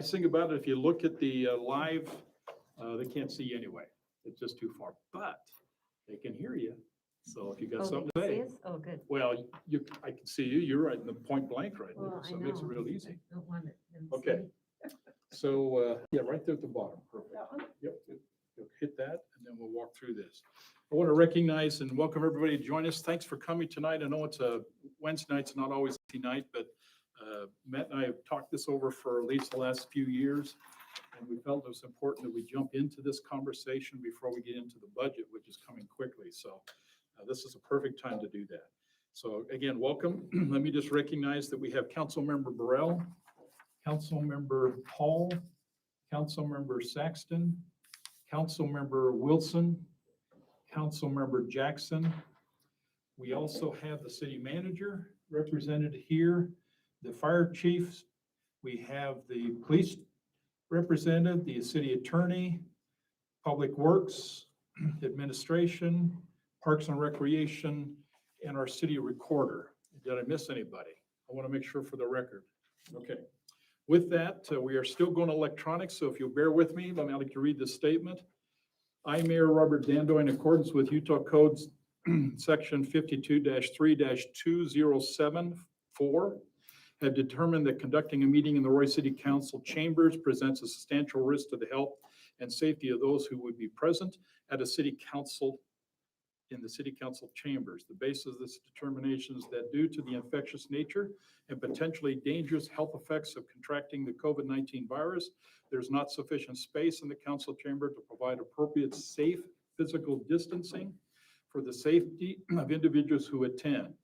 Nice thing about it, if you look at the live, they can't see you anyway. It's just too far, but they can hear you. So if you got something to say, Oh, good. well, I can see you. You're right in the point blank right now, Well, I so it makes it know. real easy. I don't want it. them to Okay. see. So, yeah, right there at the bottom. Perfect. Yep. You'll hit that and then we'll walk through this. I want to recognize and welcome everybody to join us. Thanks for coming tonight. I know it's a Wednesday night, it's not always a night, but Matt and I have talked this over for at least the last few years. And we felt it was important that we jump into this conversation before we get into the budget, which is coming quickly. So this is a perfect time to do that. So again, welcome. Let me just recognize that we have Councilmember Burrell, Councilmember Hall, Councilmember Saxton, Councilmember Wilson, Councilmember Jackson. We also have the city manager represented here, the fire chiefs. We have the police representative, the city attorney, public works, administration, parks and recreation, and our city recorder. Did I miss anybody? I want to make sure for the record. Okay. With that, we are still going electronic, so if you'll bear with me, I'd like to read this statement. I, Mayor Robert Dando, in accordance with Utah Codes Section 52-3-2074, have determined that conducting a meeting in the Roy City Council chambers presents a substantial risk to the health and safety of those who would be present at a city council in the city council chambers. The basis of this determination is that due to the infectious nature and potentially dangerous health effects of contracting the COVID-19 virus, there's not sufficient space in the council chamber to provide appropriate safe physical distancing for the safety of individuals who attend.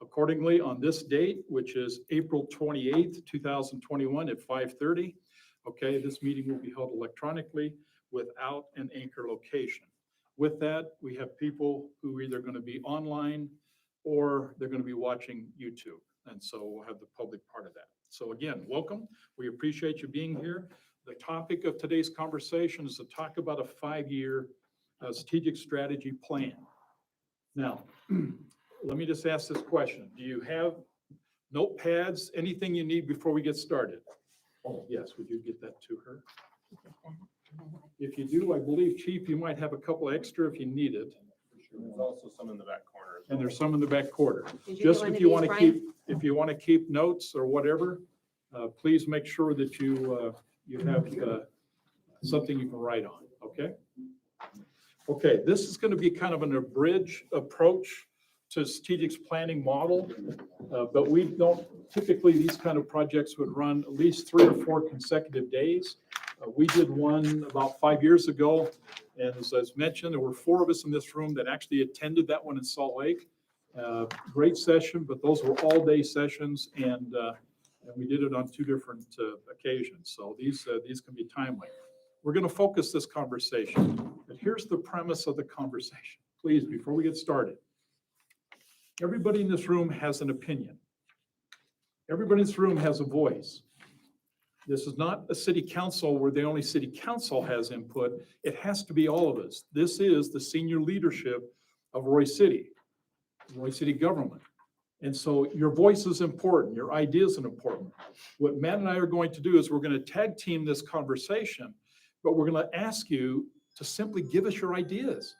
Accordingly, on this date, which is April 28th, 2021 at 5:30, okay, this meeting will be held electronically without an anchor location. With that, we have people who are either going to be online or they're going to be watching YouTube. And so we'll have the public part of that. So again, welcome. We appreciate you being here. The topic of today's conversation is to talk about a 5-year strategic strategy plan. Now, let me just ask this question. Do you have notepads, anything you need before we get started? Oh, yes. Would you get that to her? If you do, I believe, Chief, you might have a couple extra if you need it. There's also some in the back corner. And there's some in the back quarter. Did Just get one if of you these, want to Brian? if you want to keep notes or whatever, please make sure that you have something you can write on, okay? Okay, this is going to be kind of an abridged approach to strategic planning model, but we don't, typically these kind of projects would run at least 3 or 4 consecutive days. We did one about 5 years ago, and as mentioned, there were 4 of us in this room that actually attended that one in Salt Lake. Great session, but those were all-day sessions, and we did it on 2 different occasions. So these can be timely. We're going to focus this conversation, but here's the premise of the conversation. Please, before we get started, everybody in this room has an opinion. Everybody in this room has a voice. This is not a city council where the only city council has input. It has to be all of us. This is the senior leadership of Roy City government. And so your voice is important. Your ideas are important. What Matt and I are going to do is we're going to tag team this conversation, but we're going to ask you to simply give us your ideas.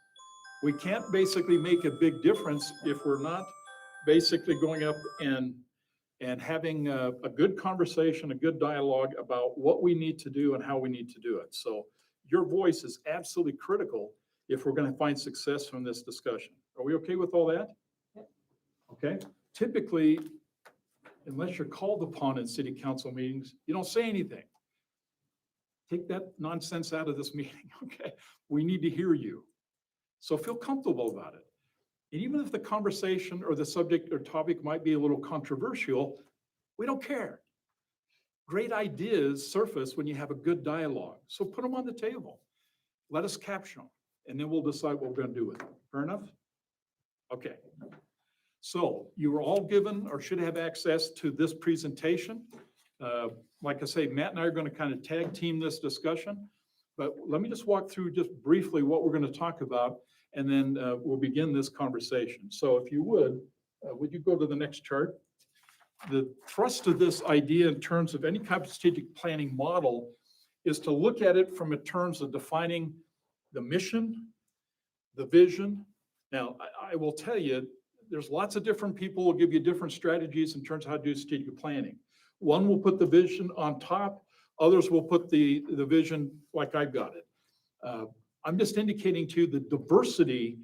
We can't basically make a big difference if we're not basically going up and having a good conversation, a good dialogue about what we need to do and how we need to do it. So your voice is absolutely critical if we're going to find success from this discussion. Are we okay with all that? Okay. Typically, unless you're called upon in city council meetings, you don't say anything. Take that nonsense out of this meeting, okay? We need to hear you. So feel comfortable about it. And even if the conversation or the subject or topic might be a little controversial, we don't care. Great ideas surface when you have a good dialogue. So put them on the table. Let us capture them, and then we'll decide what we're going to do with them. Fair enough? Okay. So you were all given or should have access to this presentation. Like I say, Matt and I are going to kind of tag team this discussion, but let me just walk through just briefly what we're going to talk about, and then we'll begin this conversation. So if you would you go to the next chart? the thrust of this idea in terms of any kind of strategic planning model is to look at it from in terms of defining the mission, the vision. Now, I will tell you, there's lots of different people who will give you different strategies in terms of how to do strategic planning. One will put the vision on top, others will put the vision like I've got it. I'm just indicating to you the diversity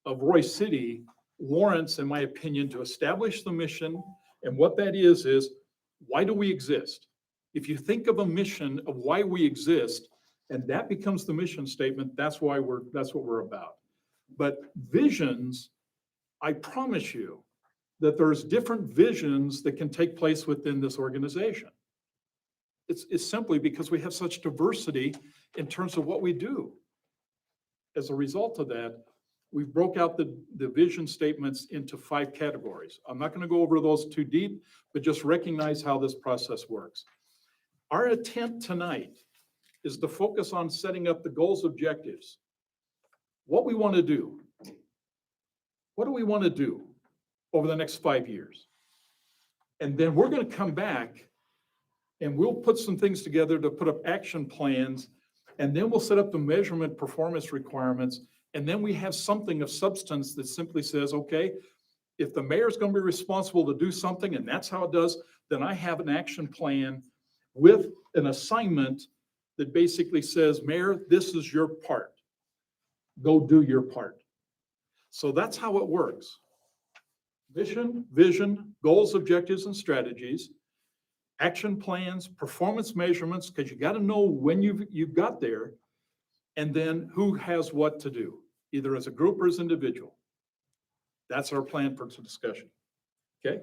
of Royce City warrants, in my opinion, to establish the mission. And what that is why do we exist? If you think of a mission of why we exist, and that becomes the mission statement, that's what we're about. But visions, I promise you that there's different visions that can take place within this organization. It's simply because we have such diversity in terms of what we do. As a result of that, we've broke out the vision statements into 5 categories. I'm not going to go over those too deep, but just recognize how this process works. Our attempt tonight is to focus on setting up the goals, objectives, what we want to do. What do we want to do over the next 5 years? And then we're going to come back and we'll put some things together to put up action plans, and then we'll set up the measurement performance requirements. And then we have something of substance that simply says, okay, if the mayor's going to be responsible to do something and that's how it does, then I have an action plan with an assignment that basically says, Mayor, this is your part. Go do your part. So that's how it works. Mission, vision, goals, objectives, and strategies, action plans, performance measurements, because you got to know when you've got there, and then who has what to do, either as a group or as individual. That's our plan for discussion. Okay?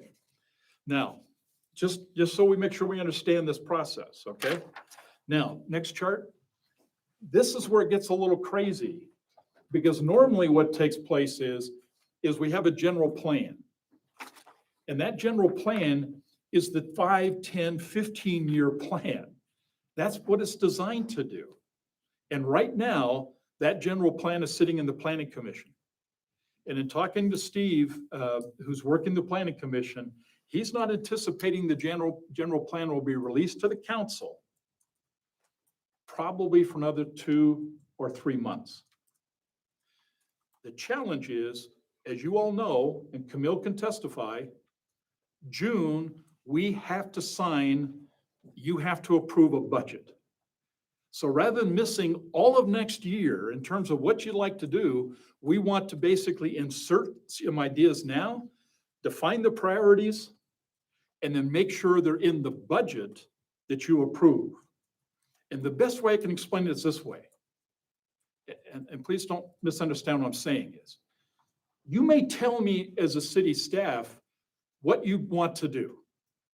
Now, just so we make sure we understand this process, okay? Now, next chart. This is where it gets a little crazy, because normally what takes place is we have a general plan. And that general plan is the 5, 10, 15-year plan. That's what it's designed to do. And right now, that general plan is sitting in the Planning Commission. And in talking to Steve, who's working the Planning Commission, he's not anticipating the general plan will be released to the council probably for another 2 or 3 months. The challenge is, as you all know, and Camille can testify, June, we have to sign, you have to approve a budget. So rather than missing all of next year in terms of what you'd like to do, we want to basically insert some ideas now, define the priorities, and then make sure they're in the budget that you approve. And the best way I can explain it is this way. And please don't misunderstand what I'm saying is, you may tell me as a city staff what you want to do,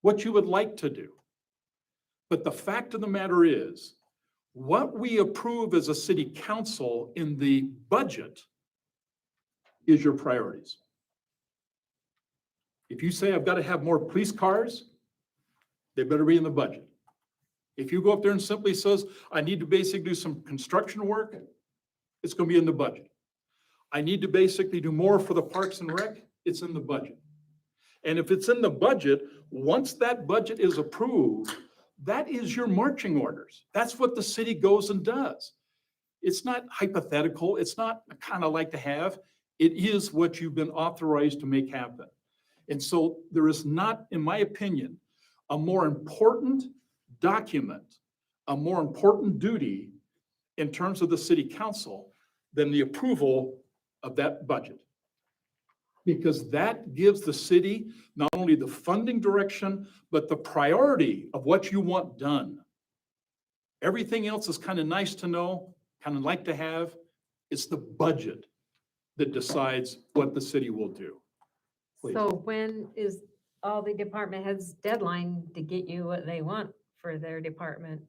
what you would like to do. But the fact of the matter is, what we approve as a city council in the budget is your priorities. If you say, I've got to have more police cars, they better be in the budget. If you go up there and simply says, I need to basically do some construction work, it's going to be in the budget. I need to basically do more for the Parks and Rec, it's in the budget. And if it's in the budget, once that budget is approved, that is your marching orders. That's what the city goes and does. It's not hypothetical. It's not kind of like to have. It is what you've been authorized to make happen. And so there is not, in my opinion, a more important document, a more important duty in terms of the city council than the approval of that budget. Because that gives the city not only the funding direction, but the priority of what you want done. Everything else is kind of nice to know, kind of like to have. It's the budget that decides what the city will do. Please. So when is all the department heads' deadline to get you what they want for their department?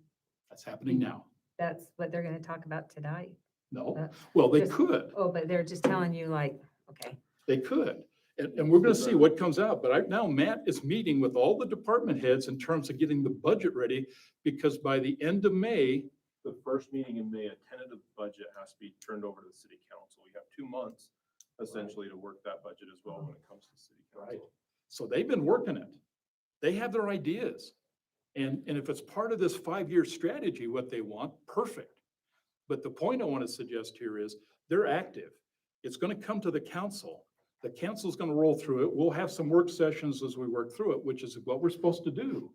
That's happening now. That's what they're gonna talk about tonight. No, well, they Just- could. Oh, but they're just telling you like, okay. They could. And we're going to see what comes out. But right now, Matt is meeting with all the department heads in terms of getting the budget ready, because by the end of May, The first meeting in May, a tentative budget has to be turned over to the city council. We have 2 months essentially to work that budget as well when it comes to city right? council. So they've been working it. They have their ideas. And if it's part of this 5-year strategy, what they want, perfect. But the point I want to suggest here is they're active. It's going to come to the council. The council's going to roll through it. We'll have some work sessions as we work through it, which is what we're supposed to do.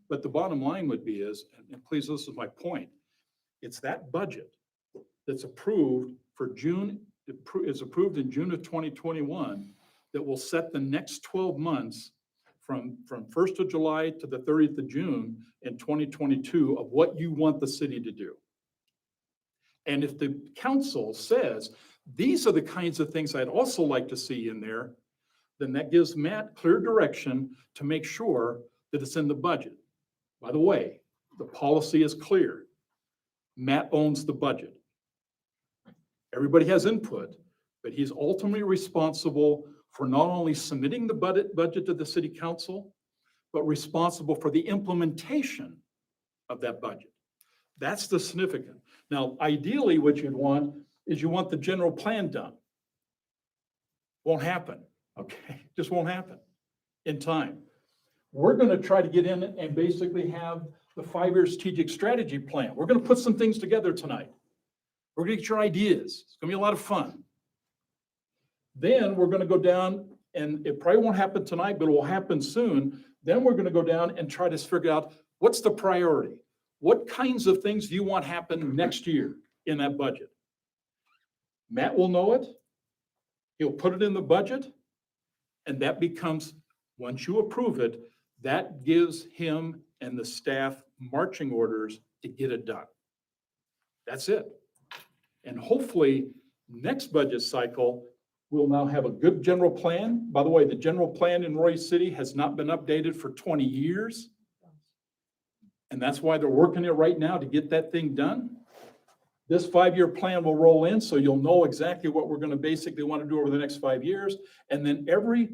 But the bottom line would be is, and please listen to my point, it's that budget that's approved for June, is approved in June of 2021 that will set the next 12 months from 1st of July to the 30th of June in 2022 of what you want the city to do. And if the council says, these are the kinds of things I'd also like to see in there, then that gives Matt clear direction to make sure that it's in the budget. By the way, the policy is clear. Matt owns the budget. Everybody has input, but he's ultimately responsible for not only submitting the budget to the city council, but responsible for the implementation of that budget. That's the significant. Now, ideally, what you'd want is you want the general plan done. Won't happen, okay? Just won't happen in time. We're gonna try to get in and basically have the 5-year strategic strategy plan. We're gonna put some things together tonight. We're gonna get your ideas. It's gonna be a lot of fun. Then we're gonna go down, and it probably won't happen tonight, but it will happen soon. Then we're gonna go down and try to figure out what's the priority. What kinds of things do you want happen next year in that budget? Matt will know it. He'll put it in the budget, and that becomes, once you approve it, that gives him and the staff marching orders to get it done. That's it. And hopefully, next budget cycle, we'll now have a good general plan. By the way, the general plan in Roy City has not been updated for 20 years. And that's why they're working it right now to get that thing done. This 5-year plan will roll in, so you'll know exactly what we're going to basically want to do over the next 5 years. And then every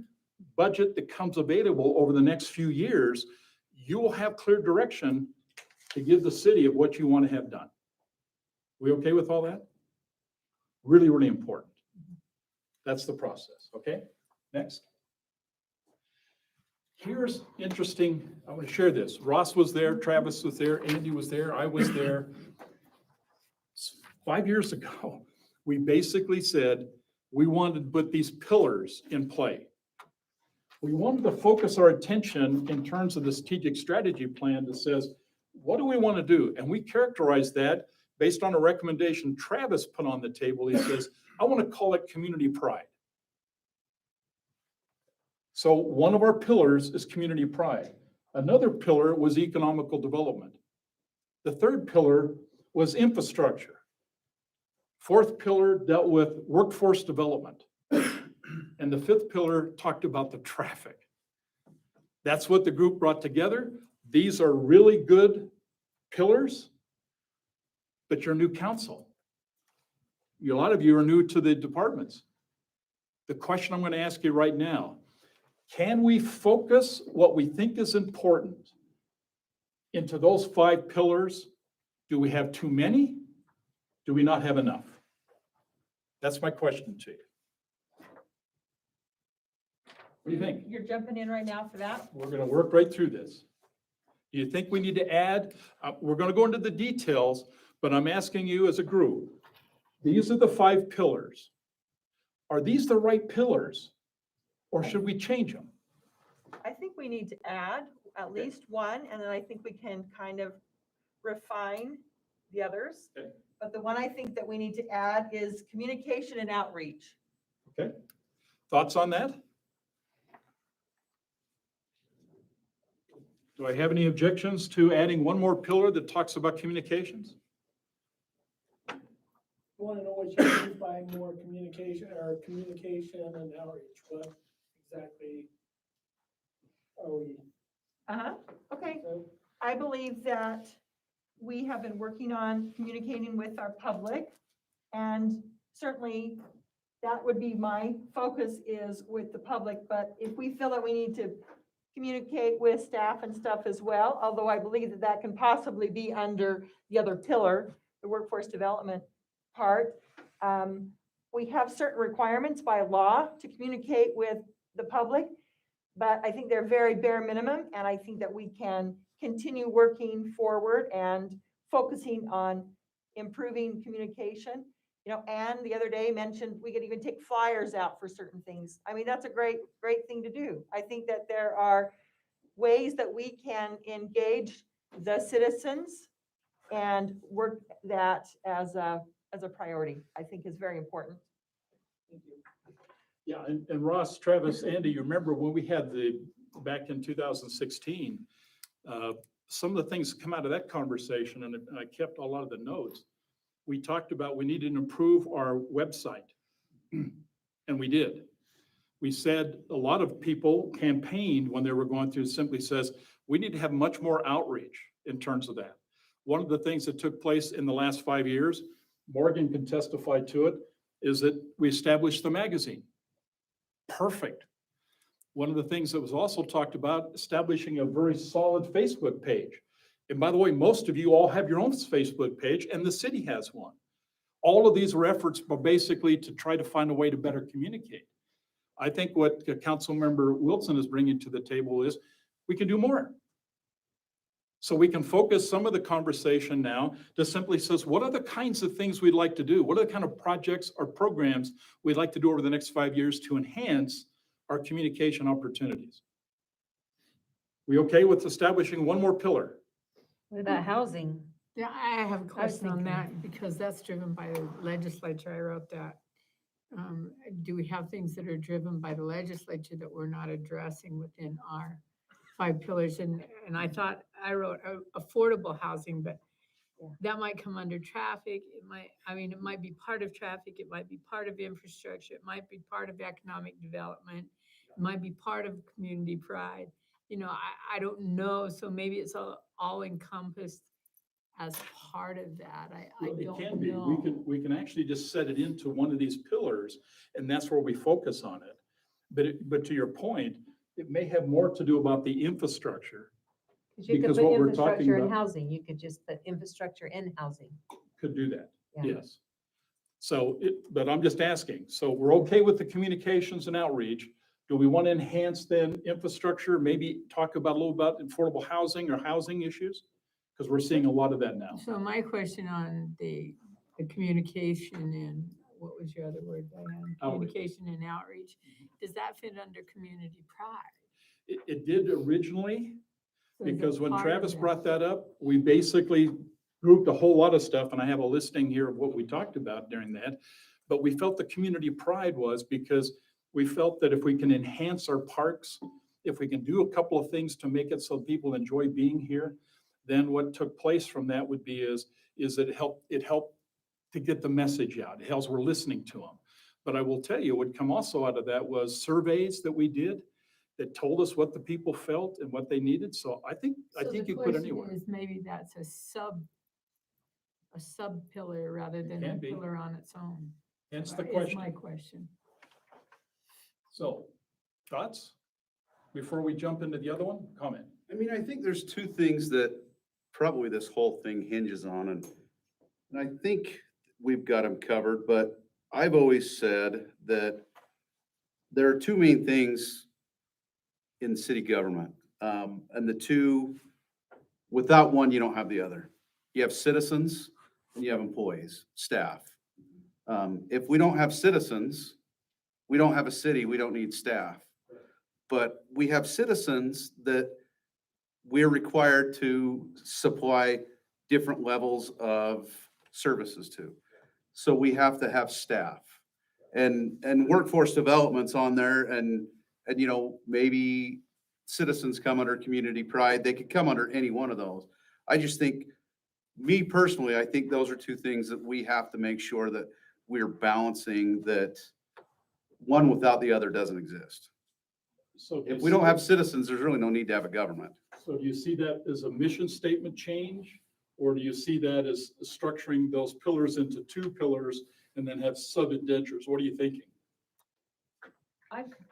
budget that comes available over the next few years, you will have clear direction to give the city of what you want to have done. We okay with all that? Really, really important. That's the process, okay? Next. Here's interesting, I want to share this. Ross was there, Travis was there, Andy was there, I was there. 5 years ago, we basically said we wanted to put these pillars in play. We wanted to focus our attention in terms of the strategic strategy plan that says, what do we want to do? And we characterize that based on a recommendation Travis put on the table. He says, I want to call it community pride. So one of our pillars is community pride. Another pillar was economical development. The third pillar was infrastructure. Fourth pillar dealt with workforce development. And the fifth pillar talked about the traffic. That's what the group brought together. These are really good pillars, but you're new council. A lot of you are new to the departments. The question I'm going to ask you right now, can we focus what we think is important into those 5 pillars? Do we have too many? Do we not have enough? That's my question to you. What do you think? You're jumping in right now for that? We're going to work right through this. Do you think we need to add? We're going to go into the details, but I'm asking you as a group, these are the 5 pillars. Are these the right pillars? Or should we change them? I think we need to add at least one, and then I think we can kind of refine the others. Okay. But the one I think that we need to add is communication and outreach. Okay. Thoughts on that? Do I have any objections to adding one more pillar that talks about communications? You want to know what you mean by more communication and outreach? What exactly are we? Okay. So, I believe that we have been working on communicating with our public, and certainly that would be my focus is with the public. But if we feel that we need to communicate with staff and stuff as well, although I believe that that can possibly be under the other pillar, the workforce development part. We have certain requirements by law to communicate with the public. but I think they're very bare minimum, and I think that we can continue working forward and focusing on improving communication. You know, Anne the other day mentioned we could even take flyers out for certain things. I mean, that's a great thing to do. I think that there are ways that we can engage the citizens and work that as a priority, I think is very important. Yeah, and Ross, Travis, Andy, you remember when we had back in 2016, some of the things that come out of that conversation, and I kept a lot of the notes, we talked about we needed to improve our website. And we did. We said a lot of people campaigned when they were going through, simply says, we need to have much more outreach in terms of that. One of the things that took place in the last 5 years, Morgan can testify to it, is that we established the magazine. Perfect. One of the things that was also talked about, establishing a very solid Facebook page. And by the way, most of you all have your own Facebook page, and the city has one. All of these are efforts are basically to try to find a way to better communicate. I think what Councilmember Wilson is bringing to the table is we can do more. So we can focus some of the conversation now to simply says, what are the kinds of things we'd like to do? What are the kind of projects or programs we'd like to do over the next 5 years to enhance our communication opportunities? We okay with establishing one more pillar? What about housing? Yeah, I have a was question on thinking- that because that's driven by the legislature. I wrote that. Do we have things that are driven by the legislature that we're not addressing within our 5 pillars? And I thought I wrote affordable housing, but Yeah. that might come under traffic. It might, I mean, it might be part of traffic. It might be part of infrastructure. It might be part of economic development. It might be part of community pride. You know, I don't know. So maybe it's all encompassed as part of that. I Well, it don't can be. know. We can actually just set it into one of these pillars, and that's where we focus on it. But to your point, it may have more to do about the infrastructure. Because you could Because put what we're talking infrastructure in about- housing. You could just put infrastructure in housing. Could do that, Yeah. yes. So, but I'm just asking, so we're okay with the communications and outreach. Do we want to enhance then infrastructure, maybe talk about a little about affordable housing or housing issues? Because we're seeing a lot of that now. So my question on the communication and what was your other word, Diane? Outreach. Communication and outreach. Does that fit under community pride? It did originally, So is it because when part of Travis that? brought that up, we basically grouped a whole lot of stuff, and I have a listing here of what we talked about during that. But we felt the community pride was because we felt that if we can enhance our parks, if we can do a couple of things to make it so people enjoy being here, then what took place from that would be is that it helped to get the message out. It helps we're listening to them. But I will tell you, what come also out of that was surveys that we did that told us what the people felt and what they needed. So I think So you the could put question anywhere. is maybe that's a sub pillar rather than can a be. pillar on its own. Hence the Is question. my question. So, thoughts? Before we jump into the other one, comment. I mean, I think there's 2 things that probably this whole thing hinges on, and I think we've got them covered, but I've always said that there are 2 main things in city government. And the 2, without one, you don't have the other. You have citizens and you have employees, staff. If we don't have citizens, we don't have a city, we don't need staff. But we have citizens that we're required to supply different levels of services to. So we have to have staff. And workforce development's on there, and you know, maybe citizens come under community pride. They could come under any one of those. I just think, me personally, I think those are 2 things that we have to make sure that we're balancing, that one without the other doesn't exist. So If we don't have citizens, there's really no need to have a government. So do you see that as a mission statement change? Or do you see that as structuring those pillars into 2 pillars and then have sub-indentures? What are you thinking?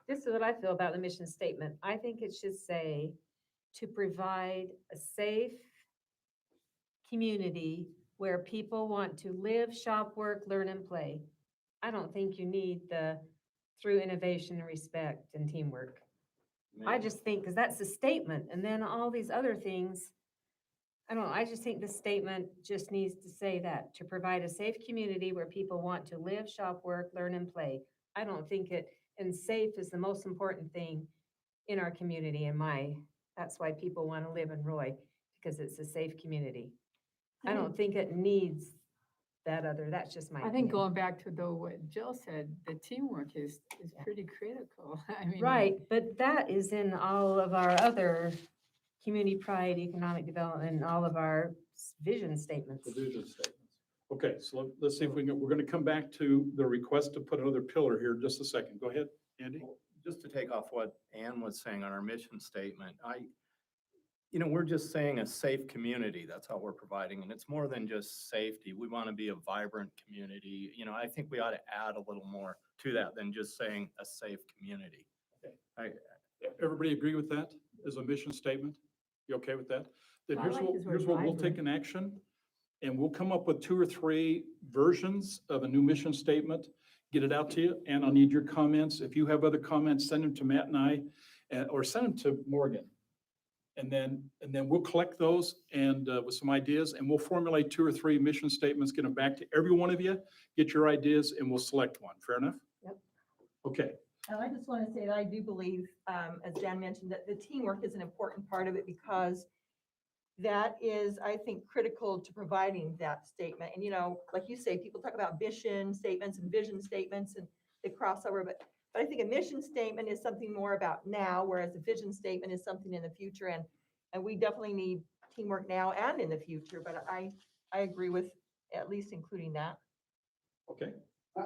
This is what I feel about the mission statement. I think it should say to provide a safe community where people want to live, shop, work, learn, and play. I don't think you need the through innovation, respect, and teamwork. I just think, because that's the statement, and then all these other things, I don't know, I just think the statement just needs to say that, to provide a safe community where people want to live, shop, work, learn, and play. I don't think it, and safe is the most important thing in our community, that's why people want to live in Roy, because it's a safe community. I don't think it needs that other, that's just my I think opinion. going back to though what Jill said, the teamwork is pretty critical. I mean. Right, but that is in all of our other community pride, economic development, and all of our vision statements. The vision statements. Okay, so let's see if we're gonna come back to the request to put another pillar here in just a second. Go ahead, Andy. Just to take off what Ann was saying on our mission statement, we're just saying a safe community. That's all we're providing. And it's more than just safety. We want to be a vibrant community. I think we ought to add a little more to that than just saying a safe community. Everybody agree with that as a mission statement? You okay with that? Then I here's like what, his word here's what we'll take vibrant. in action. And we'll come up with 2 or 3 versions of a new mission statement, get it out to you, and I'll need your comments. If you have other comments, send them to Matt and I, or send them to Morgan. And then we'll collect those and with some ideas, and we'll formulate 2 or 3 mission statements, get them back to every one of you, get your ideas, and we'll select one. Fair enough? Yep. Okay. And I just want to say that I do believe, as Dan mentioned, that the teamwork is an important part of it because that is, I think, critical to providing that statement. And, like you say, people talk about mission statements and vision statements and the crossover, but I think a mission statement is something more about now, whereas a vision statement is something in the future. And we definitely need teamwork now and in the future, but I agree with at least including that. Okay.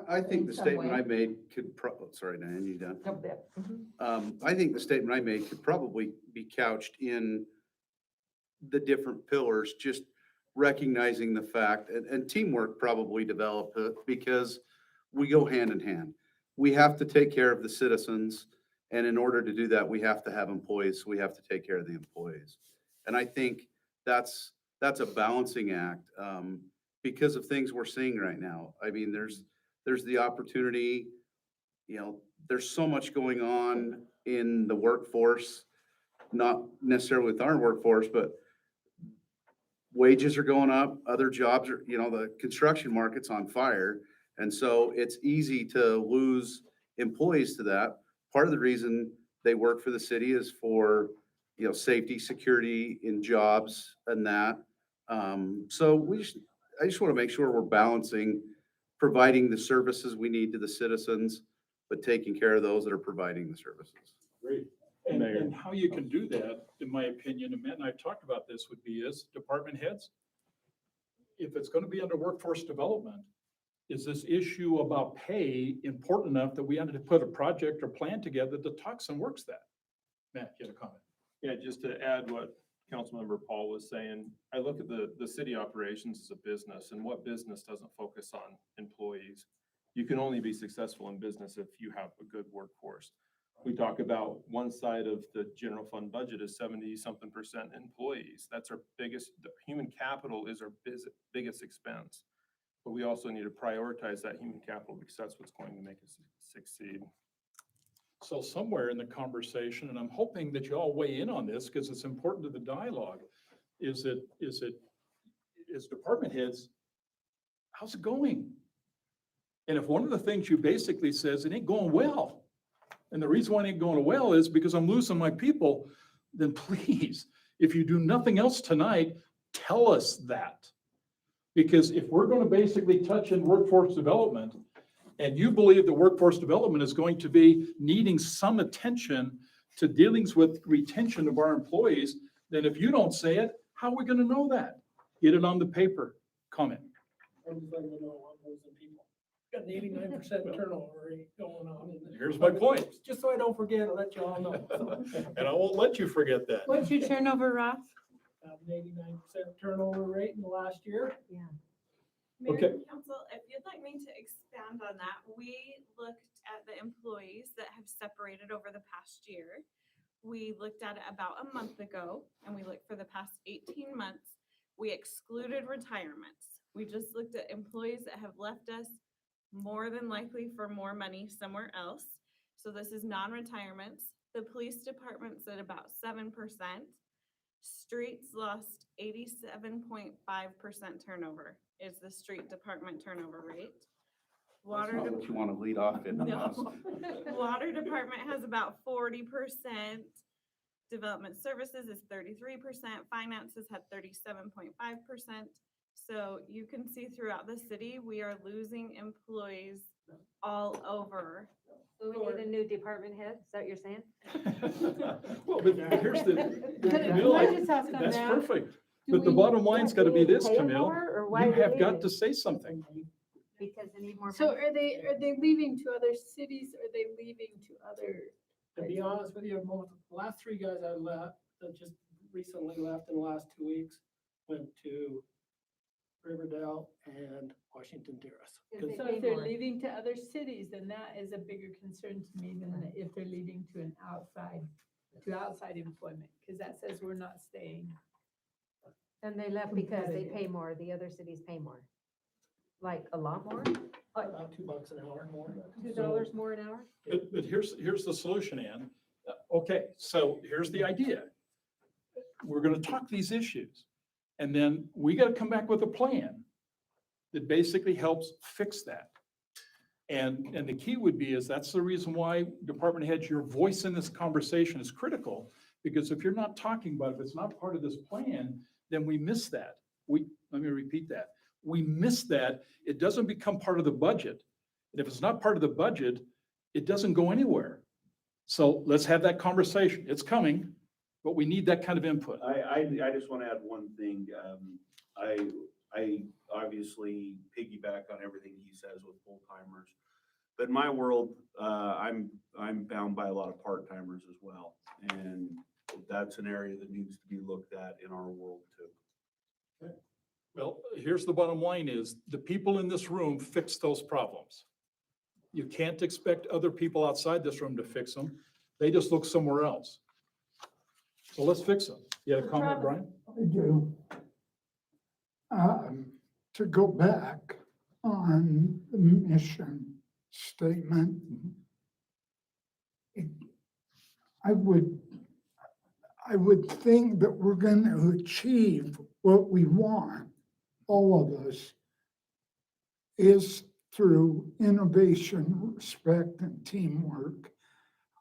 I think In the some statement way. I made could sorry, Diane, you done? A bit. Mhm. I think the statement I made could probably be couched in the different pillars, just recognizing the fact, and teamwork probably develop it because we go hand in hand. We have to take care of the citizens, and in order to do that, we have to have employees. We have to take care of the employees. And I think that's a balancing act because of things we're seeing right now. I mean, there's the opportunity, there's so much going on in the workforce, not necessarily with our workforce, but wages are going up, other jobs are, the construction market's on fire. And so it's easy to lose employees to that. Part of the reason they work for the city is for, safety, security in jobs and that. So I just want to make sure we're balancing providing the services we need to the citizens, but taking care of those that are providing the services. Great. And how you can do that, in my opinion, and Matt and I talked about this, would be as department heads. If it's going to be under workforce development, is this issue about pay important enough that we had to put a project or plan together that talks and works that? Matt, you had a comment? Yeah, just to add what Councilmember Paul was saying, I look at the city operations as a business, and what business doesn't focus on employees? You can only be successful in business if you have a good workforce. We talk about one side of the general fund budget is 70-something% employees. That's our biggest, the human capital is our biggest expense. But we also need to prioritize that human capital because that's what's going to make us succeed. So somewhere in the conversation, and I'm hoping that you all weigh in on this because it's important to the dialogue, is department heads, how's it going? And if one of the things you basically says, it ain't going well, and the reason why it ain't going well is because I'm losing my people, then please, if you do nothing else tonight, tell us that. Because if we're going to basically touch in workforce development, and you believe the workforce development is going to be needing some attention to dealings with retention of our employees, then if you don't say it, how are we going to know that? Get it on the paper. Comment. I'm just letting you know I'm losing people. Got an 89% turnover rate going on. Here's my point. Just so I don't forget, I'll let you all know. So, And I won't let you forget that. What's your turnover, Ross? an 89% turnover rate in the last year. Okay. Mayor and Council, if you'd like me to expand on that, we looked at the employees that have separated over the past year. We looked at it about a month ago, and we looked for the past 18 months. We excluded retirements. We just looked at employees that have left us more than likely for more money somewhere else. So this is non-retirements. The police department's at about 7%. Streets lost 87.5% turnover is the street department turnover rate. That's Water, not what you want to lead off in. no. Water department has about 40%. Development services is 33%. Finances had 37.5%. So you can see throughout the city, we are losing employees all over. So we need a new department head, is that what you're saying? Well, but here's the, Can Camille, I just ask on that's that? perfect. Do But the we- bottom line's yeah, gotta do be we this, pay 'em Camille. more, or why You are they have got leaving? to say something. Because they need more So money. are they leaving to other cities? Are they leaving to other? To be honest with you, the last three guys I left, that just recently left in the last 2 weeks, went to Riverdale and Washington Terrace. Because they So pay if they're more. leaving to other cities, then that is a bigger concern to me than if they're leaving to an outside employment, because that says we're not staying. And they left because they Competitive. pay more, the other cities pay more. Like a lot more? About $2 an hour more. $2 more an hour? But here's the solution, Ann. Okay, so here's the idea. We're gonna talk these issues, and then we gotta come back with a plan that basically helps fix that. And the key would be is that's the reason why department heads, your voice in this conversation is critical, because if you're not talking about it, if it's not part of this plan, then we miss that. Let me repeat that. We miss that. It doesn't become part of the budget. And if it's not part of the budget, it doesn't go anywhere. So let's have that conversation. It's coming, but we need that kind of input. I just want to add one thing. I obviously piggyback on everything he says with full timers. But in my world, I'm bound by a lot of part timers as well. And that's an area that needs to be looked at in our world too. Well, here's the bottom line is the people in this room fix those problems. You can't expect other people outside this room to fix them. They just look somewhere else. So let's fix them. You had a comment, Brian? I do. To go back on the mission statement, I would think that we're going to achieve what we want, all of us, is through innovation, respect, and teamwork.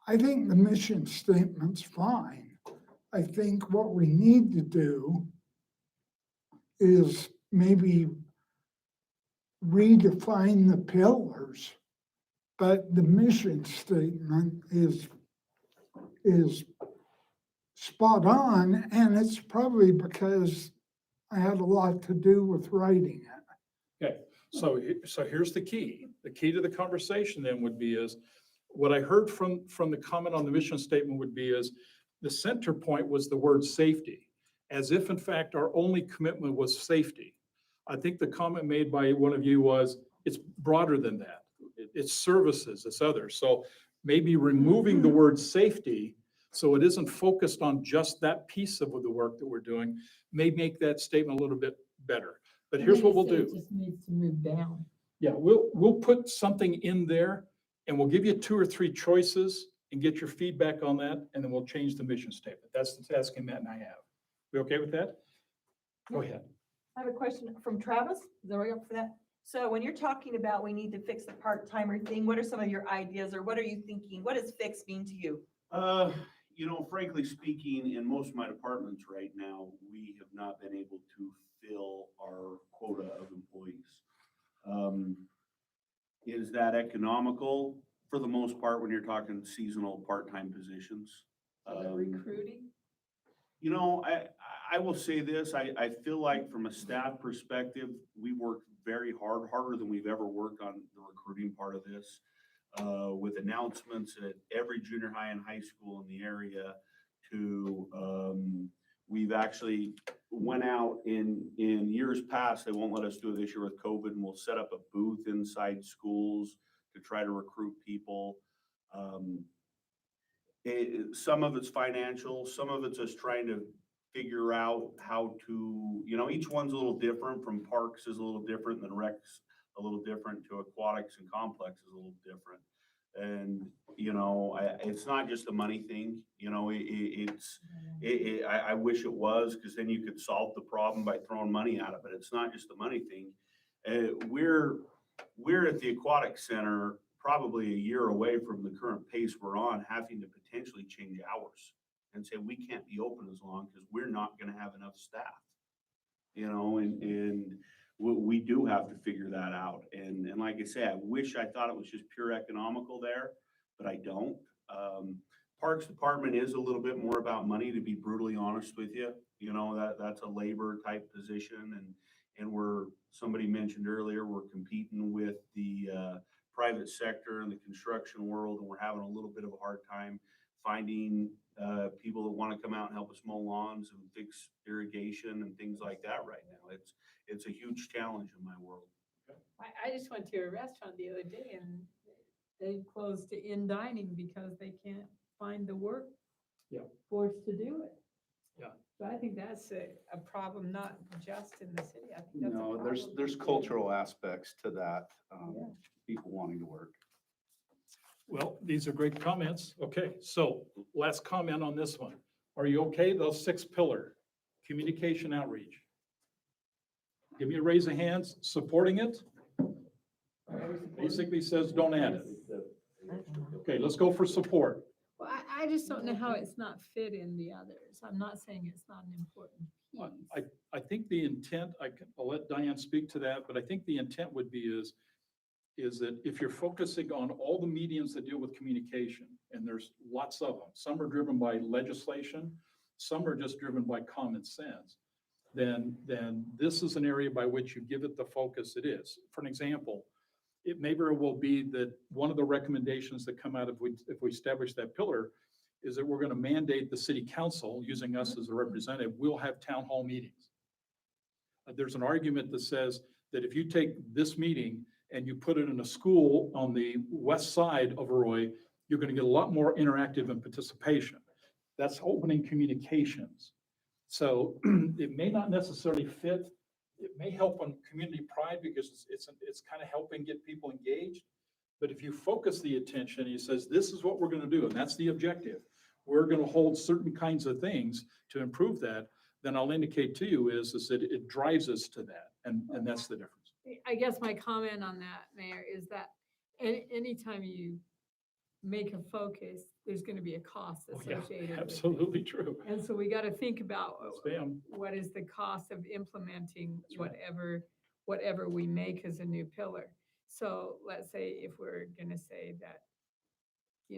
I think the mission statement's fine. I think what we need to do is maybe redefine the pillars, but the mission statement is spot on, and it's probably because I had a lot to do with writing it. Okay, so here's the key. The key to the conversation then would be is, what I heard from the comment on the mission statement would be is, the center point was the word safety, as if in fact our only commitment was safety. I think the comment made by one of you was, it's broader than that. It's services, it's others. So maybe removing the word safety, so it isn't focused on just that piece of the work that we're doing, may make that statement a little bit better. But here's what we'll do. It just needs to move down. Yeah, we'll put something in there and we'll give you 2 or 3 choices and get your feedback on that, and then we'll change the mission statement. That's the tasking Matt and I have. We okay with that? Go ahead. I have a question from Travis. Is that right up for that? So when you're talking about we need to fix the part-timer thing, what are some of your ideas, or what are you thinking? What does fix mean to you? You know, frankly speaking, in most of my departments right now, we have not been able to fill our quota of employees. Is that economical? For the most part, when you're talking seasonal part-time positions. Recruiting? You know, I will say this, I feel like from a staff perspective, we worked very hard, harder than we've ever worked on the recruiting part of this. With announcements at every junior high and high school in the area we've actually went out in years past, they won't let us do it this year with COVID, and we'll set up a booth inside schools to try to recruit people. Some of it's financial, some of it's just trying to figure out how to, you know, each one's a little different. From parks is a little different than recs, a little different to aquatics and complex is a little different. And, you know, it's not just a money thing, you know, I wish it was, because then you could solve the problem by throwing money at it, but it's not just a money thing. We're at the aquatic center probably a year away from the current pace we're on, having to potentially change hours and say, we can't be open as long because we're not gonna have enough staff. You know, and we do have to figure that out. And like I say, I wish I thought it was just pure economical there, but I don't. Parks Department is a little bit more about money, to be brutally honest with you. You know, that's a labor type position, and somebody mentioned earlier, we're competing with the private sector and the construction world, and we're having a little bit of a hard time finding people that want to come out and help us mow lawns and fix irrigation and things like that right now. It's a huge challenge in my world. I just went to a restaurant the other day and they closed to in dining because they can't find the work Yeah. force to do it. Yeah. So I think that's a problem, not just in the city. I think that's a No, problem. there's cultural aspects to that, Yeah. people wanting to work. Well, these are great comments. Okay, so last comment on this one. Are you okay? Those 6 pillar, communication outreach. Give me a raise of hands supporting it. Basically says don't add it. Okay, let's go for support. Well, I just don't know how it's not fit in the others. I'm not saying it's not an important piece. I think the intent, I'll let Diane speak to that, but I think the intent would be is that if you're focusing on all the mediums that deal with communication, and there's lots of them, some are driven by legislation, some are just driven by common sense, then this is an area by which you give it the focus it is. For an example, it may very well be that one of the recommendations that come out if we establish that pillar is that we're going to mandate the city council, using us as a representative, will have town hall meetings. There's an argument that says that if you take this meeting and you put it in a school on the west side of Arroy, you're going to get a lot more interactive and participation. That's opening communications. So it may not necessarily fit. It may help on community pride because it's kind of helping get people engaged. But if you focus the attention, he says, this is what we're going to do, and that's the objective. We're going to hold certain kinds of things to improve that. Then I'll indicate to you is that it drives us to that, and that's the difference. I guess my comment on that, Mayor, is that anytime you make a focus, there's gonna be a cost Oh, yeah, associated with it. absolutely true. And so we gotta think about Yes, ma'am. what is the cost of implementing That's right. whatever we make as a new pillar. So let's say if we're gonna say that,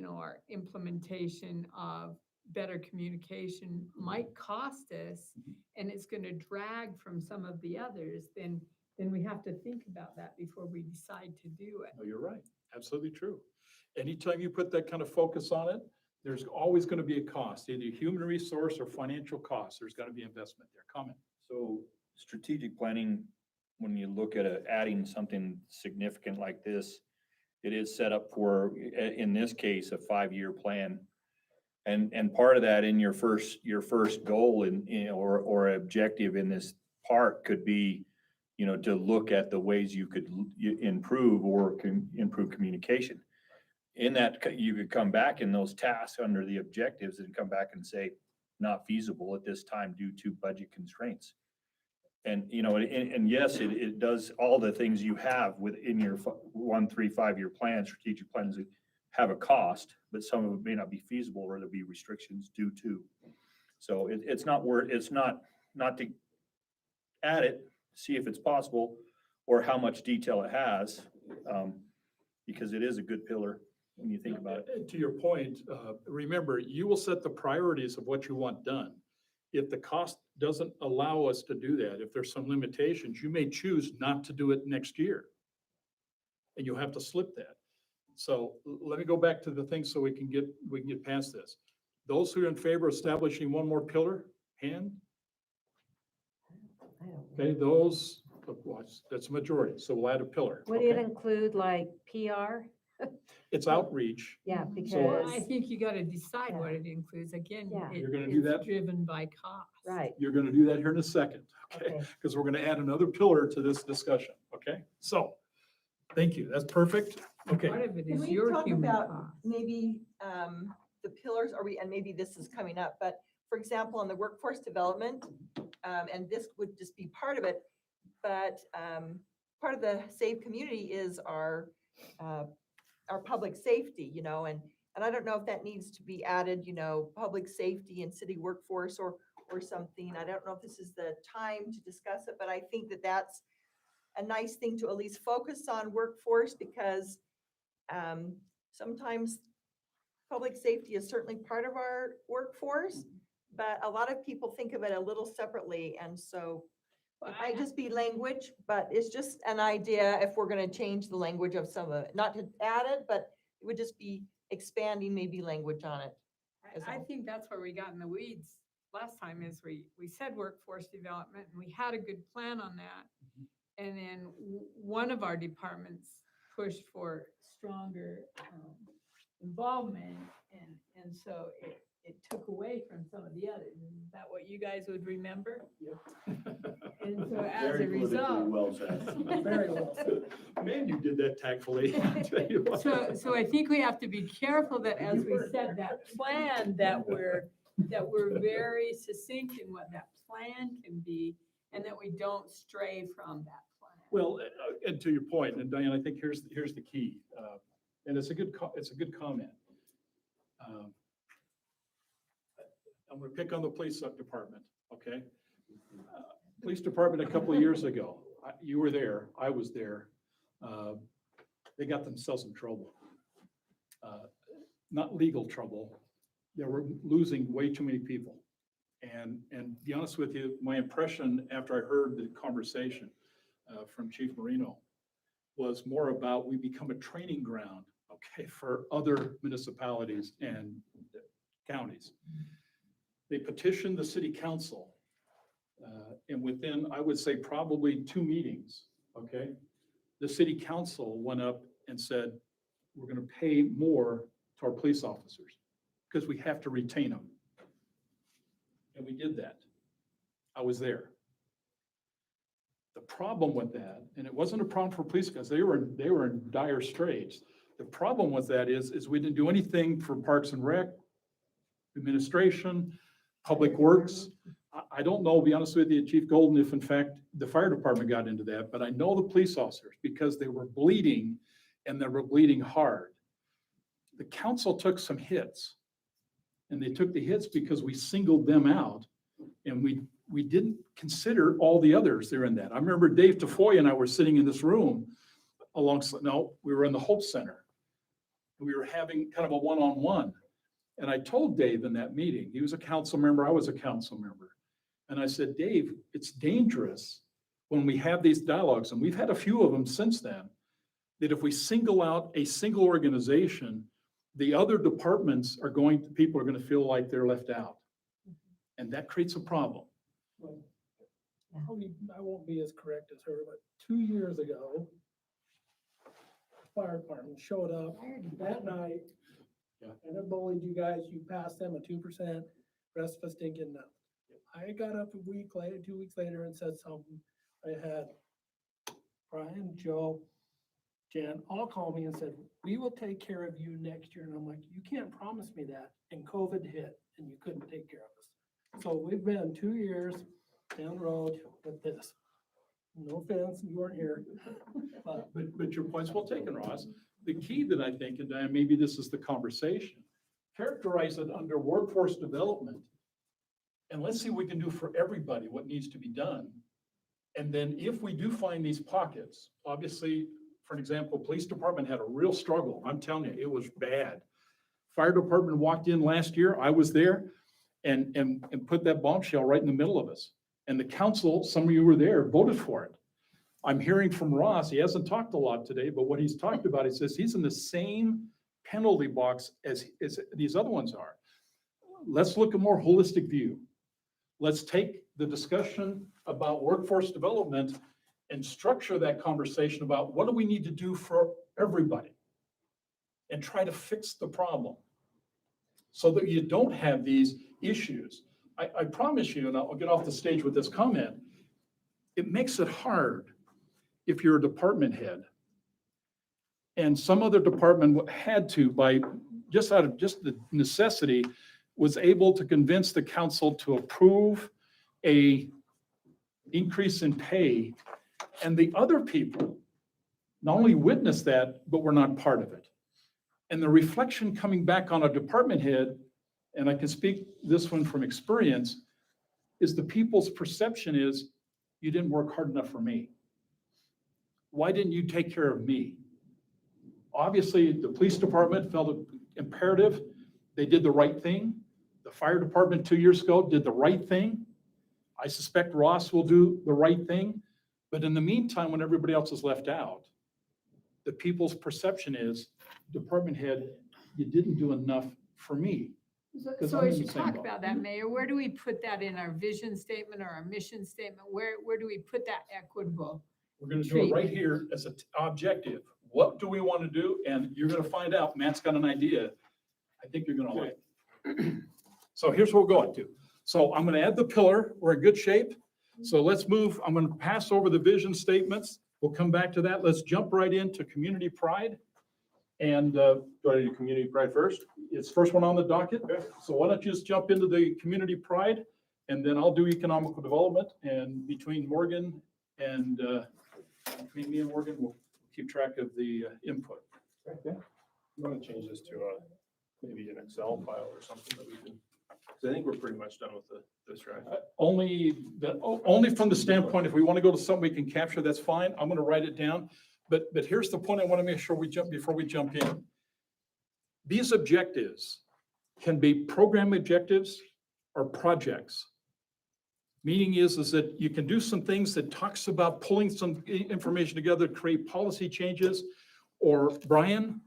our implementation of better communication might cost us, and it's gonna drag from some of the others, then we have to think about that before we decide to do it. No, you're right. Absolutely true. Anytime you put that kind of focus on it, there's always going to be a cost, either human resource or financial cost. There's got to be investment there. Comment. So strategic planning, when you look at adding something significant like this, it is set up for, in this case, a 5-year plan. And part of that in your first goal or objective in this part could be, to look at the ways you could improve or improve communication. In that, you could come back in those tasks under the objectives and come back and say, not feasible at this time due to budget constraints. And, and yes, it does all the things you have within your 1, 3, 5-year plan, strategic plans that have a cost, but some of it may not be feasible or there'll be restrictions due to. So it's not to add it, see if it's possible or how much detail it has, because it is a good pillar when you think about it. To your point, remember, you will set the priorities of what you want done. If the cost doesn't allow us to do that, if there's some limitations, you may choose not to do it next year. And you'll have to slip that. So let me go back to the thing so we can get past this. Those who are in favor of establishing one more pillar, hand. Okay, those, that's a majority, so we'll add a pillar. Would it Okay? include like PR? It's outreach. Yeah, Well, I because, think you gotta decide what it includes. Again, Yeah. You're gonna do that? it's driven by cost. right, You're gonna do that here in a second, okay? okay. Because we're gonna add another pillar to this discussion, okay? So, thank you, that's perfect. Okay. Part of it Can is we your talk human about cost. maybe the pillars, and maybe this is coming up, but for example, on the workforce development, and this would just be part of it, but part of the safe community is our public safety, and I don't know if that needs to be added, public safety and city workforce or something. I don't know if this is the time to discuss it, but I think that that's a nice thing to at least focus on workforce, because sometimes public safety is certainly part of our workforce, but a lot of people think of it a little separately, and so it might just be language, but it's just an idea if we're gonna change the language of some of it, not to add it, but it would just be expanding maybe language on it. Is I all. think that's where we got in the weeds last time, is we said workforce development, and we had a good plan on that. And then one of our departments pushed for stronger involvement, and so it took away from some of the others. Is that what you guys would remember? And so as a Very politically result. well said. Very well said. Man, you did that tactfully. I'll tell you what. So I think we have to be careful that as we set that plan, that we're very succinct in what that plan can be, and that we don't stray from that plan. Well, and to your point, and Diane, I think here's the key, and it's a good comment. I'm gonna pick on the police department, okay? Police department a couple of years ago, you were there, I was there. They got themselves in trouble. Not legal trouble. They were losing way too many people. And to be honest with you, my impression after I heard the conversation from Chief Marino was more about we become a training ground, okay, for other municipalities and counties. They petitioned the city council, and within, I would say, probably 2 meetings, okay, the city council went up and said, we're gonna pay more to our police officers because we have to retain them. And we did that. I was there. The problem with that, and it wasn't a problem for police because they were in dire straits. The problem with that is we didn't do anything for Parks and Rec, administration, Public Works. I don't know, to be honest with you, Chief Golden, if in fact the fire department got into that, but I know the police officers because they were bleeding and they were bleeding hard. The council took some hits, and they took the hits because we singled them out, and we didn't consider all the others there in that. I remember Dave Tafoy and I were sitting in this room we were in the Hope Center. We were having kind of a one-on-one. And I told Dave in that meeting, he was a council member, I was a council member. And I said, Dave, it's dangerous when we have these dialogues, and we've had a few of them since then, that if we single out a single organization, the other departments people are going to feel like they're left out. And that creates a problem. Well, I won't be as correct as her, but 2 years ago, the fire department showed up that night. Yeah. And it bullied you guys. You passed them a 2%. Rest of us didn't get enough. I got up 2 weeks later and said something. I had Brian, Joe, Jen all called me and said, we will take care of you next year. And I'm like, you can't promise me that. And COVID hit and you couldn't take care of us. So we've been 2 years down the road with this. No offense, you weren't here. But your point's well taken, Ross. The key that I think, and Diane, maybe this is the conversation, characterize it under workforce development. And let's see what we can do for everybody, what needs to be done. And then if we do find these pockets, obviously, for example, police department had a real struggle. I'm telling you, it was bad. Fire department walked in last year, I was there, and put that bombshell right in the middle of us. And the council, some of you were there, voted for it. I'm hearing from Ross, he hasn't talked a lot today, but what he's talked about, he says he's in the same penalty box as these other ones are. Let's look at a more holistic view. Let's take the discussion about workforce development and structure that conversation about what do we need to do for everybody and try to fix the problem so that you don't have these issues. I promise you, and I'll get off the stage with this comment, it makes it hard if you're a department head And some other department had to, by just out of just the necessity, was able to convince the council to approve a increase in pay. And the other people not only witnessed that, but were not part of it. And the reflection coming back on a department head, and I can speak this one from experience, is the people's perception is, you didn't work hard enough for me. Why didn't you take care of me? Obviously, the police department felt it imperative. They did the right thing. The fire department 2 years ago did the right thing. I suspect Ross will do the right thing. But in the meantime, when everybody else is left out, the people's perception is, department head, you didn't do enough for me. Because So I'm as in you the same talk boat. about that, Mayor, where do we put that in our vision statement or our mission statement? Where do we put that equitable? We're gonna do it right treatment? here as an objective. What do we want to do? And you're gonna find out, Matt's got an idea. I think you're gonna like. So here's what we're going to. So I'm gonna add the pillar. We're in good shape. So let's move. I'm gonna pass over the vision statements. We'll come back to that. Let's jump right into community pride. And Do I do community pride first? it's first one on the docket. So why don't you just jump into the community pride? And then I'll do economical development. And between Morgan and between me and Morgan, we'll keep track of the input. Okay. I'm gonna change this to maybe an Excel file or something that we can, because I think we're pretty much done with this, right? Only from the standpoint, if we want to go to something we can capture, that's fine. I'm going to write it down. But here's the point I want to make sure before we jump in. These objectives can be program objectives or projects. Meaning is that you can do some things that talks about pulling some information together, to create policy changes. Or Brian,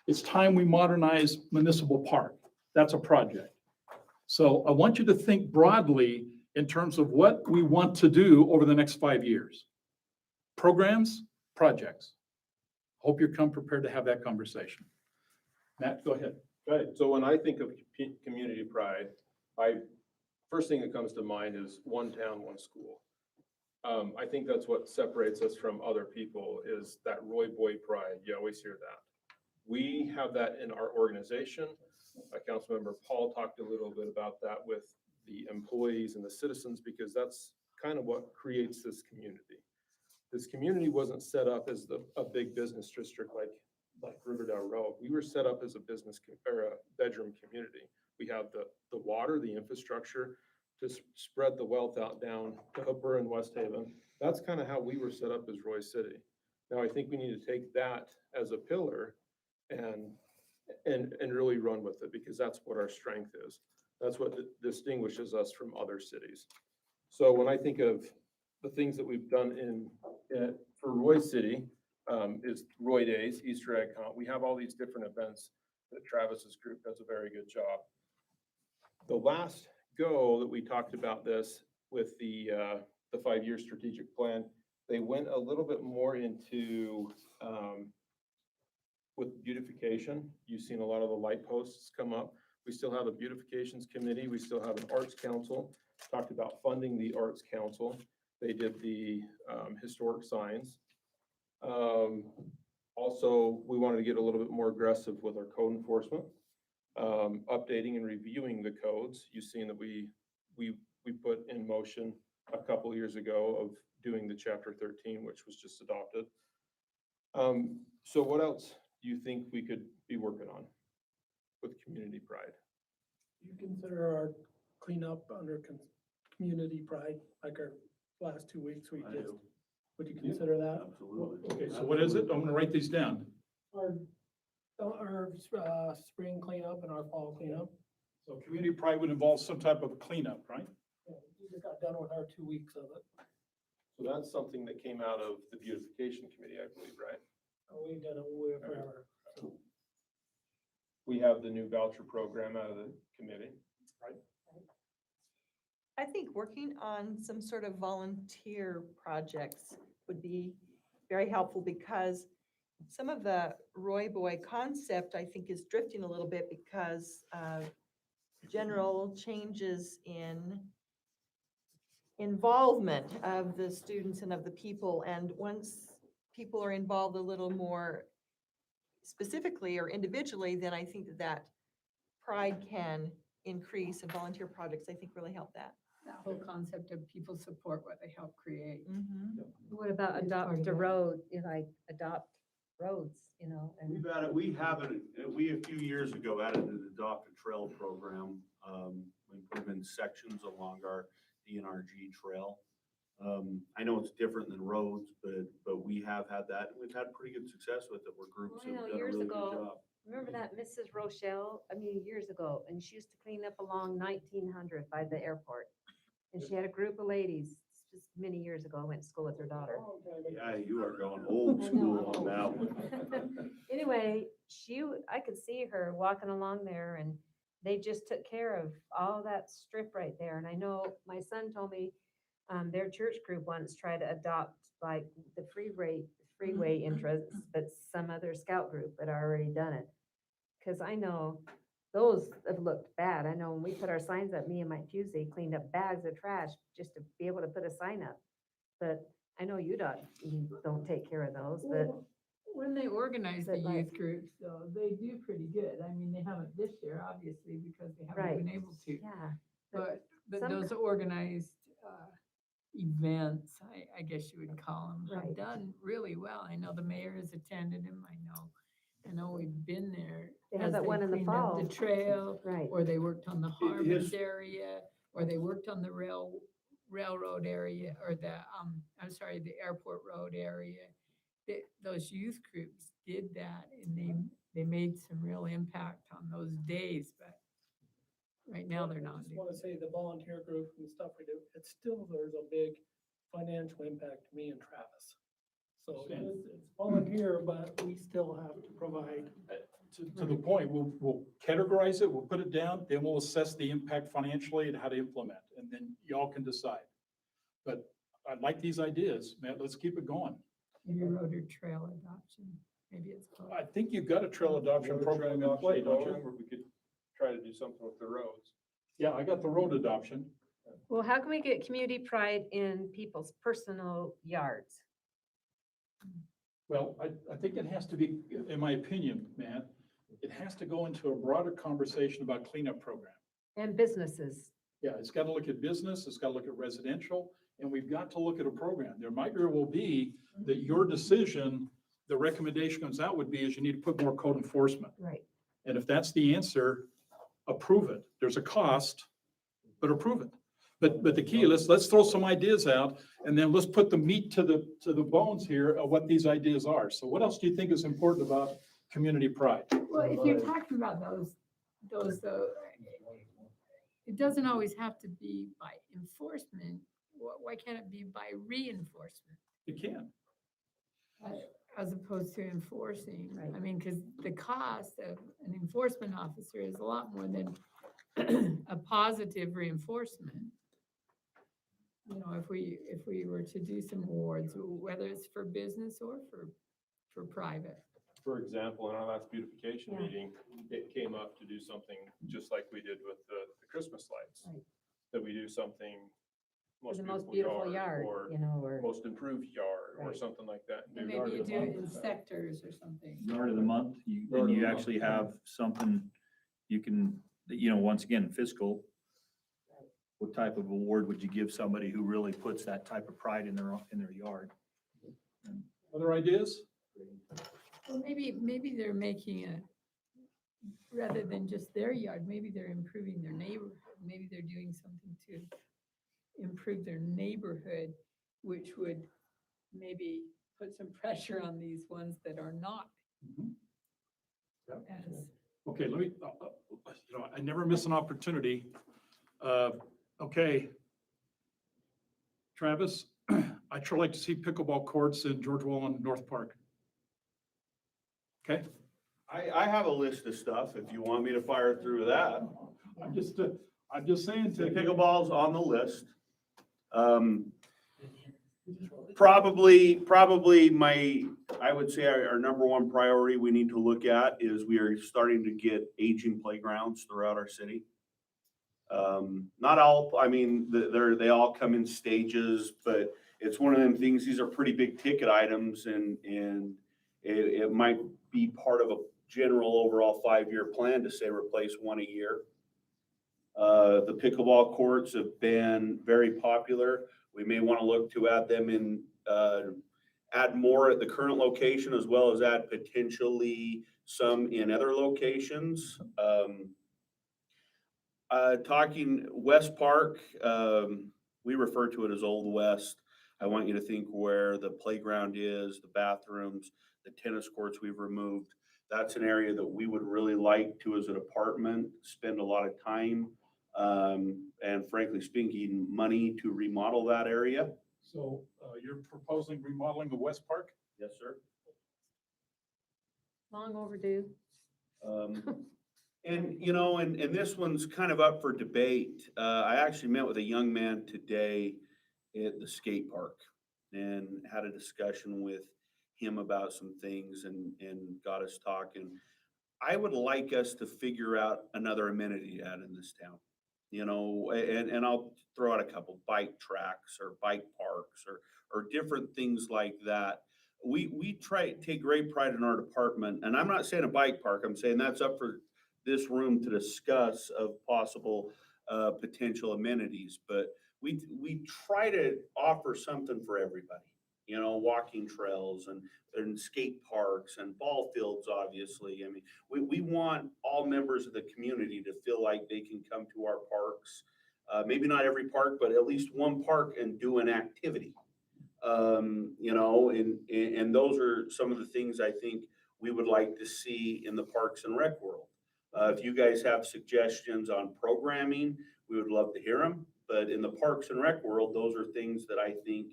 it's time we modernize Municipal Park. That's a project. So I want you to think broadly in terms of what we want to do over the next 5 years. Programs, projects. Hope you come prepared to have that conversation. Matt, go ahead. Right, so when I think of community pride, first thing that comes to mind is one town, one school. I think that's what separates us from other people is that Roy Boy pride. You always hear that. We have that in our organization. Councilmember Paul talked a little bit about that with the employees and the citizens, because that's kind of what creates this community. This community wasn't set up as a big business district like Riverdale Road. We were set up as a business or a bedroom community. We have the water, the infrastructure to spread the wealth out down to Hooper and West Haven. That's kind of how we were set up as Roy City. Now, I think we need to take that as a pillar and really run with it, because that's what our strength is. That's what distinguishes us from other cities. So when I think of the things that we've done for Roy City, is Roy Days, Easter egg hunt. We have all these different events that Travis's group does a very good job. The last go that we talked about this with the 5-year strategic plan, they went a little bit more into with beautification. You've seen a lot of the light posts come up. We still have a beautifications committee. We still have an arts council. Talked about funding the arts council. They did the historic signs. Also, we wanted to get a little bit more aggressive with our code enforcement, updating and reviewing the codes. You've seen that we put in motion a couple years ago of doing the chapter 13, which was just adopted. So what else do you think we could be working on with community pride? You consider our cleanup under community pride, like our last 2 weeks we I just, do. would you consider that? Absolutely. Okay, so what is it? I'm gonna write these down. Our spring cleanup and our fall cleanup. So community pride would involve some type of cleanup, right? Yeah, we just got done with our 2 weeks of it. So that's something that came out of the beautification committee, I believe, right? We've done it way forever. We have the new voucher program out of the committee. I think working on some sort of volunteer projects would be very helpful, because some of the Roy Boy concept, I think, is drifting a little bit because of general changes in involvement of the students and of the people. And once people are involved a little more specifically or individually, then I think that pride can increase, and volunteer projects, I think, really help that. That whole concept of people support what they help create. What about It's part adopt of a that. road, like adopt roads, and We've added, we haven't, we a few years ago added an adopt a trail program. We put them in sections along our DNRG trail. I know it's different than roads, but we have had that, and we've had pretty good success with it, where groups Well, I have know done a years really good ago, job. remember that Mrs. Rochelle, years ago, and she used to clean up along 1900 by the airport. And she had a group of ladies, just many years ago, I went to school with her daughter. Yeah, you are going old I school know. on that one. Anyway, I could see her walking along there, and they just took care of all that strip right there. And I know my son told me, their church group once tried to adopt like the freeway entrance, but some other scout group had already done it. Cause I know those have looked bad. I know when we put our signs up, me and Mike Pusey cleaned up bags of trash just to be able to put a sign up. But I know you don't take care of those, but Well, when they organize the but like- youth groups, though, they do pretty good. I mean, they haven't this year, obviously, because they haven't Right. been able to. yeah. But some those organized events, I guess you would call them, Right. have done really well. I know the mayor has attended them. I know we've been there. They have as that one in the cleaned up fall. The trail, Right. or they worked on the His- harbors area, or they worked on the railroad area, or the airport road area. Those youth groups did that, and they made some real impact on those days, but right now they're I not. just want to say the volunteer group and stuff we do, it's still, there's a big financial impact to me and Travis. So it's volunteer, but we still have to provide. To the point, we'll categorize it, we'll put it down, then we'll assess the impact financially and how to implement, and then y'all can decide. But I like these ideas, man, let's keep it going. Maybe road or trail adoption, maybe it's called. I think you've got a trail adoption program in play, don't you? Or we could try to do something with the roads. Yeah, I got the road adoption. Well, how can we get community pride in people's personal yards? Well, I think it has to be, in my opinion, Matt, it has to go into a broader conversation about cleanup program. And businesses. Yeah, it's got to look at business, it's got to look at residential, and we've got to look at a program. There might very well be that your decision, the recommendation comes out would be is you need to put more code enforcement. Right. And if that's the answer, approve it. There's a cost, but approve it. But the key, let's throw some ideas out, and then let's put the meat to the bones here of what these ideas are. So what else do you think is important about community pride? Well, if you're talking about those, it doesn't always have to be by enforcement. Why can't it be by reinforcement? You can. As opposed to enforcing? Right. I mean, because the cost of an enforcement officer is a lot more than a positive reinforcement. You know, if we were to do some awards, whether it's for business or for private. For example, in our last beautification Yeah. meeting, it came up to do something just like we did with the Christmas lights. Right. That we do something For the most beautiful yard, or or. most improved yard or Right. something like that. And maybe you do it in sectors or something. Yard of the month, then you actually have something you can, once again, fiscal. What type of award would you give somebody who really puts that type of pride in their yard? Other ideas? Well, maybe they're making rather than just their yard, maybe they're improving their neighborhood. Maybe they're doing something to improve their neighborhood, which would maybe put some pressure on these ones that are not Mhm. Yep. as. Okay, let me, I never miss an opportunity. Okay. Travis, I'd sure like to see pickleball courts in George Wallen North Park. Okay? I have a list of stuff, if you want me to fire through that. I'm just saying The to. pickleball's on the list. Probably I would say our number one priority we need to look at is we are starting to get aging playgrounds throughout our city. Not all, I mean, they all come in stages, but it's one of them things, these are pretty big ticket items and It might be part of a general overall 5-year plan to say replace one a year. The pickleball courts have been very popular. We may want to look to add them in, add more at the current location as well as add potentially some in other locations. Talking West Park, we refer to it as Old West. I want you to think where the playground is, the bathrooms, the tennis courts we've removed. That's an area that we would really like to, as a department, spend a lot of time, and frankly speaking, money to remodel that area. So you're proposing remodeling of West Park? Yes, sir. Long overdue. And, you know, and this one's kind of up for debate. I actually met with a young man today at the skate park and had a discussion with him about some things and got us talking. I would like us to figure out another amenity to add in this town, you know, and I'll throw out a couple: bike tracks or bike parks or different things like that. We try to take great pride in our department, and I'm not saying a bike park, I'm saying that's up for this room to discuss of possible potential amenities, but we try to offer something for everybody, you know, walking trails and skate parks and ball fields, obviously. I mean, we want all members of the community to feel like they can come to our parks. Maybe not every park, but at least one park and do an activity. You know, and those are some of the things I think we would like to see in the Parks and Rec world. If you guys have suggestions on programming, we would love to hear them. But in the Parks and Rec world, those are things that I think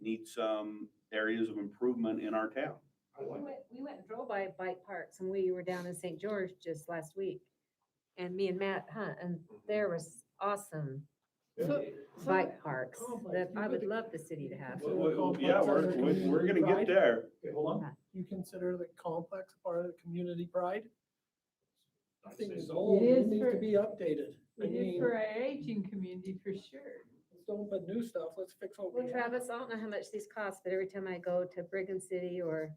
need some areas of improvement in our town. We went and drove by bike parks and we were down in St. George just last week. And me and Matt Hunt, and there was awesome bike parks that I would love the city to have. Yeah, we're gonna get there. Okay, hold on. You consider the complex part of the community pride? I think it's so. old, It it is needs for- to be updated. I It is mean, for our aging community, for sure. let's don't put new stuff, let's fix what we Well, have. Travis, I don't know how much these cost, but every time I go to Brigham City or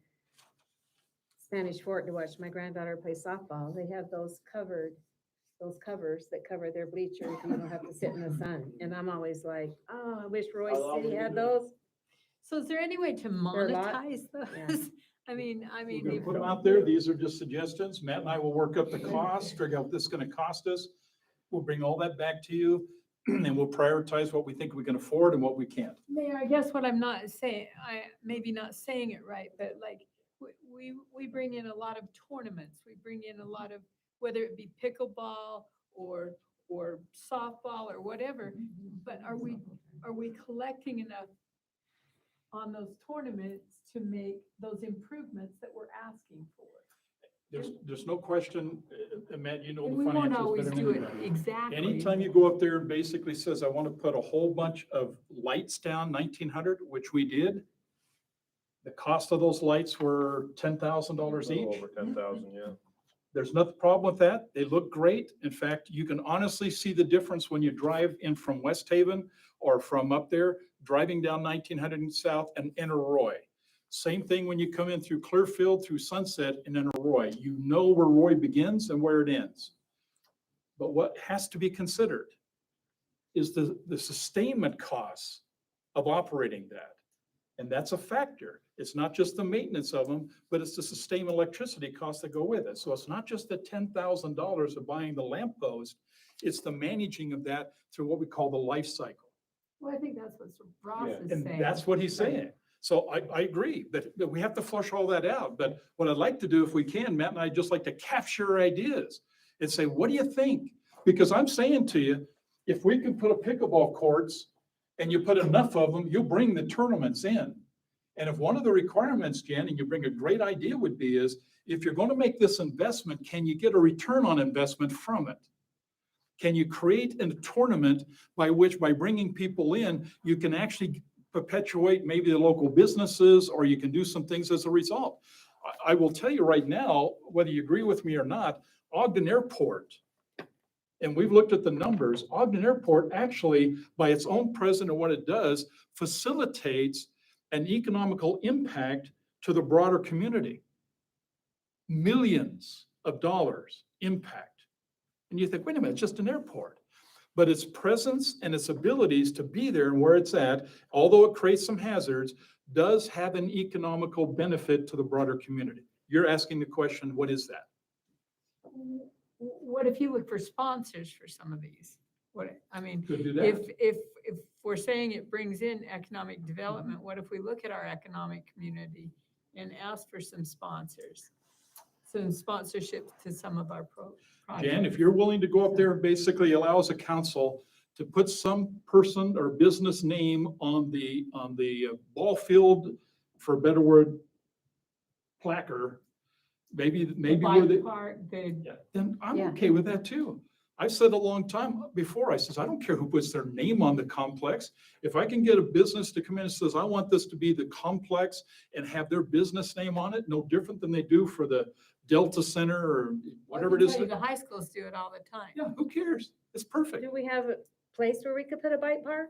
Spanish Fort to watch my granddaughter play softball, they have those covers that cover their bleachers. You don't have to sit in the sun. And I'm always like, oh, I wish Roy City had those. So is there any way to There are a lot- monetize yeah. those? I mean, We're gonna if- put them out there. These are just suggestions. Matt and I will work up the cost, figure out what this is gonna cost us. We'll bring all that back to you and we'll prioritize what we think we can afford and what we can't. Mayor, I guess what I'm not saying, maybe not saying it right, but like, we bring in a lot of tournaments. We bring in a lot of, whether it be pickleball or softball or whatever, but are we collecting enough on those tournaments to make those improvements that we're asking for? There's no question, Matt, you know And the we won't financials always better do than it anybody. exactly. Anytime you go up there and basically says, I want to put a whole bunch of lights down, 1,900, which we did. The cost of those lights were $10,000 each. Over 10,000, yeah. There's nothing problem with that. They look great. In fact, you can honestly see the difference when you drive in from West Haven or from up there, driving down 1900 and south and enter Roy. Same thing when you come in through Clearfield, through Sunset and enter Roy. You know where Roy begins and where it ends. But what has to be considered is the sustainment costs of operating that. And that's a factor. It's not just the maintenance of them, but it's the sustained electricity costs that go with it. So it's not just the $10,000 of buying the lamp post, it's the managing of that through what we call the life cycle. Well, I think that's what Ross is And saying. that's what he's saying. So I agree that we have to flush all that out. But what I'd like to do, if we can, Matt and I just like to capture ideas and say, what do you think? Because I'm saying to you, if we could put a pickleball courts and you put enough of them, you'll bring the tournaments in. And if one of the requirements, Jen, and you bring a great idea would be is, if you're going to make this investment, can you get a return on investment from it? Can you create a tournament by which, by bringing people in, you can actually perpetuate maybe the local businesses, or you can do some things as a result? I will tell you right now, whether you agree with me or not, Ogden Airport, and we've looked at the numbers, Ogden Airport actually, by its own presence and what it does, facilitates an economical impact to the broader community. millions of dollars impact. And you think, wait a minute, it's just an airport. But its presence and its abilities to be there and where it's at, although it creates some hazards, does have an economical benefit to the broader community. You're asking the question, what is that? What if you look for sponsors for some of these? What, I mean, Could do that. if we're saying it brings in economic development, what if we look at our economic community and ask for some sponsors? Some sponsorship to some of our projects. Jan, if you're willing to go up there and basically allow as a council to put some person or business name on the ball field, for a better word, placard, maybe The where they, bike park, then I'm Yeah. okay with that too. I've said a long time before, I says, I don't care who puts their name on the complex. If I can get a business to come in and says, I want this to be the complex and have their business name on it, no different than they do for the Delta Center or whatever it is. The high schools do it all the time. Yeah, who cares? It's perfect. Do we have a place where we could put a bike park?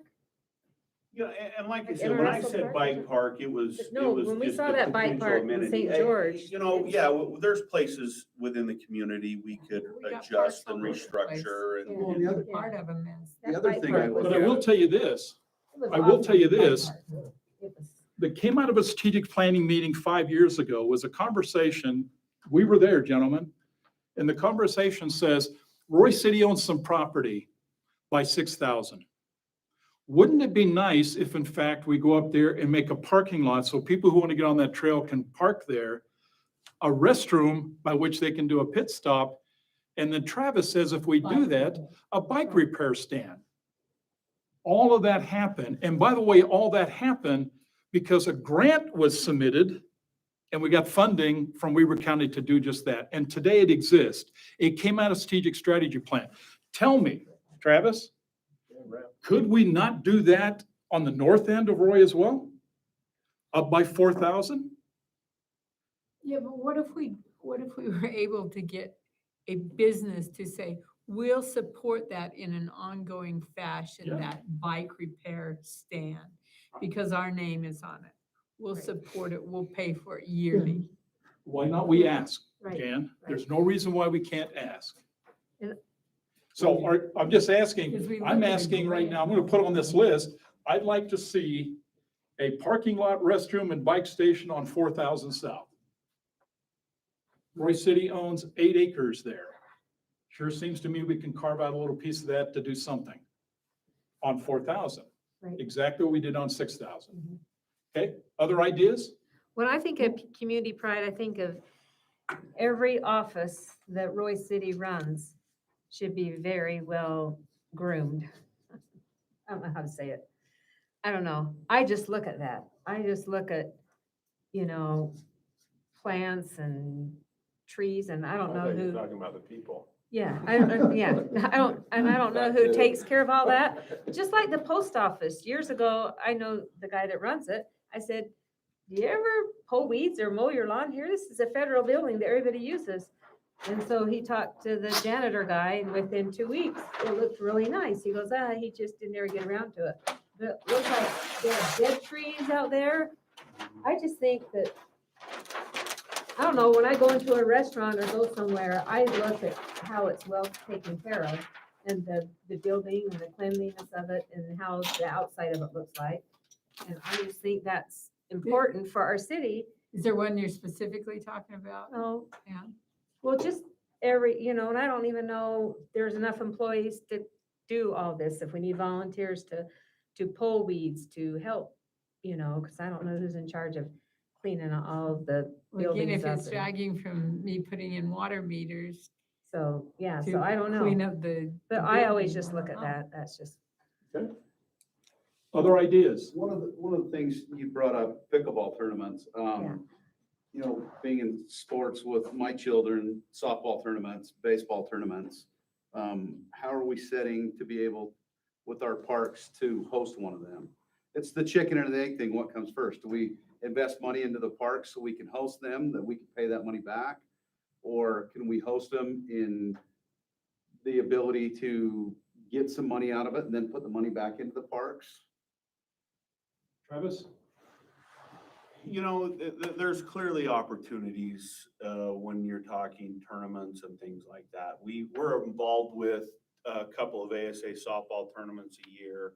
Yeah, and like I Like said, when I International said Park? bike park, it was. No, it was when we just saw a that bike potential park in amenity. St. George, You know, yeah, there's places within the community we could We got adjust parks all and over the place. restructure and. Yeah. Well, the other, Part of them is. the That other bike thing park I was- look But I will at, tell you this, it was I will awesome, tell you the bike this. park. It was- that came out of a strategic planning meeting 5 years ago was a conversation. We were there, gentlemen. And the conversation says, Roy City owns some property by 6,000. Wouldn't it be nice if in fact we go up there and make a parking lot so people who want to get on that trail can park there, a restroom by which they can do a pit stop. And then Travis says, if we do that, a bike repair stand. All of that happened. And by the way, all that happened because a grant was submitted and we got funding from Weber County to do just that. And today it exists. It came out of strategic strategy plan. Tell me, Travis, could we not do that on the north end of Roy as well? Up by 4,000? Yeah, but what if we were able to get a business to say, we'll support that in an ongoing fashion, Yeah. that bike repair stand, because our name is on it. We'll Right. support it, we'll pay for it yearly. Why not we ask, Right, Jan? right. There's no reason why we can't ask. And- So I'm just Because asking, we I'm look at a asking right grant. now, I'm gonna put on this list, I'd like to see a parking lot, restroom and bike station on 4,000 South. Roy City owns 8 acres there. Sure seems to me we can carve out a little piece of that to do something on 4,000. Right. Exactly what we did on 6,000. Mhm. Okay, other ideas? When I think of community pride, I think of every office that Roy City runs should be very well groomed. I don't know how to say it. I don't know. I just look at that. I just look at, plants and trees and I don't know who. Talking about the people. Yeah, I don't know who takes care of all that. Just like the post office, years ago, I know the guy that runs it. I said, do you ever pull weeds or mow your lawn here? This is a federal building that everybody uses. And so he talked to the janitor guy and within 2 weeks, it looked really nice. He goes, he just didn't ever get around to it. But it looks like there are dead trees out there. I just think that, I don't know, when I go into a restaurant or go somewhere, I look at how it's well taken care of and the building and the cleanliness of it and how the outside of it looks like. And I just think that's important for our city. Is there one you're specifically talking about? Oh, Yeah. well, just every, and I don't even know if there's enough employees to do all this. If we need volunteers to pull weeds, to help, because I don't know who's in charge of cleaning all of the Well, again, buildings if up. it's dragging from me putting in water meters So, yeah, to so I don't clean know. up the. But the I always building, just I look don't at know. that. That's just, Other ideas? One of the things you brought up, pickleball tournaments. Yeah. Being in sports with my children, softball tournaments, baseball tournaments, how are we setting to be able with our parks to host one of them? It's the chicken and the egg thing. What comes first? Do we invest money into the parks so we can host them, that we can pay that money back? Or can we host them in the ability to get some money out of it and then put the money back into the parks? Travis? You know, there's clearly opportunities, when you're talking tournaments and things like that. We're involved with a couple of ASA softball tournaments a year.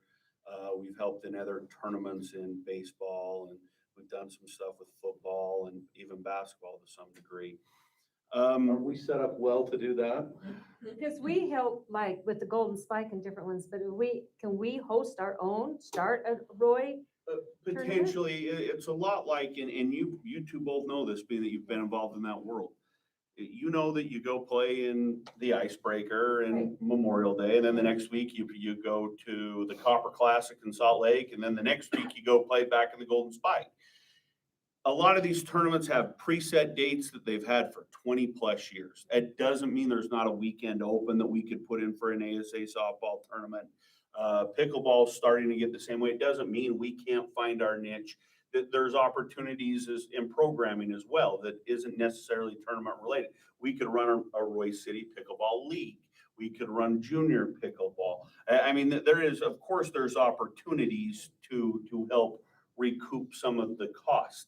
We've helped in other tournaments in baseball, and we've done some stuff with football and even basketball to some degree. Are we set up well to do that? Because we help like with the Golden Spike and different ones, but can we host our own, start a Roy? Tournament? Potentially, it's a lot like, and you two both know this, being that you've been involved in that world. You know that you go play in the Icebreaker and Right. Memorial Day, and then the next week you go to the Copper Classic in Salt Lake, and then the next week you go play back in the Golden Spike. A lot of these tournaments have preset dates that they've had for 20+ years. It doesn't mean there's not a weekend open that we could put in for an ASA softball tournament. Pickleball's starting to get the same way. It doesn't mean we can't find our niche. That there's opportunities in programming as well that isn't necessarily tournament related. We could run a Roy City Pickleball League. We could run junior pickleball. I mean, of course, there's opportunities to help recoup some of the cost.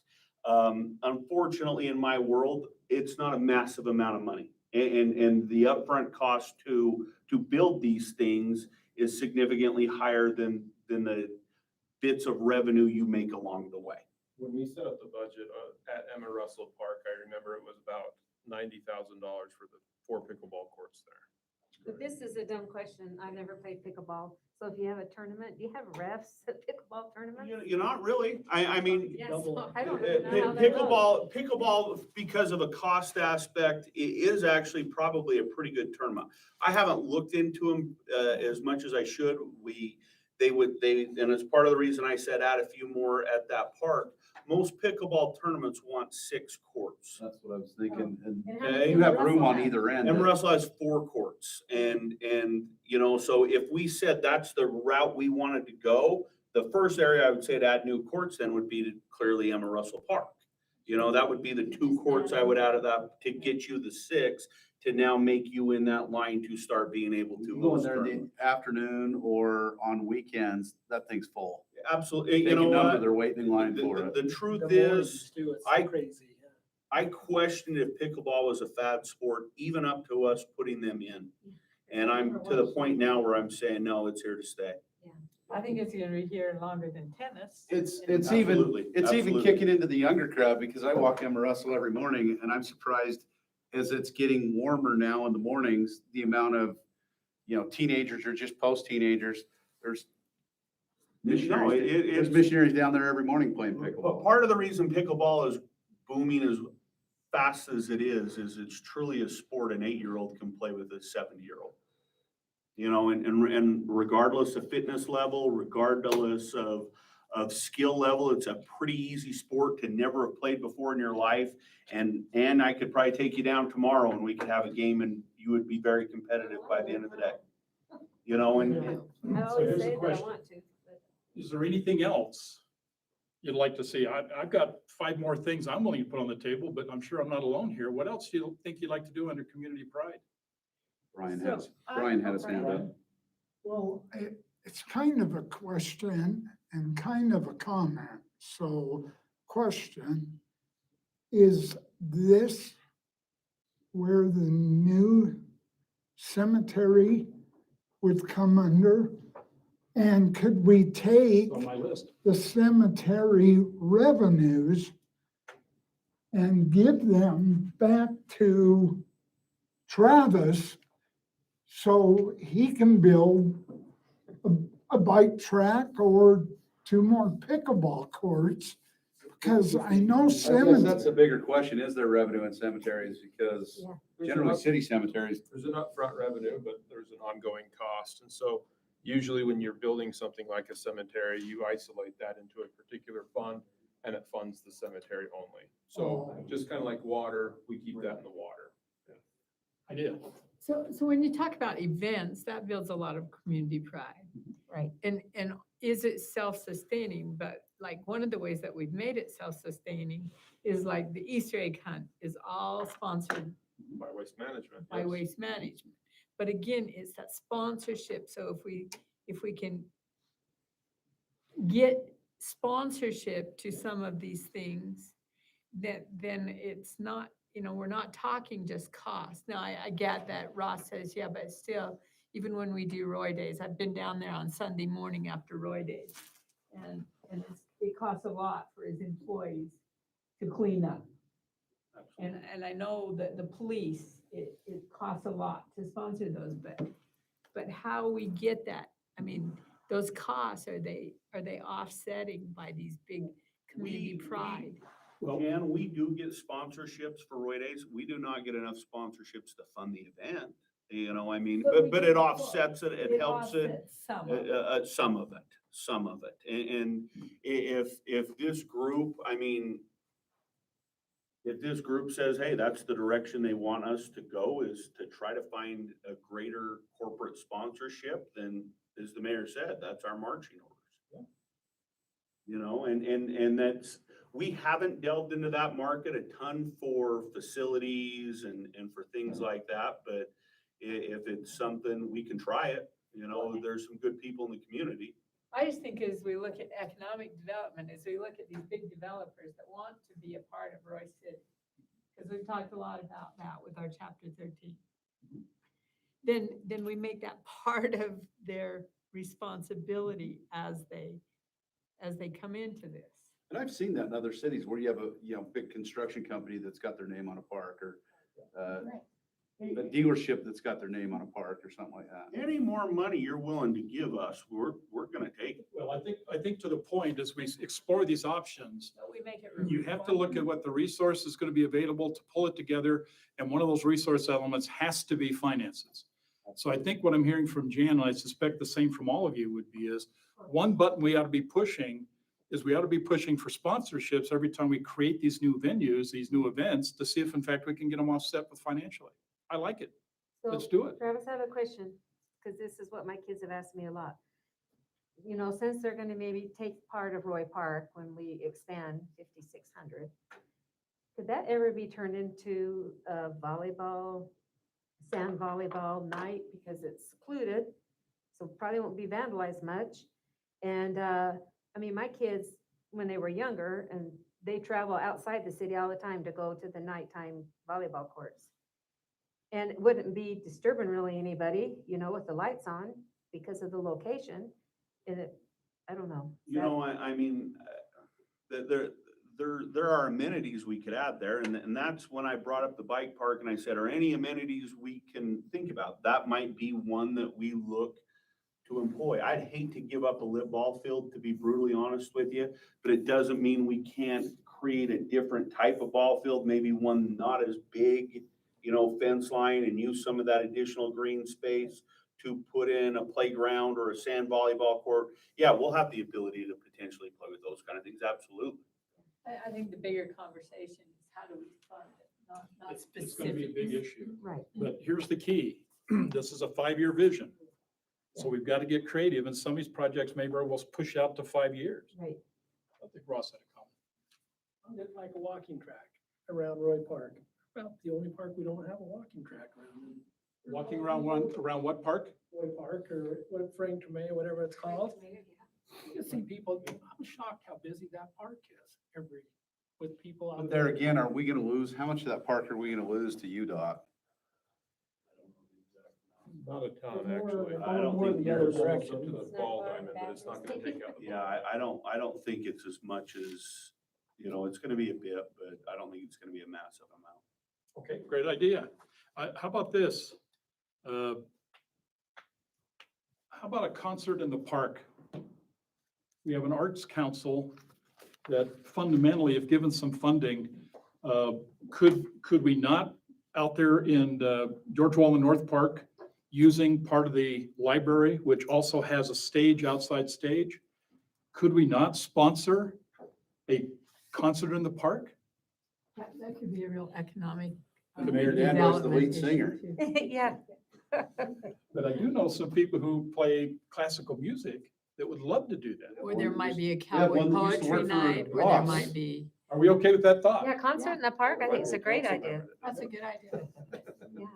Unfortunately, in my world, it's not a massive amount of money. And the upfront cost to build these things is significantly higher than the bits of revenue you make along the way. When we set up the budget at Emma Russell Park, I remember it was about $90,000 for the 4 pickleball courts there. But this is a dumb question. I've never played pickleball. So if you have a tournament, do you have refs at pickleball tournaments? You're not really. I mean, Yes, Double- I don't even know how that goes. Pickleball, because of a cost aspect, is actually probably a pretty good tournament. I haven't looked into them as much as I should. And it's part of the reason I said add a few more at that park. Most pickleball tournaments want 6 courts. That's what I was thinking. And And how many you does have room Russell on have? either end. And Russell has 4 courts. And, you know, so if we said that's the route we wanted to go, the first area I would say to add new courts then would be to clearly Emma Russell Park. You know, that would be the 2 courts I would add of that to get you the 6 to now make you in that line to start being able to You go in host there in tournaments. the afternoon or on weekends, that thing's full. Absolutely. Big You know number, what? they're waiting in line for it. The truth The mornings is, too, it's I- crazy. Yeah. I questioned if pickleball was a fad sport, even up to us putting them in. And I'm to the point now where I'm saying, no, it's here to stay. I think it's gonna be here longer than tennis. It's Absolutely, even absolutely. kicking into the younger crowd because I walk Emma Russell every morning and I'm surprised as it's getting warmer now in the mornings, the amount of, teenagers or just post-teenagers, there's there's missionaries down there every morning playing But pickleball. part of the reason pickleball is booming as fast as it is it's truly a sport an 8-year-old can play with a 70-year-old. You know, and regardless of fitness level, regardless of skill level, it's a pretty easy sport to never have played before in your life. And I could probably take you down tomorrow and we could have a game and you would be very competitive by the end of the day. You know, and I So always here's the say that I question. want to, but Is there anything else you'd like to see? I've got 5 more things I'm willing to put on the table, but I'm sure I'm not alone here. What else do you think you'd like to do under community pride? Brian So, had his hand up. Well, it's kind of a question and kind of a comment. So, question, is this where the new cemetery would come under? And could we take It's on my list. the cemetery revenues and give them back to Travis so he can build a bike track or 2 more pickleball courts? Because I know I guess cemetery. that's a bigger question. Is there revenue in cemeteries? Because Yeah. generally city cemeteries, There's an upfront revenue, but there's an ongoing cost. And so usually when you're building something like a cemetery, you isolate that into a particular fund and it funds the cemetery only. So just kind of like water, we keep that in the water. I did. So when you talk about events, that builds a lot of community pride. Right. And is it self-sustaining? But like one of the ways that we've made it self-sustaining is like the Easter egg hunt is all sponsored By Waste Management. by yes. Waste Management. But again, it's that sponsorship. So if we can get sponsorship to some of these things, then it's not, we're not talking just cost. Now, I get that Ross says, yeah, but still, even when we do Roy Days, I've been down there on Sunday morning after Roy Days. And it costs a lot for his employees to clean up. And I know that the police, it costs a lot to sponsor those, but how we get that, I mean, those costs, are they offsetting by these big community pride? Jan, we do get sponsorships for Roy Days. We do not get enough sponsorships to fund the event. I mean, but it offsets it, it helps it. offsets some of it. Some of it. And if this group, I mean, if this group says, hey, that's the direction they want us to go, is to try to find a greater corporate sponsorship, then as the mayor said, that's our marching orders. And that's, we haven't delved into that market a ton for facilities and for things like that, but if it's something, we can try it. There's some good people in the community. I just think as we look at economic development, as we look at these big developers that want to be a part of Roy City, because we've talked a lot about that with our chapter 13, then we make that part of their responsibility as they come into this. And I've seen that in other cities where you have a, big construction company that's got their name on a park, or a dealership that's got their name on a park or something like that. Any more money you're willing to give us, we're gonna take it. Well, I think to the point, as we explore these options, So we make it. you have to look at what the resource is going to be available to pull it together. And one of those resource elements has to be finances. So I think what I'm hearing from Jan, and I suspect the same from all of you, would be is one button we ought to be pushing is we ought to be pushing for sponsorships every time we create these new venues, these new events, to see if in fact we can get them offset with financially. I like it. Let's do it. Travis, I have a question, because this is what my kids have asked me a lot. Since they're gonna maybe take part of Roy Park when we expand 5,600, could that ever be turned into a sand volleyball night? Because it's secluded, so probably won't be vandalized much. And, my kids, when they were younger, and they travel outside the city all the time to go to the nighttime volleyball courts. And it wouldn't be disturbing really anybody, with the lights on because of the location. And I don't know. There are amenities we could add there, and that's when I brought up the bike park and I said, are any amenities we can think about? That might be one that we look to employ. I'd hate to give up a lit ball field, to be brutally honest with you, but it doesn't mean we can't create a different type of ball field, maybe one not as big, fence line, and use some of that additional green space to put in a playground or a sand volleyball court. Yeah, we'll have the ability to potentially play with those kind of things, absolutely. I think the bigger conversation is how do we fund it, not It's going to be a big specific. issue. Right. But here's the key. This is a 5-year vision. So we've got to get creative, and some of these projects may very well push out to 5 years. Right. I think Ross had a comment. It's like a walking track around Roy Park. Well, the only park we don't have a walking track around. Walking around what park? Roy Park, or what, Frank Tremay, whatever it's called. You see people, I'm shocked how busy that park is with people out But there. there again, are we gonna lose, how much of that park are we gonna lose to UDOT? Not a ton, More- actually. more- I don't more think the other yours is direction. To the ball diamond, but it's not gonna take out. Yeah, I don't think it's as much as, it's gonna be a bit, but I don't think it's gonna be a massive amount. Okay, great idea. How about this? How about a concert in the park? We have an arts council that fundamentally, if given some funding, could we not out there in George Wallen North Park, using part of the library, which also has a stage, outside stage, could we not sponsor a concert in the park? That could be a real economic. The Mayor Danvers, the lead development issue, singer. too. Yeah. But I do know some people who play classical music that would love to do that. Or there might be a Yeah, cowboy one that used to poetry work for night, or there Ross. might be, Are we okay with that thought? Yeah, concert in the park, I think it's a great idea. that's a good idea. Yeah.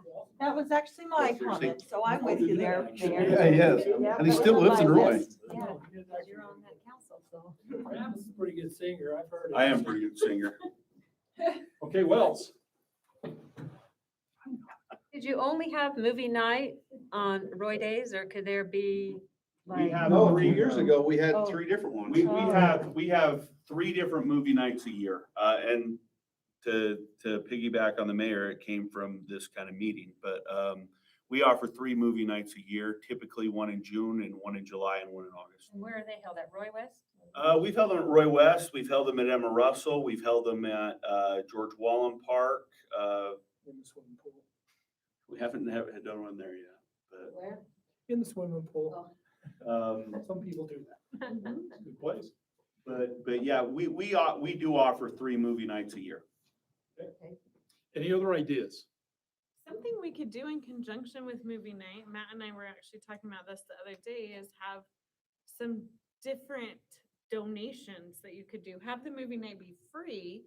That was actually my Seriously. comment, so I'm with you there, Mayor. Yeah, he is. Yeah, And he that still was on lives in my Roy. list. Yeah, because you're on that council. so. Brad's a pretty good singer, I've heard it. I am a pretty good singer. Okay, Wells. Did you only have movie night on Roy Days, or could there be We like? have No, three 3 years ago, we had Oh. 3 different ones. We have 3 different movie nights a year. And to piggyback on the mayor, it came from this kind of meeting, but, we offer 3 movie nights a year, typically 1 in June and 1 in July and 1 in August. And where are they held, at Roy West? We've held them at Roy West, we've held them at Emma Russell, we've held them at, George Wallen Park. In the swimming pool. We haven't done one there yet, but, Where? In the swimming pool. Some people do that. Good place. but yeah, we do offer 3 movie nights a year. Any other ideas? Something we could do in conjunction with movie night, Matt and I were actually talking about this the other day, is have some different donations that you could do. Have the movie night be free,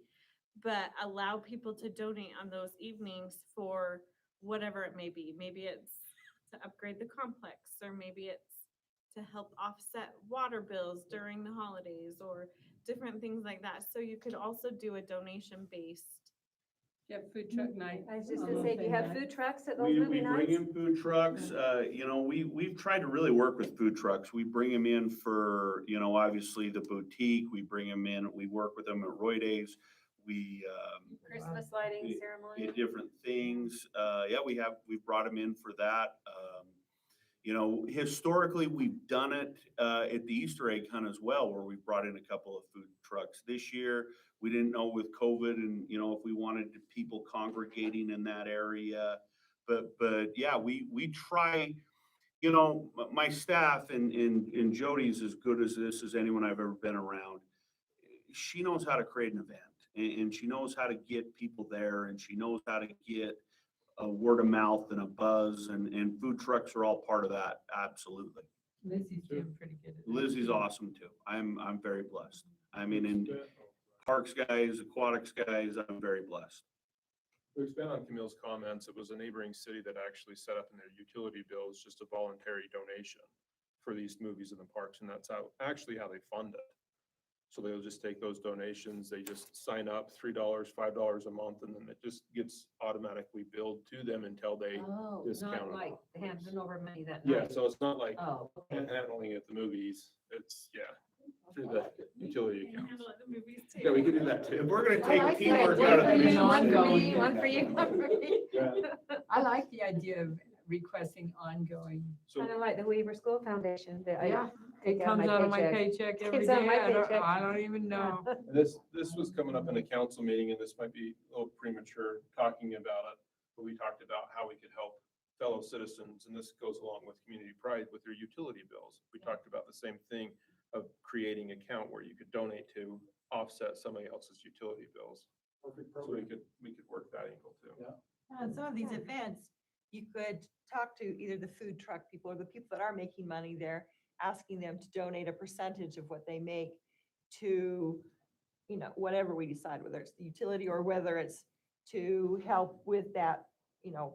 but allow people to donate on those evenings for whatever it may be. Maybe it's to upgrade the complex, or maybe it's to help offset water bills during the holidays, or different things like that. So you could also do a donation based. Yeah, food truck night. I was just gonna say, do you have food trucks at those We movie bring nights? in food trucks, we've tried to really work with food trucks. We bring them in for, obviously the boutique, we bring them in, we work with them at Roy Days. We, Christmas lighting we- ceremony? different things. We've brought them in for that. Historically, we've done it at the Easter egg hunt as well, where we brought in a couple of food trucks. This year, we didn't know with COVID and, if we wanted people congregating in that area. But yeah, we try, my staff and Jody's as good as this as anyone I've ever been around. She knows how to create an event, and she knows how to get people there, and she knows how to get a word of mouth and a buzz, and food trucks are all part of that. Absolutely. Lizzie's doing pretty good. at that. Lizzie's awesome too. I'm very blessed. I mean, and parks guys, aquatics guys, I'm very blessed. To expand on Camille's comments, it was a neighboring city that actually set up in their utility bills just a voluntary donation for these movies in the parks, and that's actually how they fund it. So they'll just take those donations, they just sign up $3, $5 a month, and then it just gets automatically billed to them until they Oh, discount not it like off. handing over money that Yeah, night? so it's not like Oh, okay. handling at the movies, it's, through the utility You can accounts. handle it at the movies too. Yeah, we can do that too. If we're gonna I take like that. teamwork One out of for the you, mission one for me, statement. one for you, one for me. I like the idea of requesting ongoing. So Kind of like the Weaver School Foundation, that I Yeah, take it comes out of my paycheck. paycheck every Comes out of day. my I don't, paycheck. I don't even know. this was coming up in a council meeting, and this might be a little premature talking about it, but we talked about how we could help fellow citizens, and this goes along with community pride with their utility bills. We talked about the same thing of creating an account where you could donate to offset somebody else's utility bills. Perfect So we could work that angle too. Yeah. On some of these events, you could talk to either the food truck people or the people that are making money there, asking them to donate a percentage of what they make to, whatever we decide, whether it's the utility or whether it's to help with that,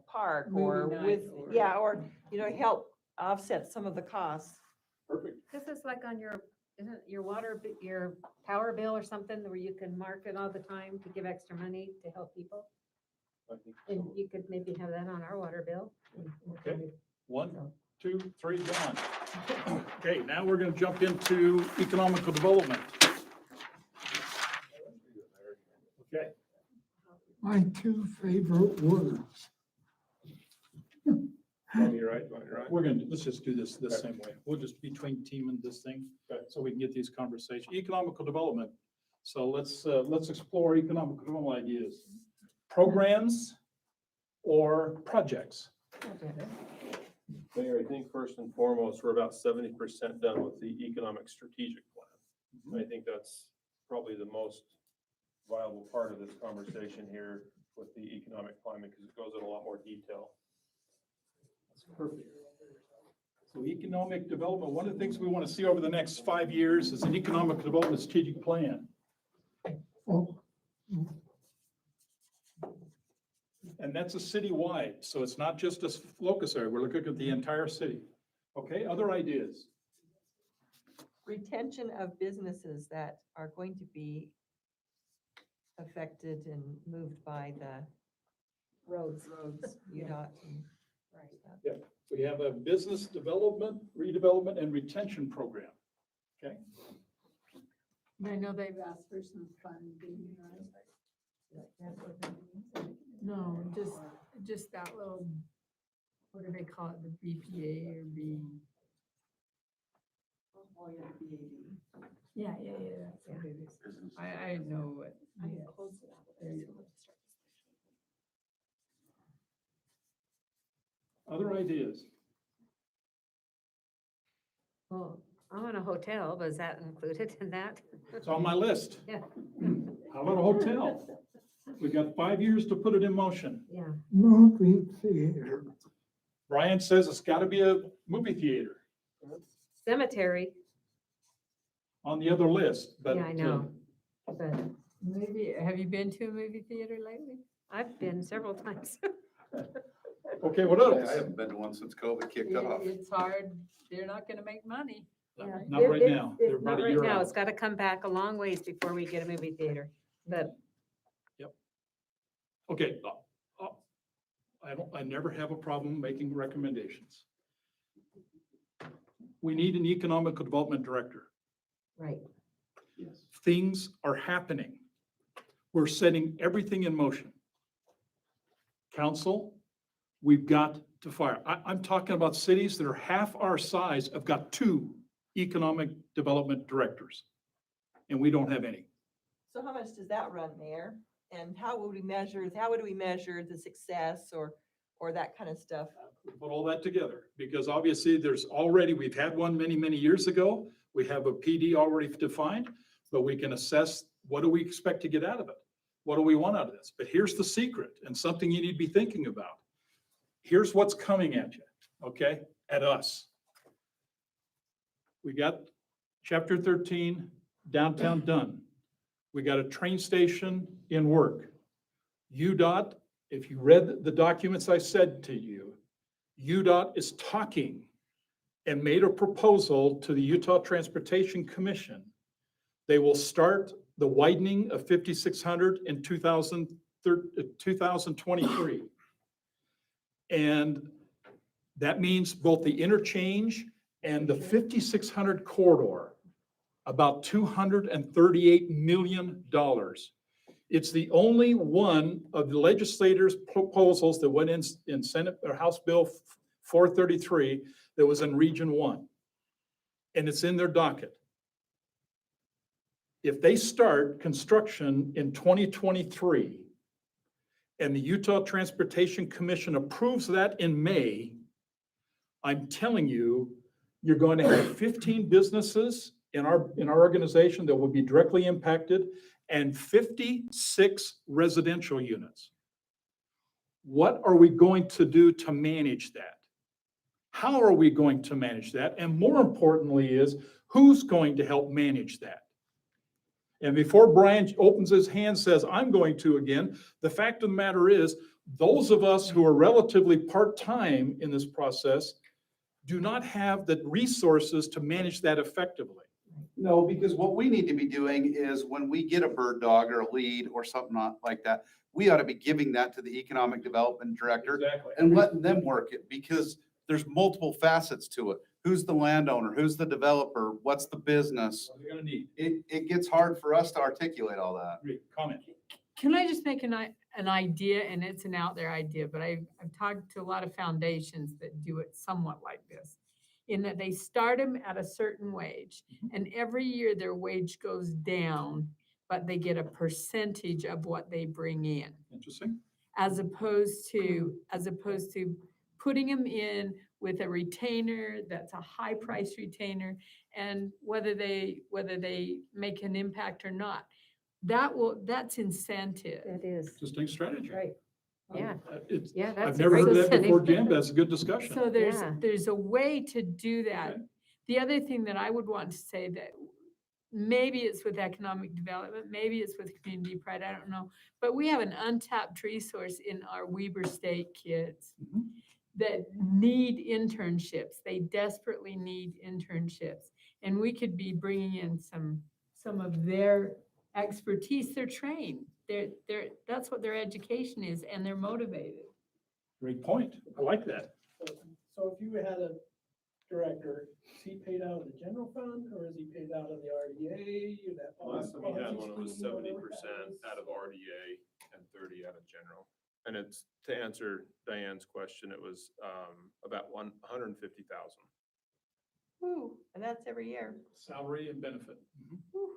park or Movie night with, or- help offset some of the costs. Perfect. This is like on your, isn't it your your power bill or something, where you can mark it all the time to give extra money to help people? I think And you could maybe have that on our water bill. Okay. 1, 2, 3, gone. Okay, now we're gonna jump into economical development. Okay, My 2 favorite words. You're right, you're right. we're gonna, let's just do this same way. We'll just between team and this thing, so we can get these conversations. Economical development. So let's explore economical development ideas. Programs or projects? Mayor, I think first and foremost, we're about 70% done with the economic strategic plan. I think that's probably the most viable part of this conversation here with the economic climate, because it goes in a lot more detail. That's perfect. So economic development, one of the things we want to see over the next 5 years is an economic development strategic plan. Oh, And that's a citywide, so it's not just a locus area. We're looking at the entire city. Okay, other ideas? retention of businesses that are going to be affected and moved by the roads, UDOT. and- Yep. We have a business development, redevelopment, and retention program. Okay? I know they've asked for some funding, right? No, just that little, what do they call it, the BPA or B? Yeah, that's what it is. I know what. yes. There you go. Other ideas? Well, I want a hotel, but is that included in that? It's on my list. Yeah. How about a hotel? We've got 5 years to put it in motion. Yeah, Movie theater. Brian says it's got to be a movie theater cemetery, on the other list, but. yeah, I know, but Maybe, have you been to a movie theater lately? I've been several times. Okay, what I else? haven't been to one since COVID kicked It- off. It's hard, they're not gonna make money. Yeah. Not right now. They're Not about a right year now, out. it's gotta come back a long ways before we get a movie theater, but Okay. I never have a problem making recommendations. We need an economical development director. right. Yes. Things are happening. We're setting everything in motion. Council, we've got to fire. I'm talking about cities that are half our size have got 2 economic development directors. And we don't have any. So how much does that run, Mayor? And how would we measure the success or that kind of stuff? Put all that together, because obviously we've had one many, many years ago. We have a PD already defined, but we can assess, what do we expect to get out of it? What do we want out of this? But here's the secret, and something you need to be thinking about. Here's what's coming at you, okay? At us. We got chapter 13 downtown done. We got a train station in work. UDOT, if you read the documents I said to you, UDOT is talking and made a proposal to the Utah Transportation Commission. They will start the widening of 5600 in 2023. And that means both the interchange and the 5600 corridor, about $238 million. It's the only one of the legislators' proposals that went in Senate or House Bill 433 that was in Region 1. And it's in their docket. If they start construction in 2023 and the Utah Transportation Commission approves that in May, I'm telling you, you're going to have 15 businesses in our organization that will be directly impacted and 56 residential units. What are we going to do to manage that? How are we going to manage that? And more importantly is, who's going to help manage that? And before Brian opens his hand and says, I'm going to again, the fact of the matter is, those of us who are relatively part-time in this process do not have the resources to manage that effectively. No, because what we need to be doing is when we get a bird dog or a lead or something like that, we ought to be giving that to the economic development director Exactly. and letting them work it, because there's multiple facets to it. Who's the landowner? Who's the developer? What's the business? What are you gonna need? It gets hard for us to articulate all that. Comment. Can I just make an idea, and it's an out there idea, but I've talked to a lot of foundations that do it somewhat like this, in that they start them at a certain wage, and every year their wage goes down, but they get a percentage of what they bring in, Interesting. as opposed to putting them in with a retainer that's a high price retainer, and whether they make an impact or not. That's incentive. It is, Interesting strategy. right, yeah, It's, yeah, that's. I've a never great heard of that before, incentive. Jim. That's a good discussion. So Yeah. there's a way to do that. Okay. The other thing that I would want to say, that maybe it's with economic development, maybe it's with community pride, I don't know. But we have an untapped resource in our Weber State kids Mhm. that need internships. They desperately need internships. And we could be bringing in some of their expertise. They're trained. That's what their education is, and they're motivated. Great point. I like that. So if you had a director, is he paid out of the general fund or is he paid out of the RDA? Last time we had one, it was 70% out of RDA and 30 out of general. And it's, to answer Diane's question, it was about 150,000. Whew, and that's every year. Salary and benefit.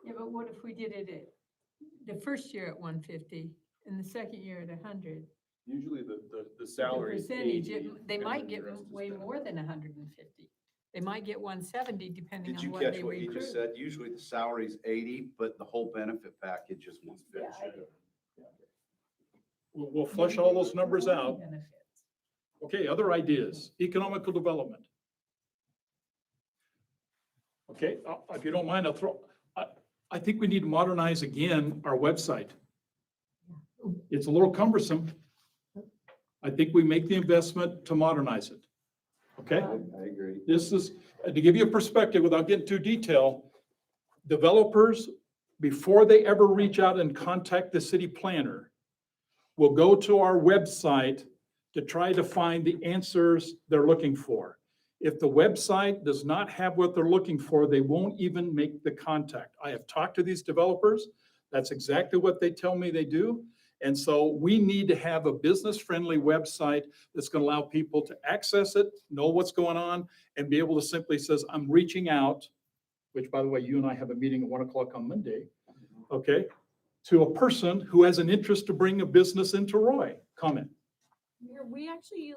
Yeah, but what if we did it at, the first year at 150 and the second year at 100? Usually the salary is Percentage, 80, they and might then get the rest is way benefit. more than 150. They might get 170 depending Did on you what catch they what he just recruit. said? Usually the salary's 80, but the whole benefit package is 150. We'll flush all those numbers out. Benefits. Okay, other ideas, economical development. Okay, if you don't mind, I think we need to modernize again our website. It's a little cumbersome. I think we make the investment to modernize it. Okay? I agree. This is, to give you a perspective without getting too detailed, developers, before they ever reach out and contact the city planner, will go to our website to try to find the answers they're looking for. If the website does not have what they're looking for, they won't even make the contact. I have talked to these developers. That's exactly what they tell me they do. And so we need to have a business-friendly website that's going to allow people to access it, know what's going on, and be able to simply says, I'm reaching out, which by the way, you and I have a meeting at 1 o'clock on Monday, okay, to a person who has an interest to bring a business into Roy. Comment. We actually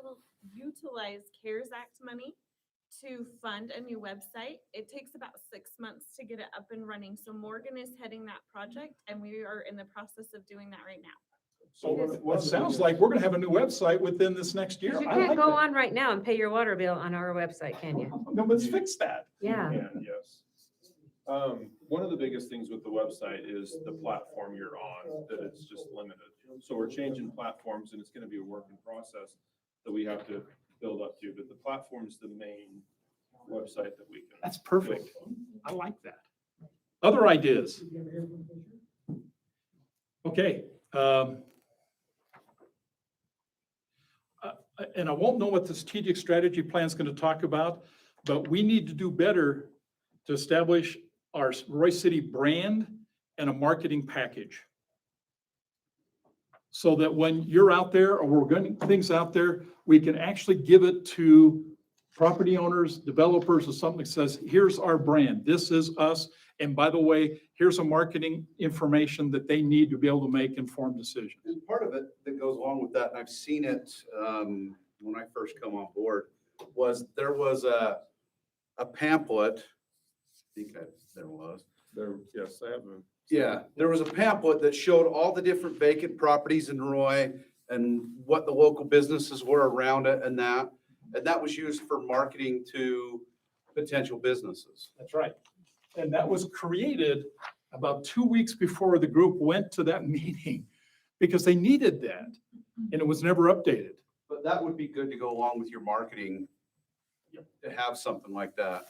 utilize CARES Act money to fund a new website. It takes about 6 months to get it up and running. So Morgan is heading that project and we are in the process of doing that right now. So what sounds like we're going to have a new website within this next year. You I can't like go that. on right now and pay your water bill on our website, can you? No, let's fix that. Yeah. And yes. One of the biggest things with the website is the platform you're on, that it's just limited. So we're changing platforms and it's going to be a working process that we have to build up to, but the platform's the main website that we can. That's perfect. I like that. Other ideas? Okay. And I won't know what the strategic strategy plan is going to talk about, but we need to do better to establish our Roy City brand and a marketing package. So that when you're out there or we're getting things out there, we can actually give it to property owners, developers, or something that says, here's our brand, this is us. And by the way, here's a marketing information that they need to be able to make informed decisions. And part of it that goes along with that, and I've seen it when I first come on board, was there was a pamphlet. I think there was. Yes, I have a. Yeah, there was a pamphlet that showed all the different vacant properties in Roy and what the local businesses were around it and that. And that was used for marketing to potential businesses. That's right. And that was created about 2 weeks before the group went to that meeting because they needed that and it was never updated. But that would be good to go along with your marketing, to have something like that.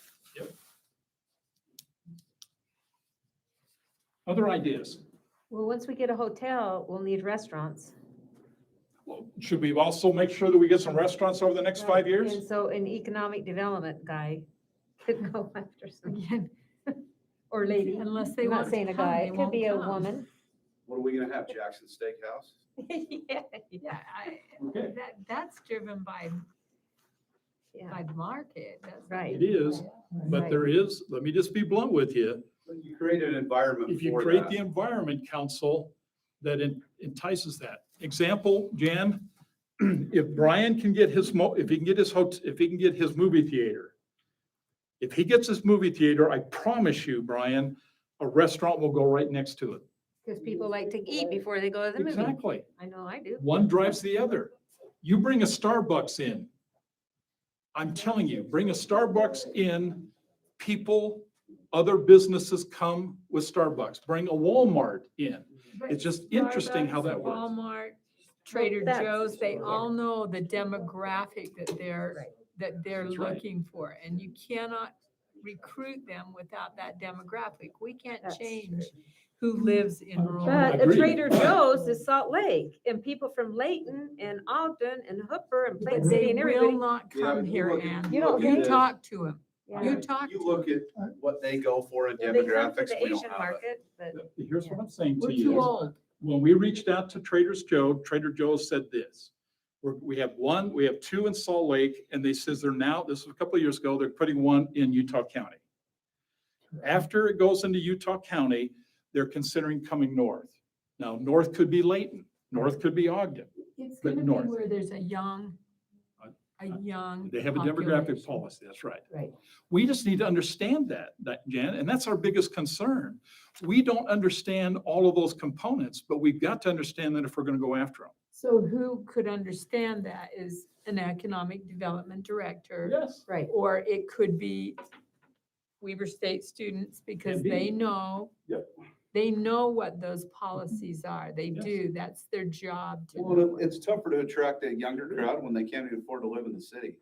Other ideas? Well, once we get a hotel, we'll need restaurants. Well, should we also make sure that we get some restaurants over the next 5 years? And so an economic development guy could go after some, Again, or lady. unless they I'm want not to saying a come, guy, they it could won't be a come. woman. What are we gonna have, Jackson Steakhouse? Yeah. Yeah, Okay. that's driven by Yeah, the market. That's Right. It is, but Right. there is, let me just be blunt with you. You create an environment If you for create that. the environment council that entices that. Example, Jan, if Brian can get his, if he can get his if he can get his movie theater, if he gets his movie theater, I promise you, Brian, a restaurant will go right next to it. because people like to eat before they go to the movie. Exactly. I know I do. One drives the other. You bring a Starbucks in. I'm telling you, bring a Starbucks in, people, other businesses come with Starbucks. Bring a Walmart in. But It's just interesting how Starbucks, that works. Walmart, Trader that's- Joe's, they all know the demographic that they're Right. that they're That's right. looking for, and you cannot recruit them without that demographic. We can't That's change who lives in rural. But a Agreed. Trader Joe's is Salt Lake, and people from Layton and Ogden and Hooper and Plain But City they and will everybody. not Yeah, come you here, look at- Ann. You don't You think? talk to them. Yeah. You talk You to look them. at what they go for in Well, they come to demographics, the we don't Asian have it. market, but Here's what I'm saying We're to too you. old. When we reached out to Trader Joe's said this. We have two in Salt Lake, and they says they're now, this was a couple of years ago, they're putting one in Utah County. After it goes into Utah County, they're considering coming north. Now, north could be Layton, north could be Ogden. It's but gonna be north. where there's a young They have a demographic population. policy, that's right. right. We just need to understand that, Jan, and that's our biggest concern. We don't understand all of those components, but we've got to understand that if we're gonna go after them. So who could understand that is an economic development director, Yes. Right. or it could be Weaver State students because Can be. they know. Yep. They know what those policies are. They Yes. do. That's their job to know. Well, it's tougher to attract a younger crowd when they can't even afford to live in the city.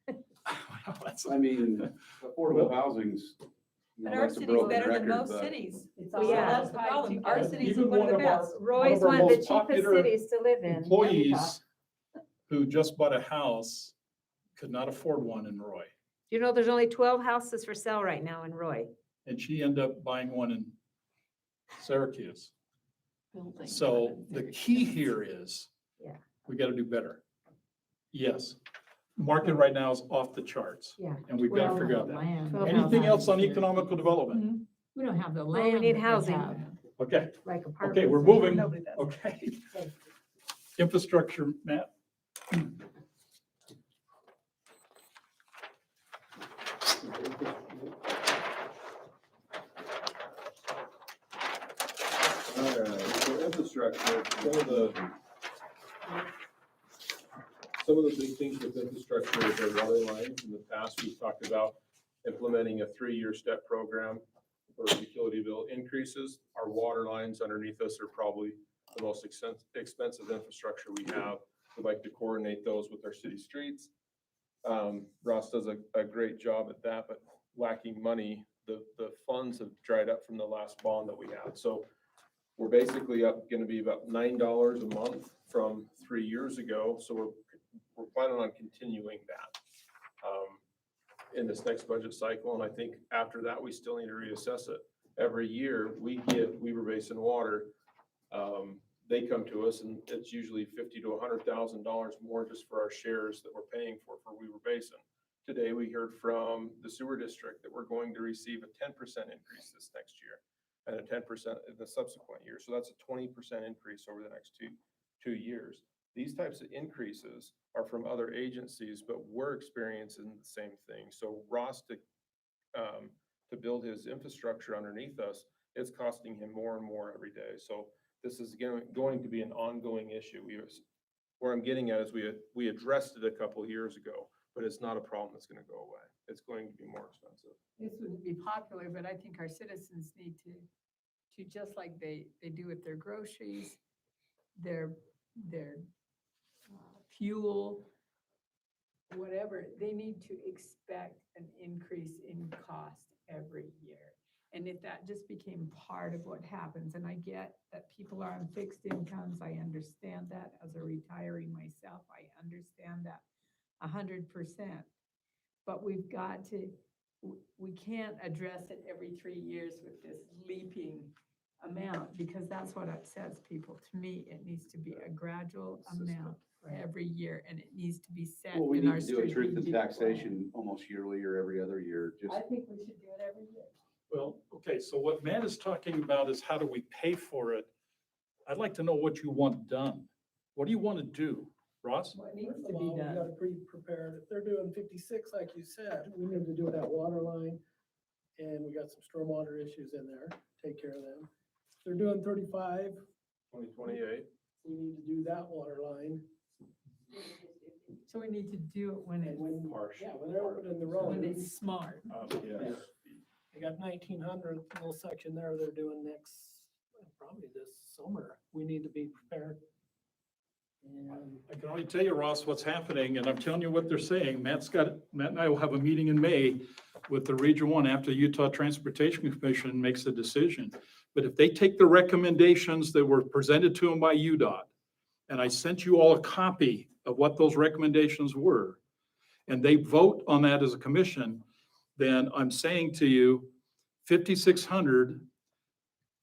I mean, affordable housing's. you know, But our that's a city's broken better than record, most but- cities. It's So all that's the tied problem. Our together. city's Even one of the one of our- best. Roy's our one of the most cheapest popular cities to live in. Utah. Employees who just bought a house could not afford one in Roy. You know, there's only 12 houses for sale right now in Roy. And she ended up buying one in Syracuse. So the key here is, Yeah. we gotta do better. Yes, market right now is off the charts, Yeah. and we've gotta figure out that. Land. 12 Anything houses. else on economical development? We don't have the Well, land. we need that they housing. have. Okay, Like apartments. okay, we're moving. Nobody does. Okay. Infrastructure, Matt. All right, so infrastructure, some of the big things with infrastructure is our water lines. In the past, we've talked about implementing a 3-year step program for utility bill increases. Our water lines underneath us are probably the most expensive infrastructure we have. We'd like to coordinate those with our city streets. Ross does a great job at that, but lacking money, the funds have dried up from the last bond that we had. So we're basically gonna be about $9 a month from 3 years ago. So we're planning on continuing that in this next budget cycle. And I think after that, we still need to reassess it. Every year, we get Weaver Basin Water. They come to us and it's usually $50,000 to $100,000 more just for our shares that we're paying for Weaver Basin. Today, we heard from the sewer district that we're going to receive a 10% increase this next year and a 10% in the subsequent year. So that's a 20% increase over the next two years. These types of increases are from other agencies, but we're experiencing the same thing. So Ross, to build his infrastructure underneath us, it's costing him more and more every day. So this is going to be an ongoing issue. Where I'm getting at is we addressed it a couple of years ago, but it's not a problem that's gonna go away. It's going to be more expensive. This wouldn't be popular, but I think our citizens need to just like they do with their groceries, their fuel, whatever, they need to expect an increase in cost every year. And if that just became part of what happens, and I get that people are on fixed incomes, I understand that as a retiree myself, I understand that 100%. But we've got to, we can't address it every 3 years with this leaping amount, because that's what upsets people. To me, it needs to be a gradual amount every year, and it needs to be set Well, we in our need to do a truth in strategic taxation almost yearly or every other year, just. plan. I think we should do it every year. Well, okay, so what Matt is talking about is how do we pay for it? I'd like to know what you want done. What do you want to do, Ross? What needs First to of be all, we done? gotta be prepared. If they're doing 56, like you said, we need to do that water line. And we got some stormwater issues in there, take care of them. If they're doing 35, 2028. we need to do that water line. So we need to do it when And it's, when, Harsh. yeah, when they're opening the when road, it's smart. Yeah. they got 1900 little section there they're doing next, probably this summer. We need to be prepared. And I can only tell you, Ross, what's happening, and I'm telling you what they're saying. Matt and I will have a meeting in May with the Region 1 after the Utah Transportation Commission makes a decision. But if they take the recommendations that were presented to them by UDOT, and I sent you all a copy of what those recommendations were, and they vote on that as a commission, then I'm saying to you, 5,600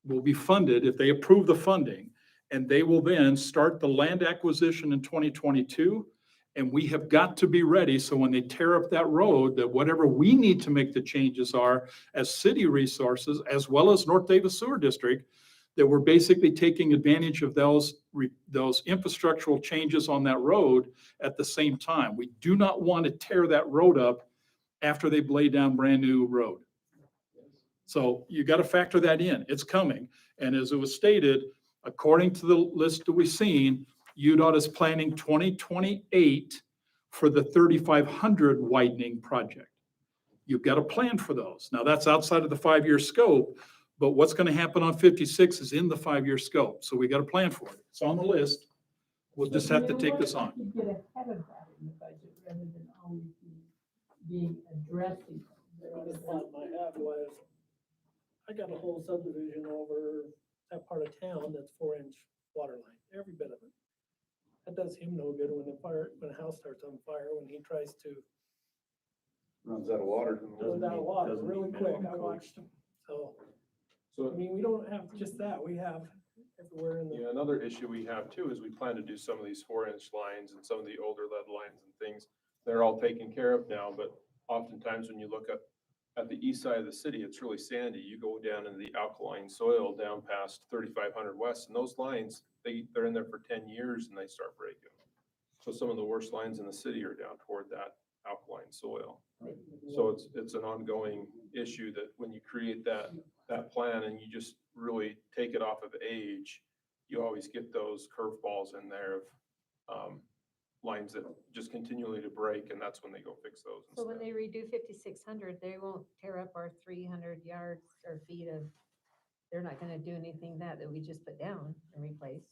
will be funded if they approve the funding. And they will then start the land acquisition in 2022. And we have got to be ready, so when they tear up that road, that whatever we need to make the changes are as city resources, as well as North Davis Sewer District, that we're basically taking advantage of those infrastructural changes on that road at the same time. We do not want to tear that road up after they've laid down brand new road. So you got to factor that in. It's coming. And as it was stated, according to the list that we've seen, UDOT is planning 2028 for the 3,500 widening project. You've got a plan for those. Now, that's outside of the 5-year scope, but what's going to happen on 56 is in the 5-year scope. So we got a plan for it. It's on the list. We'll just have to take this on. Get ahead of that in the budget rather than always being addressing. the thought I had was, I got a whole subdivision over that part of town that's 4-inch water line, every bit of it. That does him no good when a house starts on fire, when he tries to Runs out of water. run out of water really quick. I watched him. So, I mean, we don't have just that, we have everywhere in the. Yeah, another issue we have too is we plan to do some of these 4-inch lines and some of the older lead lines and things. They're all taken care of now, but oftentimes when you look at the east side of the city, it's really sandy. You go down into the alkaline soil down past 3,500 west, and those lines, they're in there for 10 years and they start breaking. So some of the worst lines in the city are down toward that alkaline soil. So it's an ongoing issue that when you create that plan and you just really take it off of age, you always get those curveballs in there of lines that just continually to break, and that's when they go fix those. So when instead. they redo 5,600, they won't tear up our 300 yards or feet of, they're not gonna do anything that we just put down and replace.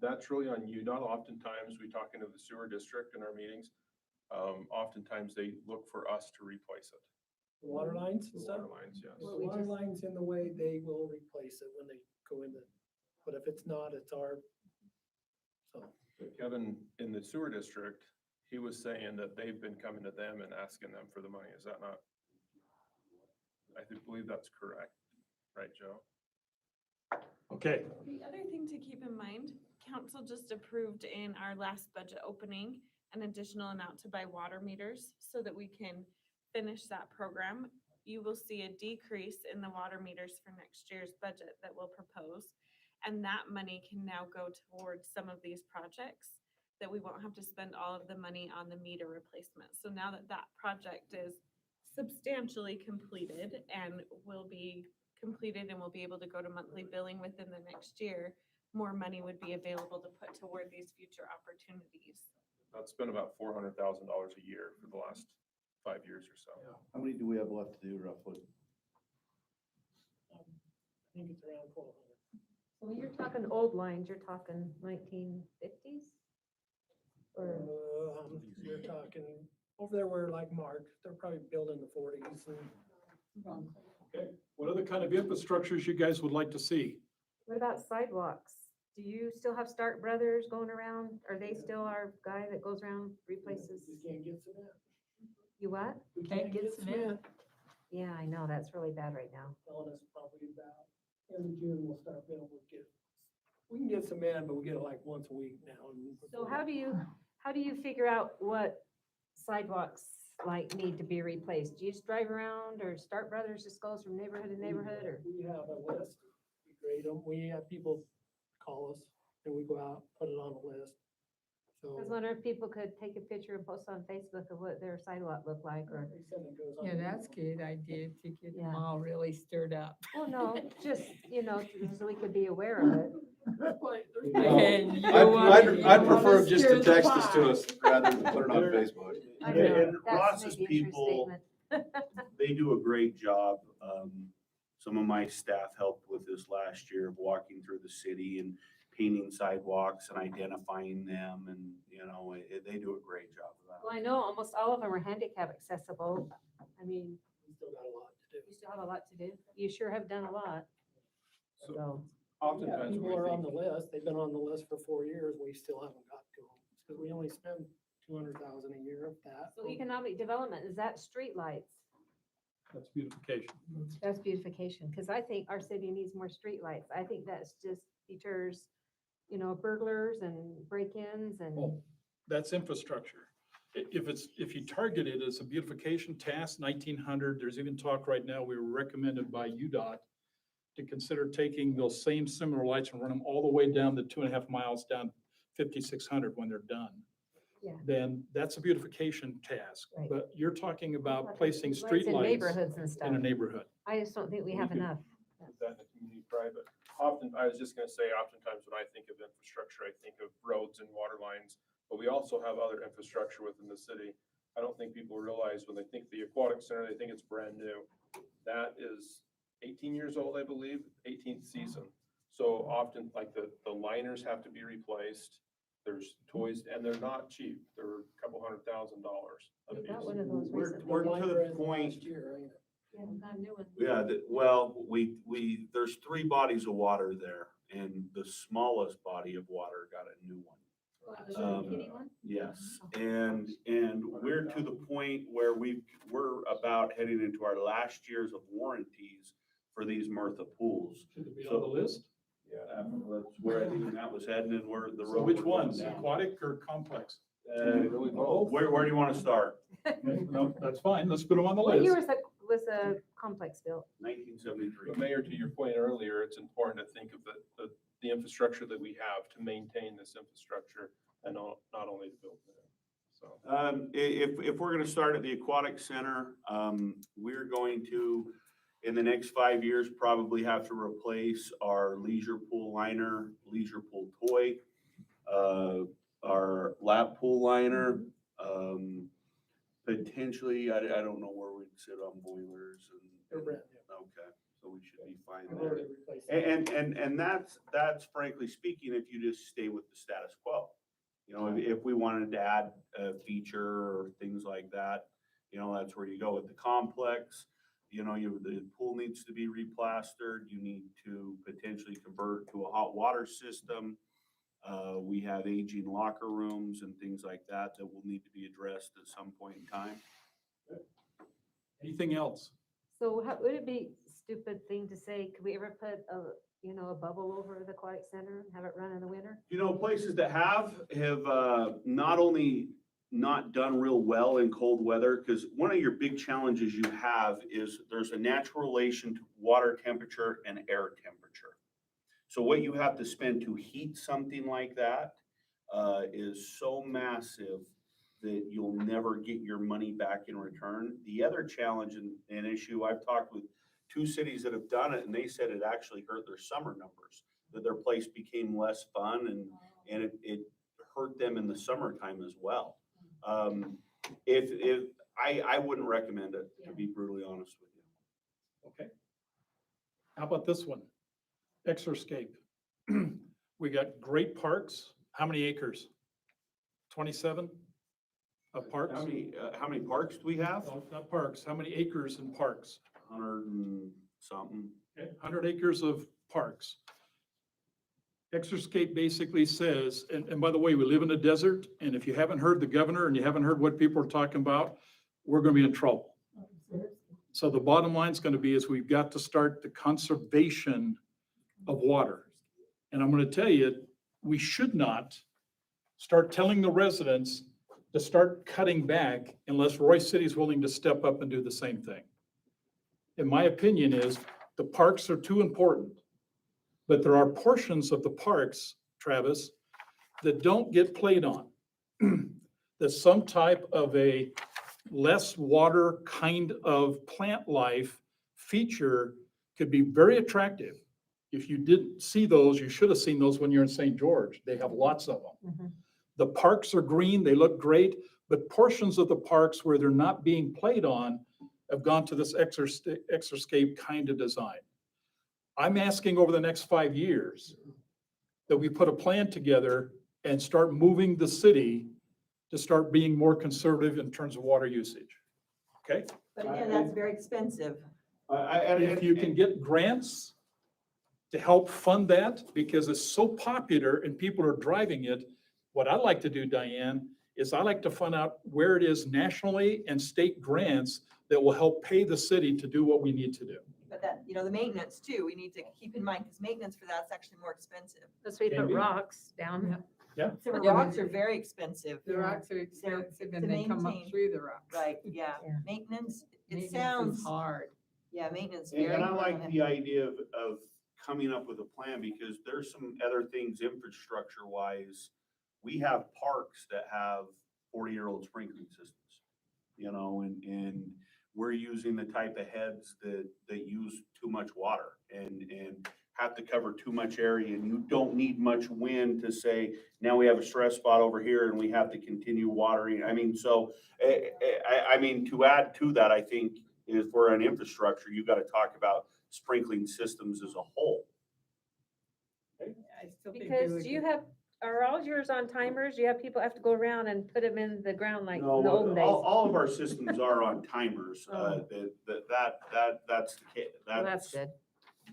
That's really on UDOT. Oftentimes, we talk into the sewer district in our meetings. Oftentimes, they look for us to replace it. The water lines and The stuff. water lines, yes. Well, the water lines in the way, they will replace it when they go in the, but if it's not, it's our, so. But Kevin, in the sewer district, he was saying that they've been coming to them and asking them for the money. Is that not? I believe that's correct. Right, Joe? Okay, The other thing to keep in mind, council just approved in our last budget opening an additional amount to buy water meters so that we can finish that program. You will see a decrease in the water meters for next year's budget that we'll propose. And that money can now go towards some of these projects that we won't have to spend all of the money on the meter replacement. So now that that project is substantially completed and will be completed and we'll be able to go to monthly billing within the next year, more money would be available to put toward these future opportunities. That's been about $400,000 a year for the last 5 years or so. How many do we have left to do roughly? I think it's around 1,200. So when you're talking old lines, you're talking 1950s? Or, You're talking, over there where like Mark, they're probably built in the 40s and. okay. What other kind of infrastructures you guys would like to see? what about sidewalks? Do you still have Stark Brothers going around? Are they still our guy that goes around, replaces? We can't get cement. You what? We Can't get cement. Yeah, I know, that's really bad right now. Telling us probably about end of June, we'll start being able to get, we can get cement, but we get it like once a week now. So how do you figure out what sidewalks like need to be replaced? Do you just drive around, or Stark Brothers just goes from neighborhood to neighborhood, or? We have a list, we grade them, we have people call us, and we go out, put it on a list. I was So. wondering if people could take a picture and post on Facebook of what their sidewalk looked like, or, they said it goes on Yeah, the- that's a good idea to get them Yeah. all really stirred up. oh, no, just, so we could be aware of it. And you wanna- I'd you prefer wanna just stir to the text this to pot. us rather than put it on Facebook. I And- know, and that's Ross's maybe a true people- statement. They do a great job. Some of my staff helped with this last year of walking through the city and painting sidewalks and identifying them, and, you know, they do a great job of that. Well, I know almost all of them are handicap accessible. I mean, We still got a lot to do. you still have a lot to do. You sure have done a lot. So, Yeah, Oftentimes people when are we on think, the list, they've been on the list for 4 years, we still haven't got to them, because we only spend 200,000 a year of that. so economic development, is that streetlights? That's beautification. That's beautification, because I think our city needs more streetlights. I think that's just deters, you know, burglars and break-ins and, Oh, that's infrastructure. If you target it as a beautification task, 1900, there's even talk right now, we were recommended by UDOT to consider taking those same similar lights and run them all the way down the 2.5 miles down 5600 when they're done. Yeah. Then that's a beautification task. Right. But you're talking about Like placing lights in streetlights neighborhoods and stuff. in a neighborhood. I just don't think we have could- enough. put that in the community private. Often, I was just gonna say, oftentimes when I think of infrastructure, I think of roads and water lines, but we also have other infrastructure within the city. I don't think people realize when they think the aquatic center, they think it's brand new. That is 18 years old, I believe, 18th season. So often, like the liners have to be replaced. There's toys, and they're not cheap. They're a couple $100,000 a We piece. got one of those We're- recently. we're to Mine the ran point- last year, ain't it? Yeah, we got a new one. Yeah, well, there's 3 bodies of water there, and the smallest body of water got a new one. Oh, the little Um, kitty one? Yes, and we're to the point where we're about heading into our last years of warranties for these Mirtha pools. Should it be on the list? Yeah, that's where I think that was heading, and where the So road. which we're going ones, down. aquatic or complex? Where do you want to start? No, that's fine, let's put them on the What year list. was the complex built? 1973. But Mayor, to your point earlier, it's important to think of the infrastructure that we have to maintain this infrastructure and not only to build it. So, If we're gonna start at the aquatic center, we're going to, in the next 5 years, probably have to replace our leisure pool liner, leisure pool toy, our lap pool liner, potentially, I don't know where we'd sit on boilers and. They're brand new. Okay, so we should be fine I've there. already replaced them. And that's frankly speaking, if you just stay with the status quo. You know, if we wanted to add a feature or things like that, you know, that's where you go with the complex. You know, the pool needs to be replastered. You need to potentially convert to a hot water system. We have aging locker rooms and things like that that will need to be addressed at some point in time. Anything else? So how, would it be a stupid thing to say, could we ever put a bubble over the aquatic center and have it run in the winter? You know, places that have not only not done real well in cold weather, because one of your big challenges you have is there's a natural relation to water temperature and air temperature. So what you have to spend to heat something like that is so massive that you'll never get your money back in return. The other challenge and issue, I've talked with 2 cities that have done it, and they said it actually hurt their summer numbers, that their place became less fun and it hurt them in the summertime as well. If I wouldn't recommend it, to be brutally honest with you. Okay. How about this one? Exerscape. We got great parks. How many acres? 27 of parks? How many parks do we have? No, not parks. How many acres in parks? 100 and something. Okay, 100 acres of parks. Exerscape basically says, and by the way, we live in a desert, and if you haven't heard the governor and you haven't heard what people are talking about, we're gonna be in trouble. So the bottom line is gonna be is we've got to start the conservation of water. And I'm gonna tell you, we should not start telling the residents to start cutting back unless Royce City is willing to step up and do the same thing. In my opinion is, the parks are too important. But there are portions of the parks, Travis, that don't get played on. That some type of a less water kind of plant life feature could be very attractive. If you didn't see those, you should have seen those when you're in St. George. They have lots of them. The parks are green, they look great, but portions of the parks where they're not being played on have gone to this Exerscape kind of design. I'm asking over the next 5 years, that we put a plan together and start moving the city to start being more conservative in terms of water usage. Okay? But again, that's very expensive. If you can get grants to help fund that, because it's so popular and people are driving it, what I like to do, Diane, is I like to find out where it is nationally and state grants that will help pay the city to do what we need to do. But that, the maintenance too, we need to keep in mind, because maintenance for that's actually more expensive. Let's we put Maybe. rocks down. The Yeah, but rocks are very expensive. The rocks are expensive and to they come up maintain. through the rocks. Right, yeah. Yeah. Maintenance, it Maintenance is sounds, hard. yeah, maintenance. And very I like hard. the idea of coming up with a plan, because there's some other things infrastructure wise. We have parks that have 40-year-old sprinkling systems, and we're using the type of heads that use too much water and have to cover too much area, and you don't need much wind to say, now we have a stress spot over here and we have to continue watering. I mean, so, to add to that, I think is for an infrastructure, you got to talk about sprinkling systems as a whole. I still think we Because look do you at- have, are all yours on timers? You have people have to go around and put them in the ground like in No, the olden days? all of our systems are on timers, Oh. that's the case. Well, that's good.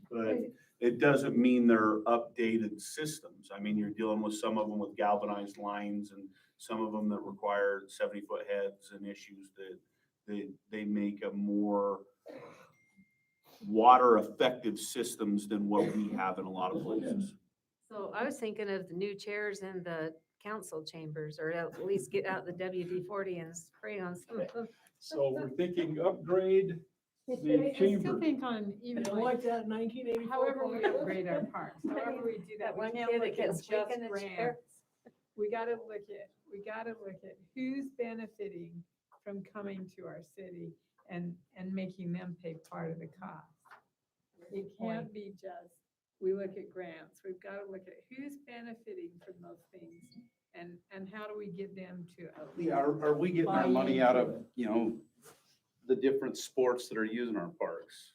But it doesn't mean they're updated systems. I mean, you're dealing with some of them with galvanized lines and some of them that require 70-foot heads and issues that they make a more water effective systems than what we have in a lot of places. So I was thinking of the new chairs in the council chambers, or at least get out the WD-40 and spray on some of them. So we're thinking upgrade I the still chamber. think on even I like, like that 1984. however we upgrade our parks, however we do that, That we one can't kid look that at kept just squeaking the chair. grants. We gotta look at who's benefiting from coming to our city and making them pay part of the cost. It can't be just, we look at grants, we've gotta look at who's benefiting from those things and how do we get them to at least. Yeah, are we getting our buy money out into of, the different sports that are using our parks?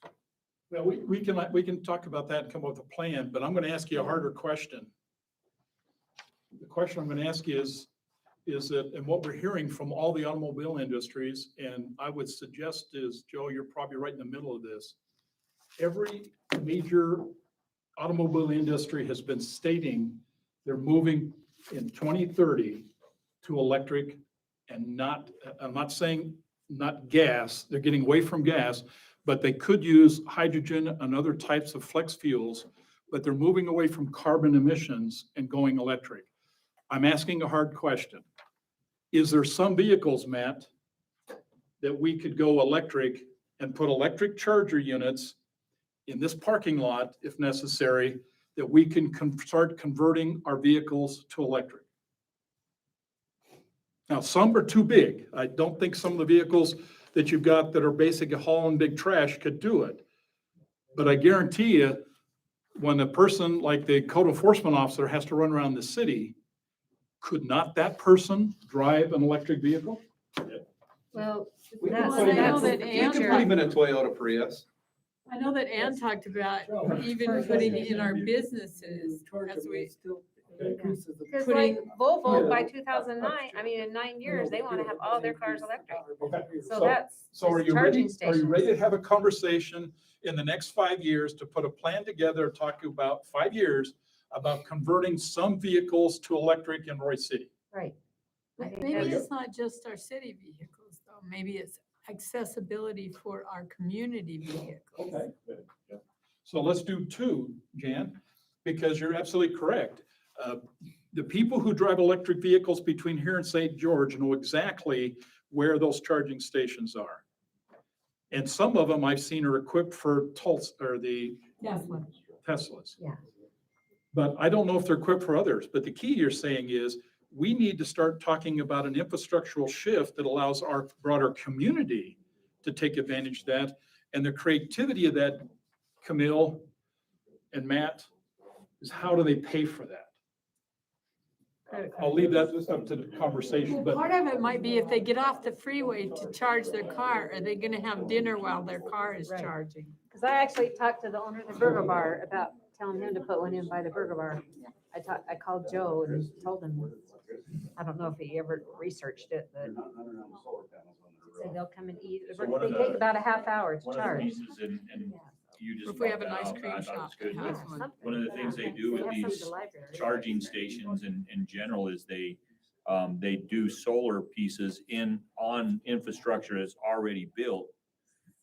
Well, we can talk about that and come up with a plan, but I'm going to ask you a harder question. The question I'm going to ask you is that, and what we're hearing from all the automobile industries, and I would suggest is, Joe, you're probably right in the middle of this. Every major automobile industry has been stating they're moving in 2030 to electric and not, I'm not saying not gas, they're getting away from gas, but they could use hydrogen and other types of flex fuels, but they're moving away from carbon emissions and going electric. I'm asking a hard question. Is there some vehicles, Matt, that we could go electric and put electric charger units in this parking lot, if necessary, that we can start converting our vehicles to electric? Now, some are too big. I don't think some of the vehicles that you've got that are basically hauling big trash could do it. But I guarantee you, when a person like the code enforcement officer has to run around the city, could not that person drive an electric vehicle? Well, We can that's, put him in- that's the that We can future. put him in a Toyota Prius. I know that Ann talked about even putting in our businesses as we. Increases the. Because like Volvo by 2009, I mean, in 9 years, they want to have all their cars electric. So that's So are just you ready, charging are you ready to stations. have a conversation in the next 5 years to put a plan together, talking about 5 years, about converting some vehicles to electric in Roy City? Right. I think Maybe that's- it's not just our city vehicles though. Maybe it's accessibility for our community vehicles. So let's do 2, Jan, because you're absolutely correct. The people who drive electric vehicles between here and St. George know exactly where those charging stations are. And some of them I've seen are equipped for the Tesla. Teslas. Yeah. But I don't know if they're equipped for others. But the key you're saying is, we need to start talking about an infrastructural shift that allows our broader community to take advantage of that. And the creativity of that, Camille and Matt, is how do they pay for that? I'll leave that up to the conversation, Well, but part of it might be if they get off the freeway to charge their car, are they gonna have dinner while their car is Right. charging? Because I actually talked to the owner of the burger bar about telling him to put one in by the burger bar. I called Joe and told him, I don't know if he ever researched it, but said they'll come and eat. So one They of take the- about a half hour to One of the charge. pieces, and you just If we have brought an that ice up, cream I thought it shop was good. that Yeah, has one. something. One of the things they do They with have some at these the library. charging stations in general is they do solar pieces on infrastructure that's already built.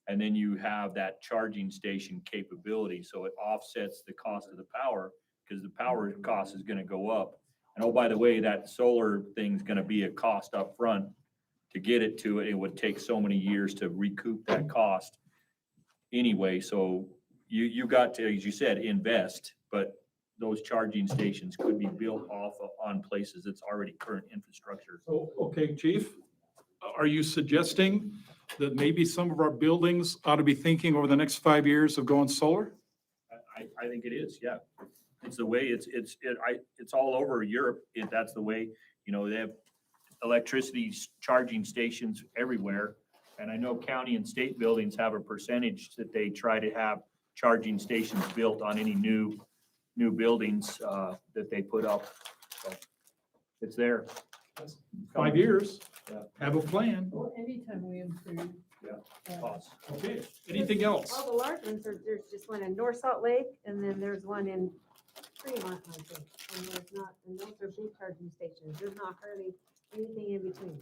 And then you have that charging station capability, so it offsets the cost of the power, because the power cost is gonna go up. And oh, by the way, that solar thing's gonna be a cost up front to get it to it. It would take so many years to recoup that cost anyway, so you got to, as you said, invest, but those charging stations could be built on places that's already current infrastructure. So, okay, chief, are you suggesting that maybe some of our buildings ought to be thinking over the next 5 years of going solar? I think it is, yeah. It's the way, it's all over Europe. That's the way, they have electricity charging stations everywhere. And I know county and state buildings have a percentage that they try to have charging stations built on any new buildings that they put up. So it's there. 5 years, Yeah. have a plan. Well, anytime we improve. Costs. Okay, anything else? All the large ones are, there's just one in North Salt Lake, and then there's one in Fremont, I think. And there's not, and those are big charging stations. There's not hardly anything in between.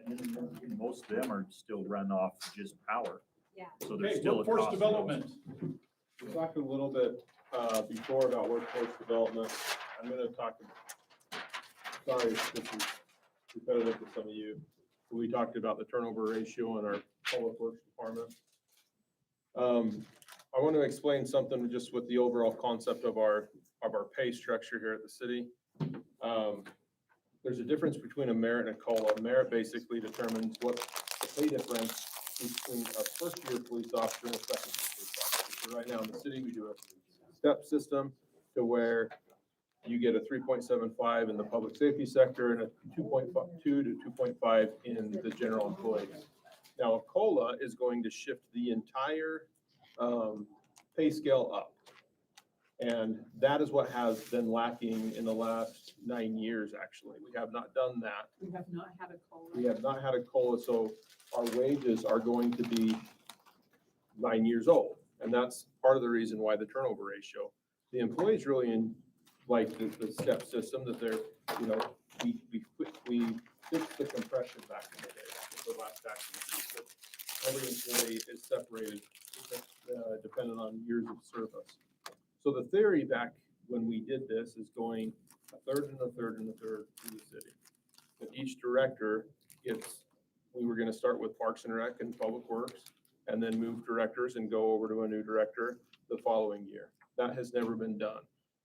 And then most of them are still run off just power. Yeah. So there's Okay, still a workforce cost. development. We talked a little bit before about workforce development. I'm gonna talk, sorry if this is repetitive to some of you. We talked about the turnover ratio in our public works department. I want to explain something just with the overall concept of our pay structure here at the city. There's a difference between a merit and a COLA. A merit basically determines what the pay difference between a first-year police officer and a second-year police officer. So right now in the city, we do a step system to where you get a 3.75 in the public safety sector and a 2.2 to 2.5 in the general employees. Now, a COLA is going to shift the entire pay scale up. And that is what has been lacking in the last 9 years, actually. We have not done that. We have not had a COLA. We have not had a COLA, so our wages are going to be 9 years old. And that's part of the reason why the turnover ratio. The employees really like the step system that they're, we fixed the compression back in the day, the last tax increase. Every employee is separated, depending on years of service. So the theory back when we did this is going a third and a third and a third through the city. But each director gets, we were gonna start with Parks and Rec and Public Works, and then move directors and go over to a new director the following year. That has never been done.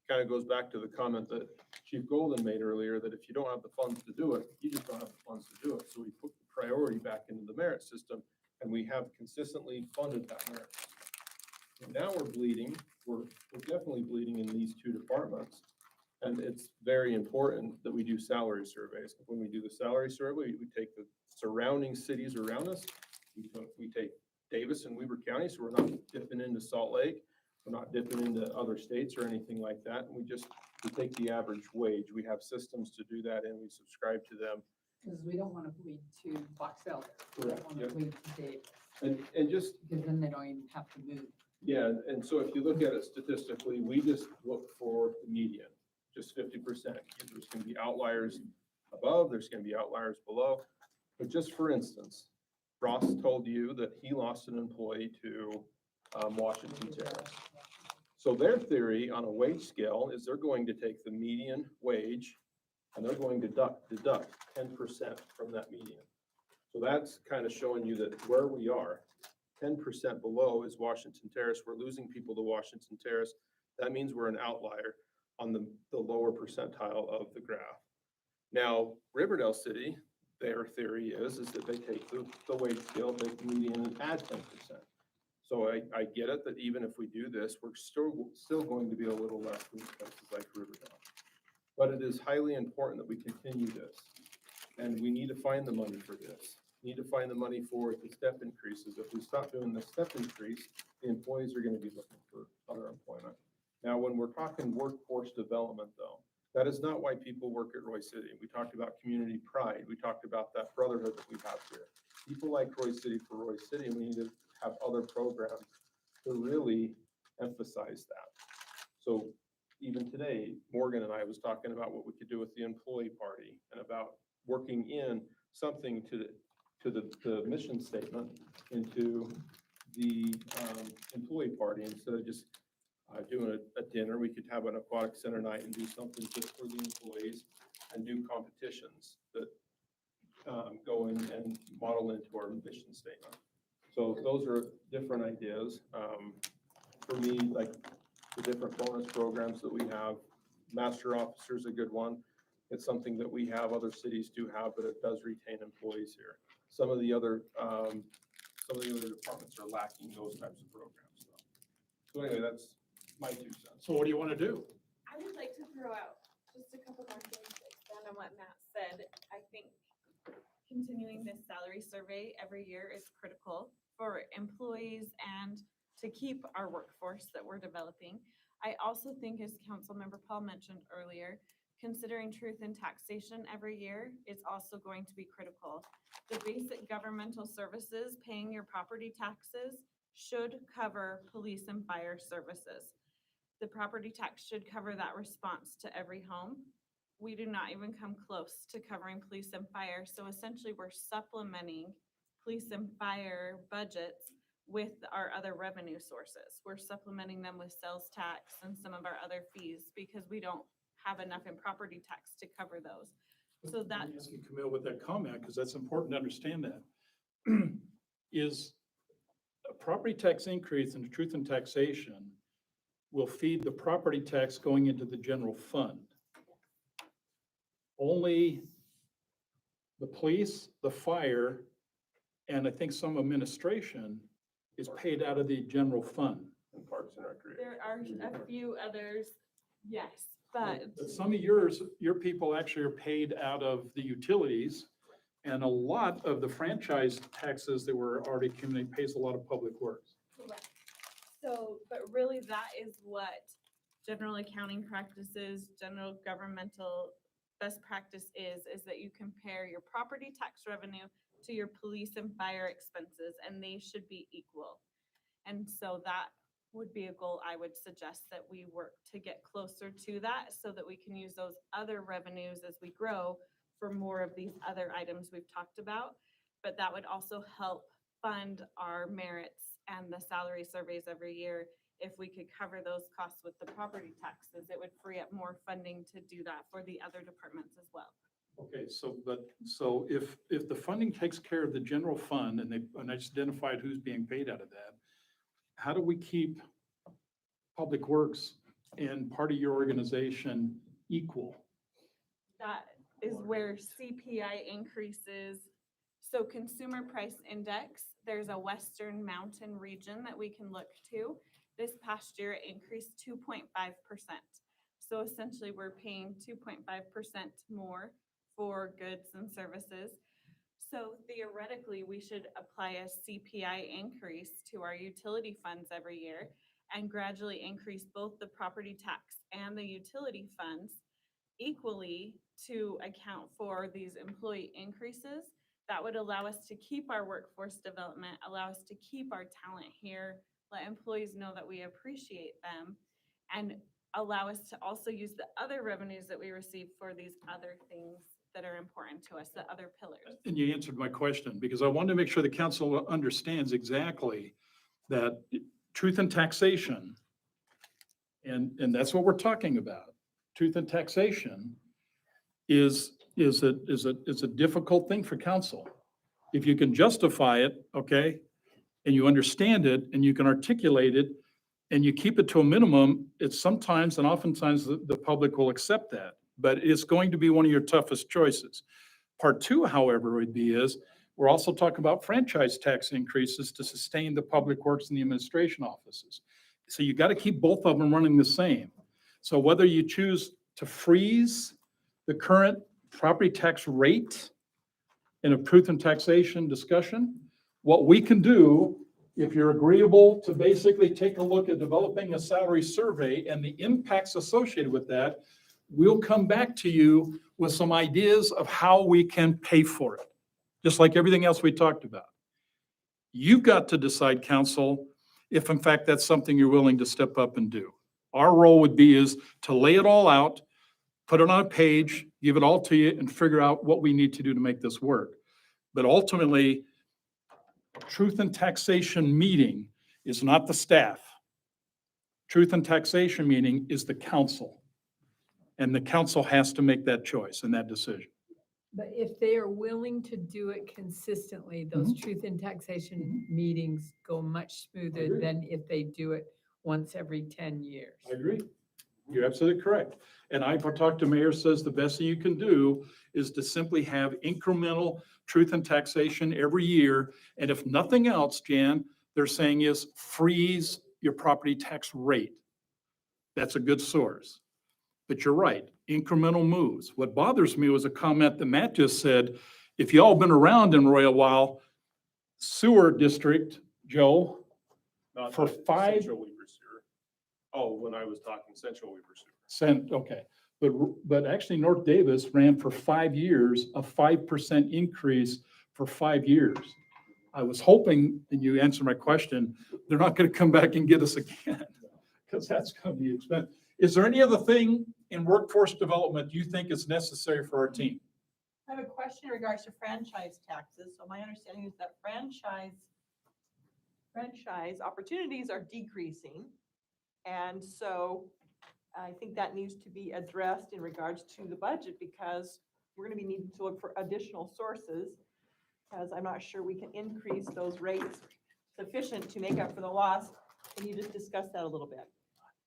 Kind of goes back to the comment that Chief Golden made earlier, that if you don't have the funds to do it, you just don't have the funds to do it. So we put the priority back into the merit system, and we have consistently funded that merit. And now we're bleeding, we're definitely bleeding in these two departments. And it's very important that we do salary surveys. When we do the salary survey, we take the surrounding cities around us. We take Davis and Weber County, so we're not dipping into Salt Lake. We're not dipping into other states or anything like that. And we take the average wage. We have systems to do that, and we subscribe to them. Because we don't want to bleed to Box Elder. We Correct, don't want yep. to bleed to Davis, And just, because then they don't even have to move. yeah, and so if you look at it statistically, we just look for the median, just 50%. There's gonna be outliers above, there's gonna be outliers below. But just for instance, Ross told you that he lost an employee to Washington Terrace. So their theory on a wage scale is they're going to take the median wage and they're going to deduct 10% from that median. So that's kind of showing you that where we are, 10% below is Washington Terrace. We're losing people to Washington Terrace. That means we're an outlier on the lower percentile of the graph. Now, Riverdale City, their theory is that they take the wage scale, take the median and add 10%. So I get it that even if we do this, we're still going to be a little less than places like Riverdale. But it is highly important that we continue this. And we need to find the money for this. We need to find the money for the step increases. If we stop doing the step increase, the employees are going to be looking for other employment. Now, when we're talking workforce development though, That is not why people work at Roy City. We talked about community pride. We talked about that brotherhood that we have here. People like Roy City for Roy City, and we need to have other programs to really emphasize that. So even today, Morgan and I was talking about what we could do with the employee party and about working in something to the mission statement into the employee party instead of just doing a dinner. We could have an aquatic center night and do something just for the employees and do competitions that go in and model into our mission statement. So those are different ideas. For me, like the different bonus programs that we have, master officer is a good one. It's something that we have, other cities do have, but it does retain employees here. Some of the other departments are lacking those types of programs. So anyway, that's my 2 cents. So what do you want to do? I would like to throw out just a couple more things to expand on what Matt said. I think continuing this salary survey every year is critical for employees and to keep our workforce that we're developing. I also think, as Councilmember Paul mentioned earlier, considering truth in taxation every year is also going to be critical. The basic governmental services, paying your property taxes, should cover police and fire services. The property tax should cover that response to every home. We do not even come close to covering police and fire. So essentially we're supplementing police and fire budgets with our other revenue sources. We're supplementing them with sales tax and some of our other fees because we don't have enough in property tax to cover those. So that Let me ask you, Camille, with that comment, because that's important to understand that. Is a property tax increase in the truth in taxation will feed the property tax going into the general fund. Only the police, the fire, and I think some administration is paid out of the general fund. And Parks and Recreation. there are a few others, yes, but Some of your people actually are paid out of the utilities, and a lot of the franchise taxes that were already accumulated pays a lot of public works. correct. So, but really that is what general accounting practices, general governmental best practice is that you compare your property tax revenue to your police and fire expenses, and they should be equal. And so that would be a goal I would suggest that we work to get closer to that so that we can use those other revenues as we grow for more of these other items we've talked about. But that would also help fund our merits and the salary surveys every year. If we could cover those costs with the property taxes, it would free up more funding to do that for the other departments as well. Okay, so if the funding takes care of the general fund and I just identified who's being paid out of that, how do we keep public works and part of your organization equal? That is where CPI increases. So consumer price index, there's a Western Mountain region that we can look to. This past year, it increased 2.5%. So essentially, we're paying 2.5% more for goods and services. So theoretically, we should apply a CPI increase to our utility funds every year and gradually increase both the property tax and the utility funds equally to account for these employee increases. That would allow us to keep our workforce development, allow us to keep our talent here, let employees know that we appreciate them, and allow us to also use the other revenues that we receive for these other things that are important to us, the other pillars. And you answered my question, because I wanted to make sure the council understands exactly that truth in taxation, and that's what we're talking about. Truth in taxation is a difficult thing for council. If you can justify it, okay, and you understand it, and you can articulate it, and you keep it to a minimum, it's sometimes and oftentimes the public will accept that. But it's going to be one of your toughest choices. Part two, however, would be we're also talking about franchise tax increases to sustain the public works and the administration offices. So you got to keep both of them running the same. So whether you choose to freeze the current property tax rate in a truth and taxation discussion, what we can do, if you're agreeable to basically take a look at developing a salary survey and the impacts associated with that, we'll come back to you with some ideas of how we can pay for it, just like everything else we talked about. You've got to decide, council, if in fact that's something you're willing to step up and do. Our role would be is to lay it all out, put it on a page, give it all to you, and figure out what we need to do to make this work. But ultimately, Truth and Taxation meeting is not the staff. Truth and Taxation meeting is the council. And the council has to make that choice and that decision. But if they are willing to do it consistently, those truth and taxation meetings go much smoother agree. than if they do it once every 10 years. I agree. You're absolutely correct. And I've talked to mayor, says the best thing you can do is to simply have incremental truth and taxation every year. And if nothing else, Jan, they're saying is freeze your property tax rate. That's a good source. But you're right, incremental moves. What bothers me was a comment that Matt just said, if y'all been around in Royal while, sewer district, Joe, Not for the five- Central Weaver Sewer. Oh, when I was talking Central Weaver Sewer. okay. But actually North Davis ran for 5 years, a 5% increase for 5 years. I was hoping, and you answered my question, they're not gonna come back and get us again, because that's gonna be expensive. Is there any other thing in workforce development you think is necessary for our team? I have a question in regards to franchise taxes. So my understanding is that franchise opportunities are decreasing. And so I think that needs to be addressed in regards to the budget, because we're gonna be needing to look for additional sources. Because I'm not sure we can increase those rates sufficient to make up for the loss. Can you just discuss that a little bit?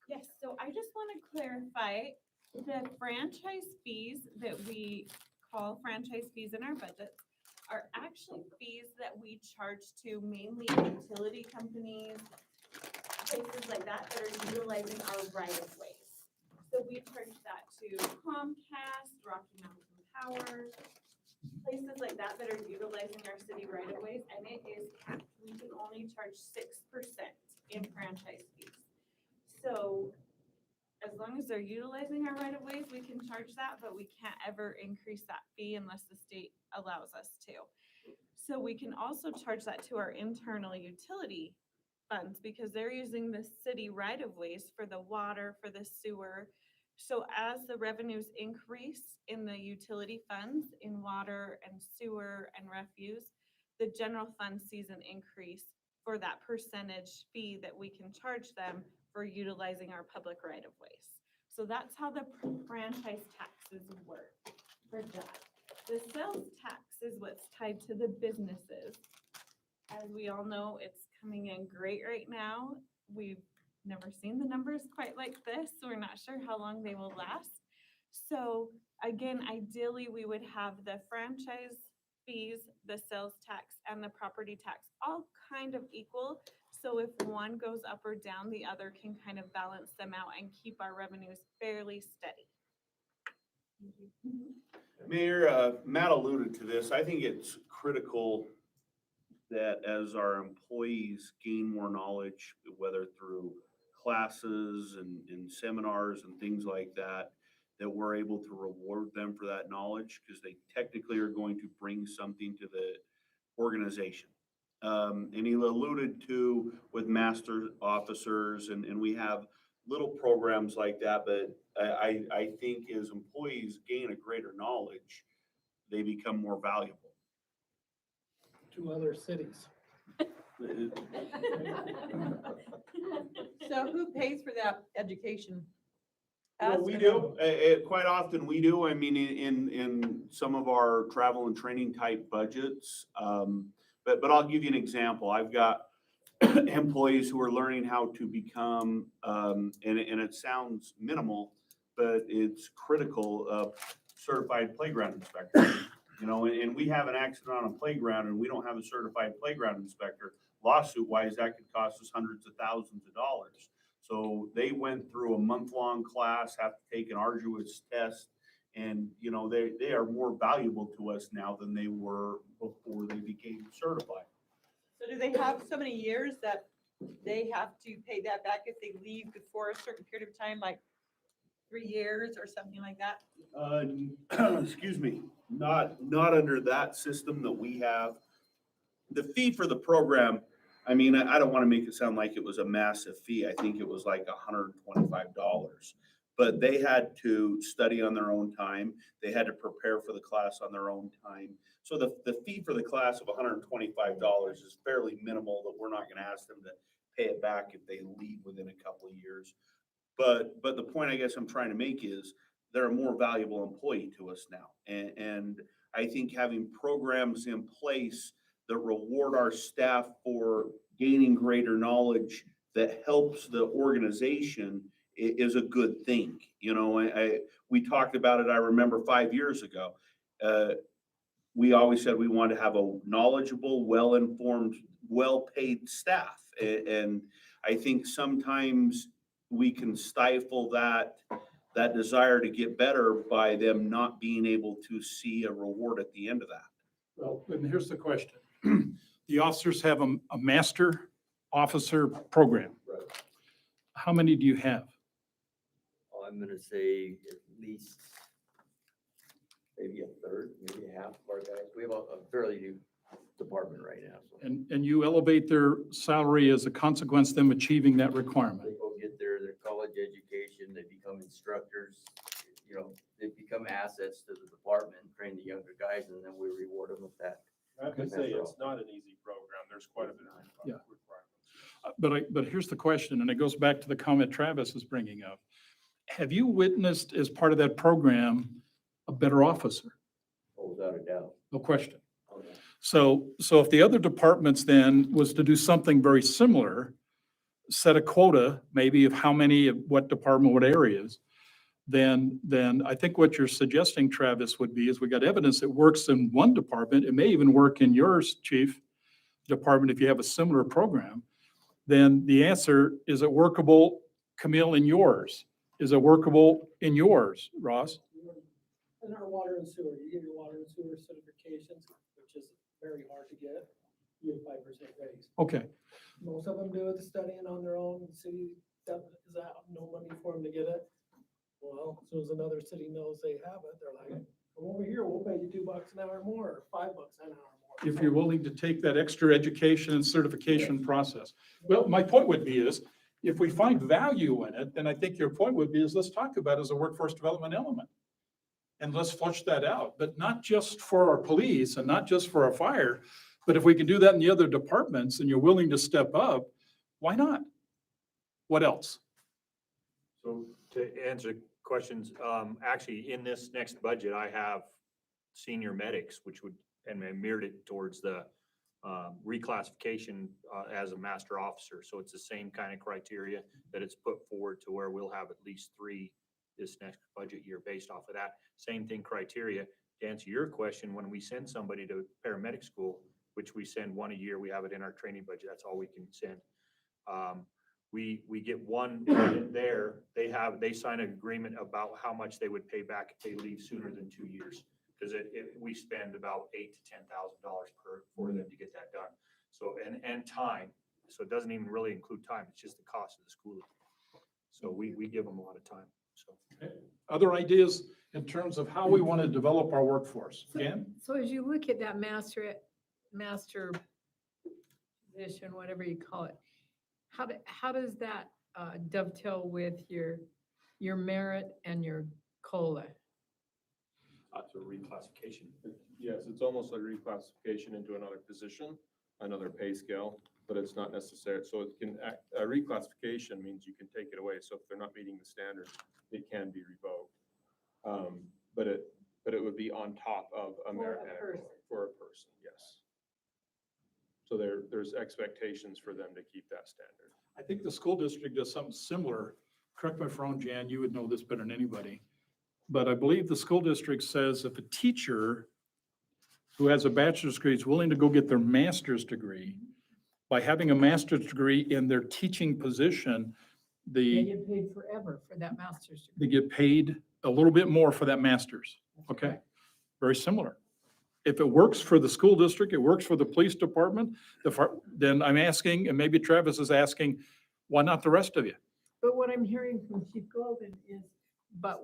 Yes, so I just want to clarify, the franchise fees that we call franchise fees in our budget are actually fees that we charge to mainly utility companies, places like that that are utilizing our right of ways. So we charge that to Comcast, Rocky Mountain Power, places like that that are utilizing our city right of ways, and it is capped. We can only charge 6% in franchise fees. So as long as they're utilizing our right of ways, we can charge that, but we can't ever increase that fee unless the state allows us to. So we can also charge that to our internal utility funds, because they're using the city right of ways for the water, for the sewer. So as the revenues increase in the utility funds, in water and sewer and refuse, the general fund sees an increase for that percentage fee that we can charge them for utilizing our public right of ways. So that's how the franchise taxes work for that. The sales tax is what's tied to the businesses. As we all know, it's coming in great right now. We've never seen the numbers quite like this, so we're not sure how long they will last. So again, ideally, we would have the franchise fees, the sales tax, and the property tax all kind of equal. So if one goes up or down, the other can kind of balance them out and keep our revenues fairly steady. Mayor, Matt alluded to this. I think it's critical that as our employees gain more knowledge, whether through classes and seminars and things like that, that we're able to reward them for that knowledge, because they technically are going to bring something to the organization. And he alluded to with master officers, and we have little programs like that, but I think as employees gain a greater knowledge, they become more valuable. To other cities. So who pays for that education? Well, Us we or do, quite often we do. I mean, in some of our travel and training type budgets. But I'll give you an example. I've got employees who are learning how to become, and it sounds minimal, but it's critical, certified playground inspector. You know, and we have an accident on a playground and we don't have a certified playground inspector. Lawsuit wise, that could cost us hundreds of thousands of dollars. So they went through a month-long class, have to take an arduous test. And, you know, they are more valuable to us now than they were before they became certified. So do they have so many years that they have to pay that back if they leave before a certain period of time, like 3 years or something like that? Excuse me, not under that system that we have. The fee for the program, I mean, I don't want to make it sound like it was a massive fee. I think it was like $125. But they had to study on their own time. They had to prepare for the class on their own time. So the fee for the class of $125 is fairly minimal, that we're not going to ask them to pay it back if they leave within a couple of years. But the point I guess I'm trying to make is they're a more valuable employee to us now. And I think having programs in place that reward our staff for gaining greater knowledge that helps the organization is a good thing. You know, we talked about it, I remember 5 years ago. We always said we wanted to have a knowledgeable, well-informed, well-paid staff. And I think sometimes we can stifle that desire to get better by them not being able to see a reward at the end of that. Well, and here's the question. The officers have a master officer program. Right. How many do you have? I'm gonna say at least maybe a third, maybe half of our guys. We have a fairly new department right now, so. And you elevate their salary as a consequence of them achieving that requirement. They go get their college education, they become instructors, you know, they become assets to the department, train the younger guys, and then we reward them with that. I have to say, it's not an easy program. There's quite a bit of Yeah. requirements. But here's the question, and it goes back to the comment Travis is bringing up. Have you witnessed as part of that program a better officer? Oh, without a doubt. No question. Oh, yeah. So if the other departments then was to do something very similar, set a quota maybe of how many, of what department, what areas, then I think what you're suggesting, Travis, would be is we got evidence that works in one department. It may even work in yours, chief department, if you have a similar program. Then the answer, is it workable, Camille, in yours? Is it workable in yours, Ross? In our water and sewer, you get your water and sewer certifications, which is very hard to get. You get 5% raise. Okay, Most of them do it studying on their own. The city is out, no money for them to get it. Well, as soon as another city knows they have it, they're like, come over here, we'll pay you $2 an hour more, or $5 an hour more. if you're willing to take that extra education and certification process. Well, my point would be is, if we find value in it, then I think your point would be is let's talk about it as a workforce development element. And let's flush that out, but not just for our police and not just for our fire, but if we can do that in the other departments and you're willing to step up, why not? What else? So to answer questions, actually, in this next budget, I have senior medics, which would, and I mirrored it towards the reclassification as a master officer. So it's the same kind of criteria that it's put forward to where we'll have at least 3 this next budget year based off of that. Same thing criteria. To answer your question, when we send somebody to paramedic school, which we send 1 a year, we have it in our training budget. That's all we can send. We get one there. They sign an agreement about how much they would pay back if they leave sooner than 2 years. Because we spend about $8,000 to $10,000 for them to get that done. So, and time. So it doesn't even really include time. It's just the cost of the schooling. So we give them a lot of time. So. Other ideas in terms of how we want to develop our workforce? Dan? So as you look at that master position, whatever you call it, how does that dovetail with your merit and your COLA? It's a reclassification. Yes, it's almost like reclassification into another position, another pay scale, but it's not necessary. So it can act, a reclassification means you can take it away. So if they're not meeting the standards, it can be revoked. But it would be on top of a merit for a person, yes. So there's expectations for them to keep that standard. I think the school district does something similar. Correct me if I'm wrong, Jan, you would know this better than anybody. But I believe the school district says if a teacher who has a bachelor's degree is willing to go get their master's degree, by having a master's degree in their teaching position, They get paid forever for that master's degree. they get paid a little bit more for that master's. Okay, very similar. If it works for the school district, it works for the police department, then I'm asking, and maybe Travis is asking, why not the rest of you? But what I'm hearing from Chief Golden is but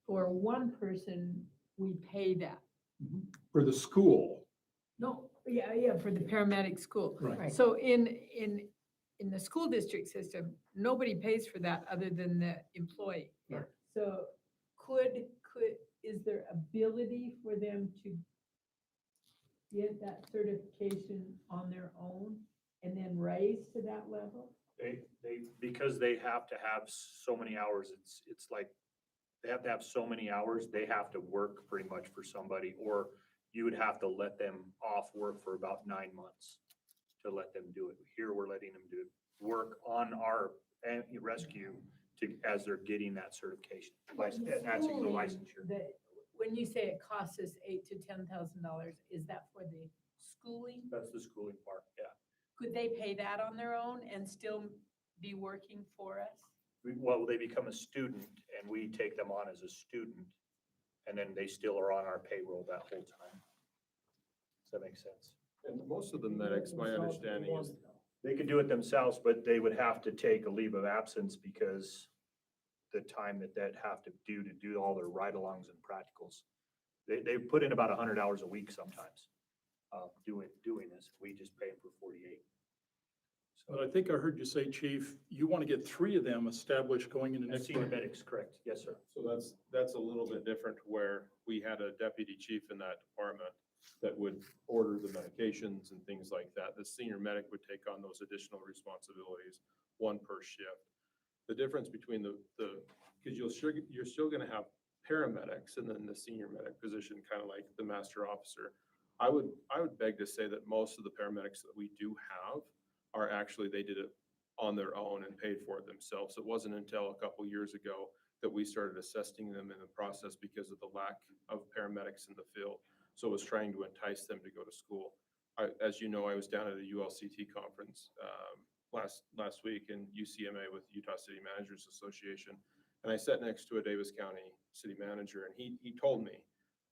for one person, we pay that. For the school. No, yeah, for the paramedic school. Right. So in the school district system, nobody pays for that other than the employee. Right. So is there ability for them to get that certification on their own and then raise to that level? Because they have to have so many hours, it's like, they have to have so many hours, they have to work pretty much for somebody, or you would have to let them off work for about 9 months to let them do it. Here, we're letting them do work on our rescue as they're getting that certification, that's the Schooling, licensure. When you say it costs us $8,000 to $10,000, is that for the schooling? That's the schooling part, yeah. Could they pay that on their own and still be working for us? Well, they become a student and we take them on as a student, and then they still are on our payroll that whole time. Does that make sense? And most of the medics, my understanding is, They could do it themselves, but they would have to take a leave of absence because the time that they'd have to do all their ride-alongs and practicals. They put in about 100 hours a week sometimes, doing this. We just pay them for 48. But I think I heard you say, Chief, you want to get 3 of them established going into next Senior year. medics, correct. Yes, sir. so that's a little bit different where we had a deputy chief in that department that would order the medications and things like that. The senior medic would take on those additional responsibilities, 1 per shift. The difference between because you're still gonna have paramedics and then the senior medic position, kind of like the master officer. I would beg to say that most of the paramedics that we do have are actually, they did it on their own and paid for it themselves. It wasn't until a couple years ago that we started assessing them in the process because of the lack of paramedics in the field. So it was trying to entice them to go to school. As you know, I was down at a ULCT conference last week in UCMA with Utah City Managers Association. And I sat next to a Davis County city manager, and he told me,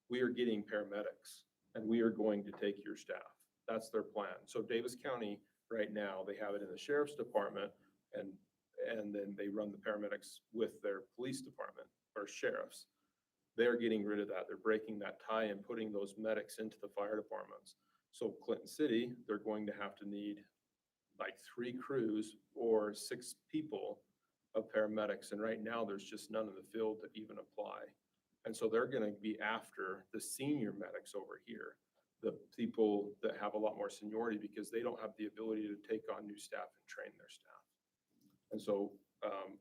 we are getting paramedics and we are going to take your staff. That's their plan. So Davis County right now, they have it in the sheriff's department, and then they run the paramedics with their police department or sheriffs. They're getting rid of that. They're breaking that tie and putting those medics into the fire departments. So Clinton City, they're going to have to need like 3 crews or 6 people of paramedics. And right now there's just none in the field that even apply. And so they're going to be after the senior medics over here, the people that have a lot more seniority, because they don't have the ability to take on new staff and train their staff. And so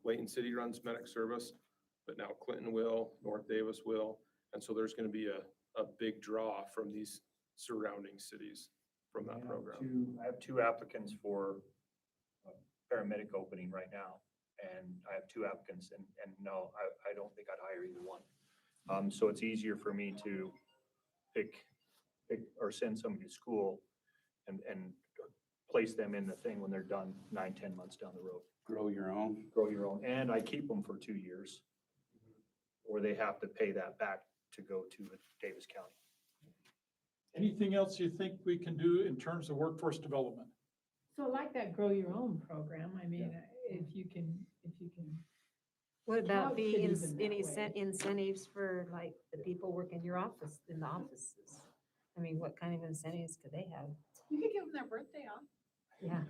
Layton City runs medic service, but now Clinton will, North Davis will. And so there's going to be a big draw from these surrounding cities from that program. I have 2 applicants for a paramedic opening right now, and I have 2 applicants, and no, I don't think I'd hire either one. So it's easier for me to pick or send somebody to school and place them in the thing when they're done 9-10 months down the road. Grow your own. Grow your own, and I keep them for 2 years, or they have to pay that back to go to Davis County. Anything else you think we can do in terms of workforce development? So like that grow your own program, I mean, if you can. Would that Couch be it even that any way. incentives for like the people working your office, in the offices? I mean, what kind of incentives could they have? You could give them their birthday off. Yeah.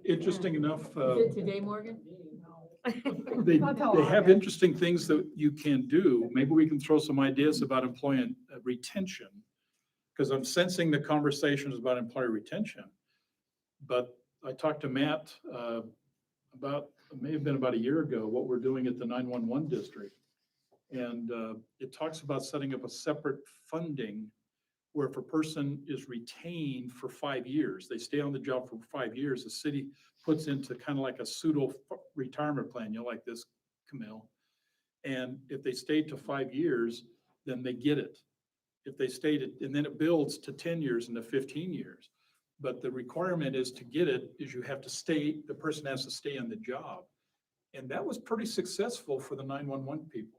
Interesting enough, Is it today, Morgan? they Not till have August. interesting things that you can do. Maybe we can throw some ideas about employee retention, because I'm sensing the conversation is about employee retention. But I talked to Matt about, it may have been about a year ago, what we're doing at the 911 district. And it talks about setting up a separate funding where if a person is retained for 5 years, they stay on the job for 5 years, the city puts into kind of like a pseudo retirement plan, like this, Camille. And if they stayed to 5 years, then they get it. If they stayed, and then it builds to 10 years and to 15 years. But the requirement is to get it is you have to stay, the person has to stay on the job. And that was pretty successful for the 911 people.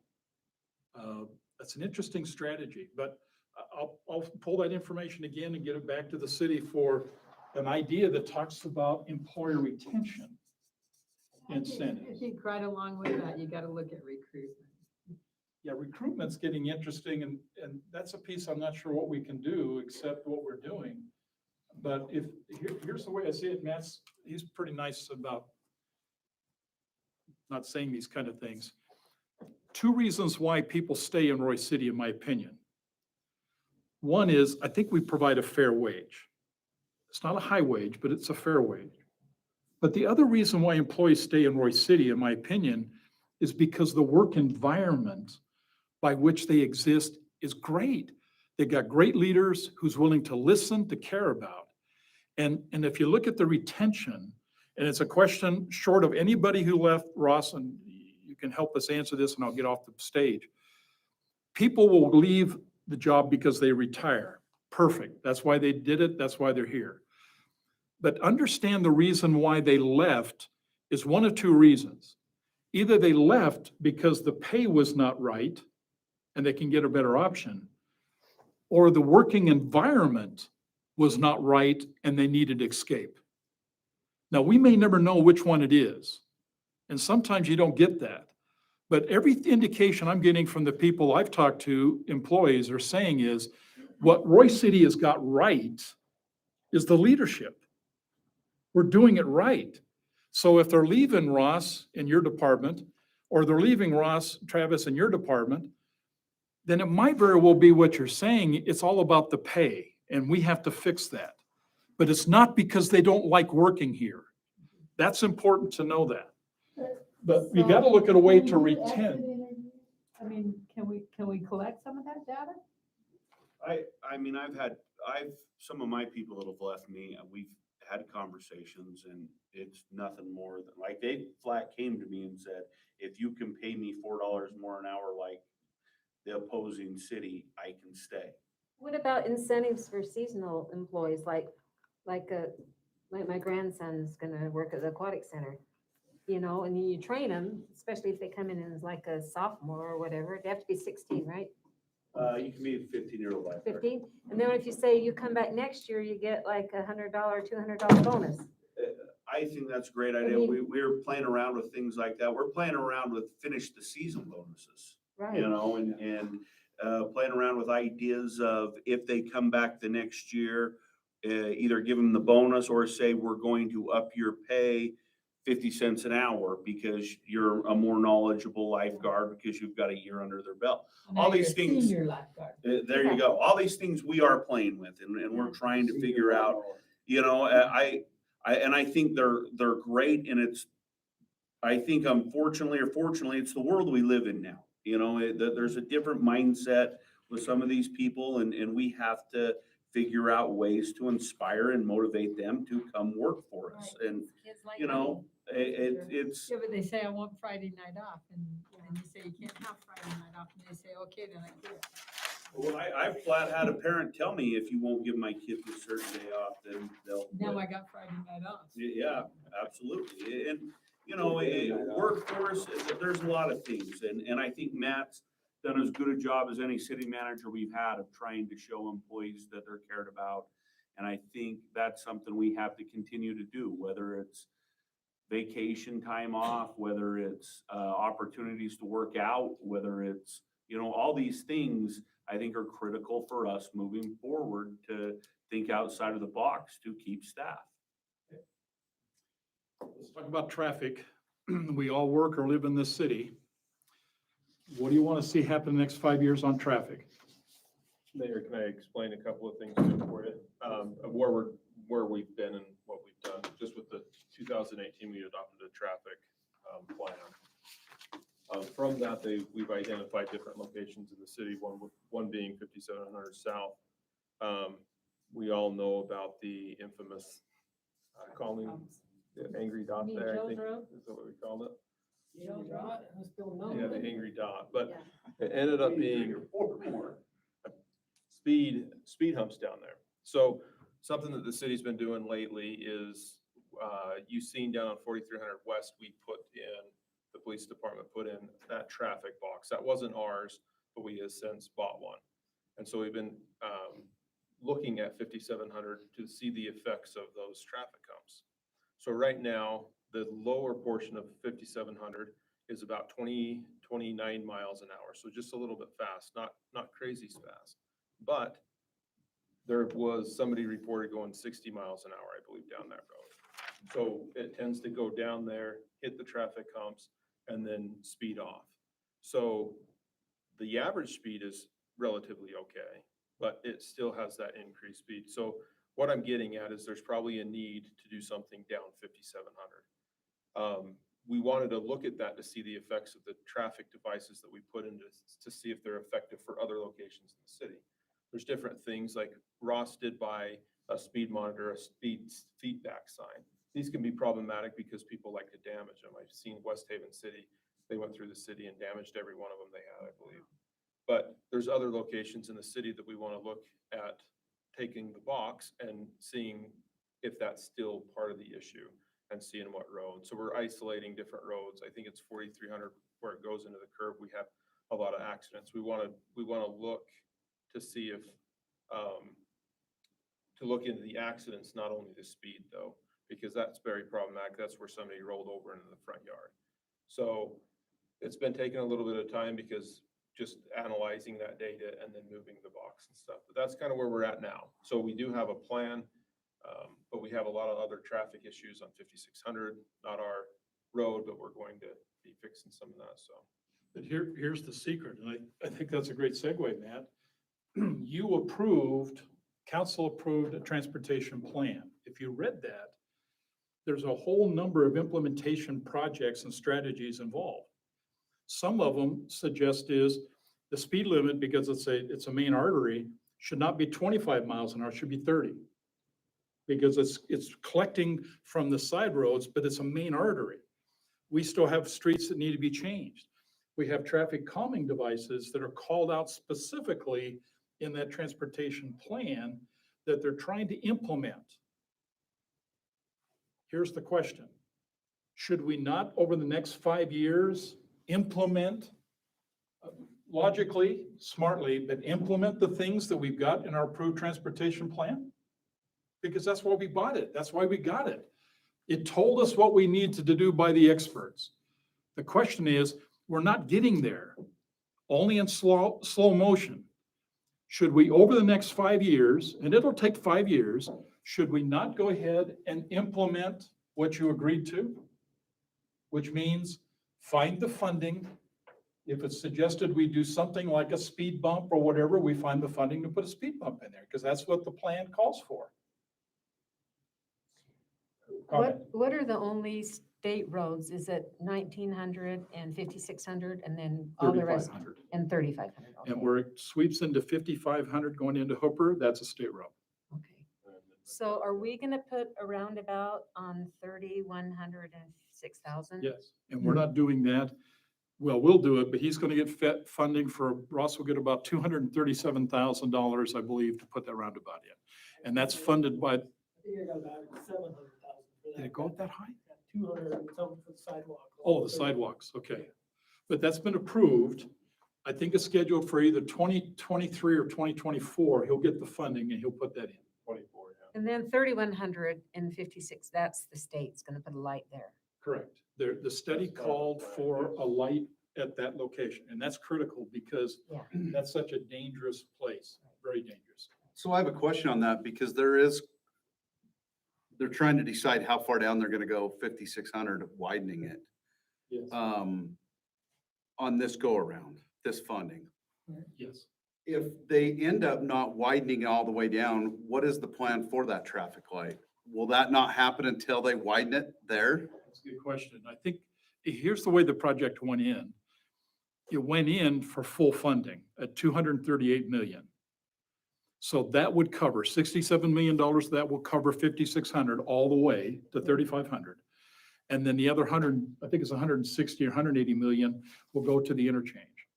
That's an interesting strategy, but I'll pull that information again and get it back to the city for an idea that talks about employer retention. incentives. I think right along with that, you gotta look at recruitment. Yeah, recruitment's getting interesting and that's a piece I'm not sure what we can do except what we're doing. But here's the way I see it, he's pretty nice about not saying these kind of things. 2 reasons why people stay in Roy City, in my opinion. One is, I think we provide a fair wage. It's not a high wage, but it's a fair wage. But the other reason why employees stay in Roy City, in my opinion, is because the work environment by which they exist is great. They've got great leaders who's willing to listen, to care about. And if you look at the retention, and it's a question short of anybody who left, Ross, and you can help us answer this and I'll get off the stage. People will leave the job because they retire. Perfect. That's why they did it. That's why they're here. But understand the reason why they left is one of 2 reasons. Either they left because the pay was not right and they can get a better option, or the working environment was not right and they needed escape. Now, we may never know which one it is, and sometimes you don't get that. But every indication I'm getting from the people I've talked to, employees, are saying is, what Roy City has got right is the leadership. We're doing it right. So if they're leaving Ross in your department, or they're leaving Ross, Travis, in your department, then it might very well be what you're saying. It's all about the pay, and we have to fix that. But it's not because they don't like working here. That's important to know that. But you got to look at a way to retain. I mean, can we collect some of that data? I mean, some of my people that have left me, we've had conversations and it's nothing more than, like, they flat came to me and said, if you can pay me $4 more an hour like the opposing city, I can stay. What about incentives for seasonal employees, like my grandson's gonna work at the aquatic center, and you train them, especially if they come in as like a sophomore or whatever, they have to be 16, right? You can be a 15-year-old lifeguard. 15? And then if you say you come back next year, you get like $100, $200 bonus. I think that's a great idea. mean- We're playing around with things like that. We're playing around with finish the season bonuses. Right. And playing around with ideas of if they come back the next year, either give them the bonus or say, we're going to up your pay 50 cents an hour because you're a more knowledgeable lifeguard because you've got a year under their belt. All these things. Senior lifeguard. There you go. All these things we are playing with and we're trying to figure out, I think they're great, and I think unfortunately or fortunately, it's the world we live in now. There's a different mindset with some of these people, and we have to figure out ways to inspire and motivate them to come work for us. And, Kids like it's, Yeah, but they say I want Friday night off, and you say you can't have Friday night off, and they say, okay, then I quit. well, I flat had a parent tell me, if you won't give my kids a certain day off, then they'll Now quit. I got Friday night off. Yeah, absolutely. And, workforce, there's a lot of things. And I think Matt's done as good a job as any city manager we've had of trying to show employees that they're cared about. And I think that's something we have to continue to do, whether it's vacation time off, whether it's opportunities to work out, whether it's, all these things I think are critical for us moving forward to think outside of the box to keep staff. Let's talk about traffic. We all work or live in this city. What do you want to see happen the next 5 years on traffic? Mayor, can I explain a couple of things too for you? Of where we've been and what we've done. Just with the 2018, we adopted a traffic plan. From that, we've identified different locations in the city, one being 5700 South. We all know about the infamous calling, the angry dot You mean there, I Joe's think, Road? is that what we called it? No. Yeah, the angry dot, but Yeah. it ended up being speed humps down there. So something that the city's been doing lately is, you've seen down on 4300 West, the police department put in that traffic box. That wasn't ours, but we have since bought one. And so we've been looking at 5700 to see the effects of those traffic humps. So right now, The lower portion of 5,700 is about 29 miles an hour. So just a little bit fast, not crazy fast. But there was somebody reported going 60 miles an hour, I believe, down that road. So it tends to go down there, hit the traffic humps, and then speed off. So the average speed is relatively okay, but it still has that increased speed. So what I'm getting at is there's probably a need to do something down 5,700. We wanted to look at that to see the effects of the traffic devices that we put into, to see if they're effective for other locations in the city. There's different things like Ross did buy a speed monitor, a speed feedback sign. These can be problematic because people like to damage them. I've seen West Haven City, they went through the city and damaged every one of them they had, I believe. But there's other locations in the city that we want to look at taking the box and seeing if that's still part of the issue and seeing what road. So we're isolating different roads. I think it's 4,300 where it goes into the curb. We have a lot of accidents. We want to look to see if, to look into the accidents, not only the speed though, because that's very problematic. That's where somebody rolled over into the front yard. So it's been taking a little bit of time because just analyzing that data and then moving the box and stuff. But that's kind of where we're at now. So we do have a plan, but we have a lot of other traffic issues on 5,600, not our road, but we're going to be fixing some of that, so. But here's the secret, and I think that's a great segue, Matt. You approved, council approved a transportation plan. If you read that, there's a whole number of implementation projects and strategies involved. Some of them suggest is the speed limit, because it's a main artery, should not be 25 miles an hour, it should be 30. Because it's collecting from the side roads, but it's a main artery. We still have streets that need to be changed. We have traffic calming devices that are called out specifically in that transportation plan that they're trying to implement. Here's the question. Should we not, over the next 5 years, implement logically, smartly, but implement the things that we've got in our approved transportation plan? Because that's why we bought it. That's why we got it. It told us what we need to do by the experts. The question is, we're not getting there, only in slow motion. Should we, over the next 5 years, and it'll take 5 years, should we not go ahead and implement what you agreed to? Which means find the funding. If it's suggested we do something like a speed bump or whatever, we find the funding to put a speed bump in there, because that's what the plan calls for. What are the only state roads? Is it 1,900 and 5,600 and then all the rest? 3,500. And 3,500, okay. And where it sweeps into 5,500 going into Hooper, that's a state road. Okay. So are we gonna put a roundabout on 3,100 and 6,000? Yes, and we're not doing that. Well, we'll do it, but he's gonna get funding for, Ross will get about $237,000, I believe, to put that roundabout in. And that's funded by, I think I got about 700,000 for that. did it go up that high? 200 and something for the sidewalk. Oh, the sidewalks, okay. But that's been approved. I think it's scheduled for either 2023 or 2024. He'll get the funding and he'll put that in. 24, yeah. And then 3,156, that's the state's gonna put a light there. Correct. The study called for a light at that location, and that's critical because Yeah. that's such a dangerous place, very dangerous. So I have a question on that because they're trying to decide how far down they're gonna go, 5,600 widening it, Yes. on this go around, this funding. Yes. If they end up not widening it all the way down, what is the plan for that traffic light? Will that not happen until they widen it there? That's a good question. I think, here's the way the project went in. It went in for full funding at 238 million. So that would cover $67 million, that will cover 5,600 all the way to 3,500. And then the other 100, I think it's 160 or 180 million will go to the interchange.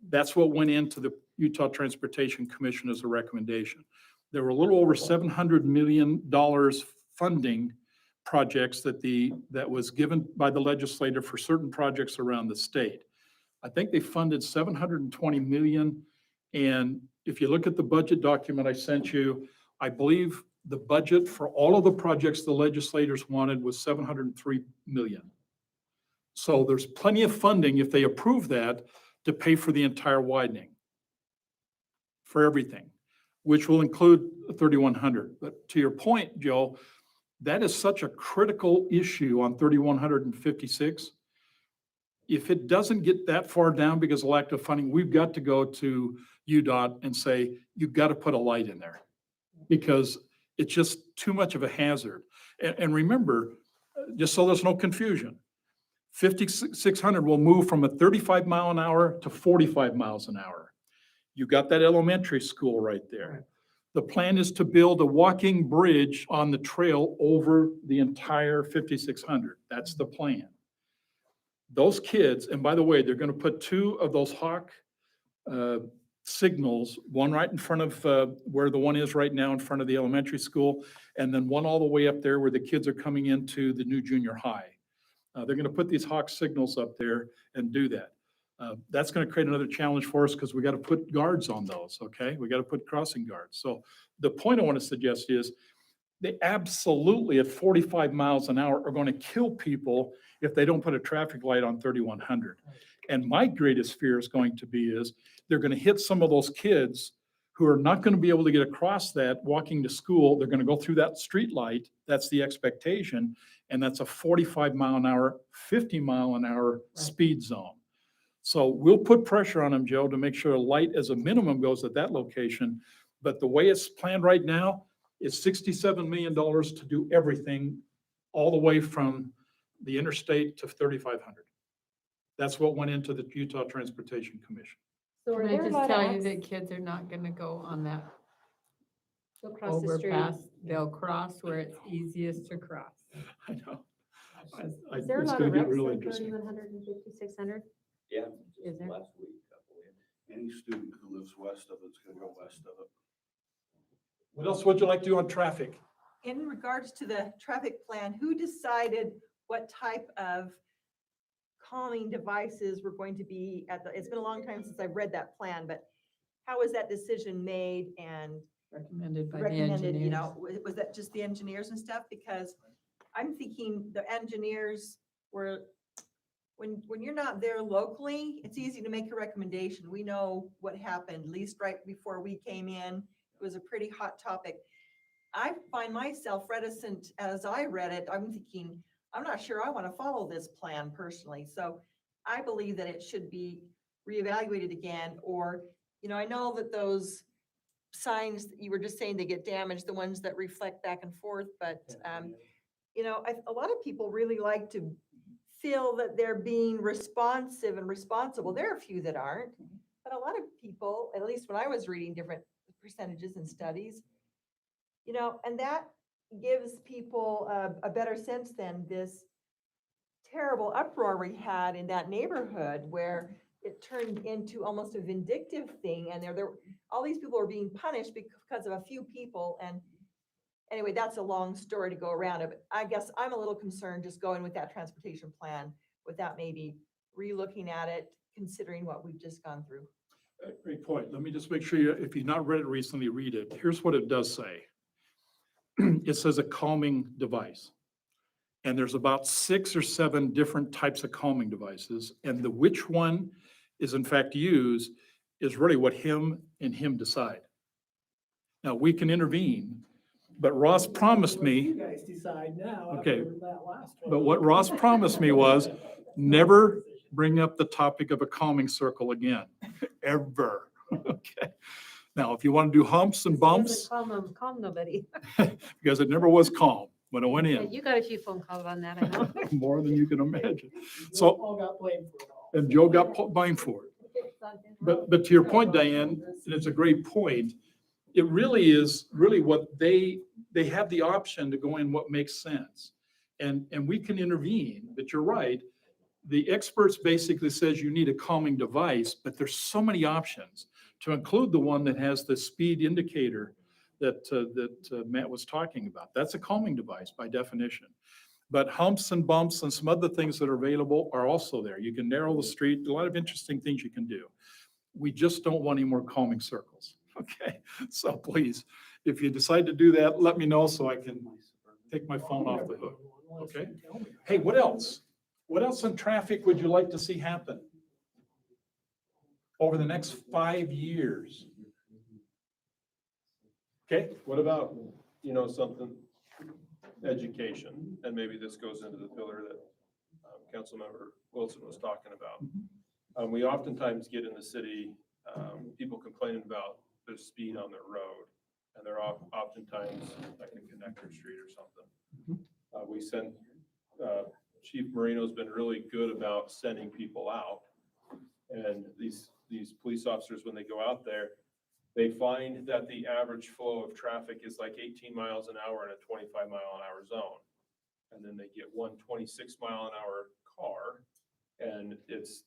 That's what went into the Utah Transportation Commission as a recommendation. There were a little over $700 million funding projects that was given by the legislature for certain projects around the state. I think they funded 720 million. And if you look at the budget document I sent you, I believe the budget for all of the projects the legislators wanted was 703 million. So there's plenty of funding, if they approve that, to pay for the entire widening. For everything, which will include 3,100. But to your point, Joe, that is such a critical issue on 3,156. If it doesn't get that far down because of lack of funding, we've got to go to UDOT and say, you've got to put a light in there because it's just too much of a hazard. And remember, just so there's no confusion, 5,600 will move from a 35 mile an hour to 45 miles an hour. You got that elementary school right there. The plan is to build a walking bridge on the trail over the entire 5,600. That's the plan. Those kids, and by the way, they're going to put 2 of those Hawk signals, one right in front of where the one is right now in front of the elementary school, and then one all the way up there where the kids are coming into the new junior high. They're going to put these Hawk signals up there and do that. That's going to create another challenge for us because we got to put guards on those, okay? We got to put crossing guards. So the point I want to suggest is they absolutely at 45 miles an hour are going to kill people if they don't put a traffic light on 3,100. And my greatest fear is going to be is they're going to hit some of those kids who are not going to be able to get across that walking to school. They're going to go through that street light. That's the expectation. And that's a 45 mile an hour, 50 mile an hour speed zone. So we'll put pressure on them, Joe, to make sure a light as a minimum goes at that location. But the way it's planned right now is $67 million to do everything all the way from the interstate to 3,500. That's what went into the Utah Transportation Commission. So Can are I there a just lot tell of you apps? that kids are not gonna go on that Go across the street. overpass? They'll cross where it's easiest to cross. I know. Is there a It's lot gonna of get wrecks really on interesting. 3,100 and 5,600? Yeah. Is there? Last week. Any student who lives west of it's gonna go west of it. What else would you like to do on traffic? In regards to the traffic plan, who decided what type of calming devices were going to be at the, it's been a long time since I've read that plan, but how was that decision made and Recommended by the recommended, you engineers. know, was that just the engineers and stuff? Because I'm thinking the engineers were, when you're not there locally, it's easy to make a recommendation. We know what happened, at least right before we came in. It was a pretty hot topic. I find myself reticent as I read it. I'm thinking, I'm not sure I want to follow this plan personally. So I believe that it should be reevaluated again, or, you know, I know that those signs that you were just saying, they get damaged, the ones that reflect back and forth, but, you know, a lot of people really like to feel that they're being responsive and responsible. There are a few that aren't, but a lot of people, at least when I was reading different percentages and studies, you know, and that gives people a better sense than this terrible uproar we had in that neighborhood where it turned into almost a vindictive thing, and there all these people are being punished because of a few people. And anyway, that's a long story to go around it, but I guess I'm a little concerned just going with that transportation plan without maybe re-looking at it, considering what we've just gone through. Great point. Let me just make sure if you've not read it recently, read it. Here's what it does say. It says a calming device. And there's about 6 or 7 different types of calming devices. And the which one is in fact used is really what him decide. Now, we can intervene, but Ross promised me, You guys decide now. Okay, after that last one. but what Ross promised me was never bring up the topic of a calming circle again, ever. Okay. Now, if you want to do humps and He bumps, doesn't calm nobody. because it never was calm when it went Yeah, in, you got a few phone calls on that, I know. more than you can imagine. You So, all got blamed for it all. and Joe got blamed for it. But to your point, Diane, and it's a great point, it really is what they have the option to go in what makes sense. And we can intervene, but you're right. The experts basically says you need a calming device, but there's so many options to include the one that has the speed indicator that Matt was talking about. That's a calming device by definition. But humps and bumps and some other things that are available are also there. You can narrow the street, a lot of interesting things you can do. We just don't want any more calming circles, okay? So please, if you decide to do that, let me know so I can take my phone off the hook. Okay. Hey, what else? What else in traffic would you like to see happen over the next 5 years? Okay, What about, something, education, and maybe this goes into the pillar that Councilmember Wilson was talking about. We oftentimes get in the city, people complaining about the speed on their road, and they're oftentimes like a connector street or something. We send, Chief Marino's been really good about sending people out. And these police officers, when they go out there, they find that the average flow of traffic is like 18 miles an hour in a 25-mile-an-hour zone. And then they get one 26-mile-an-hour car, and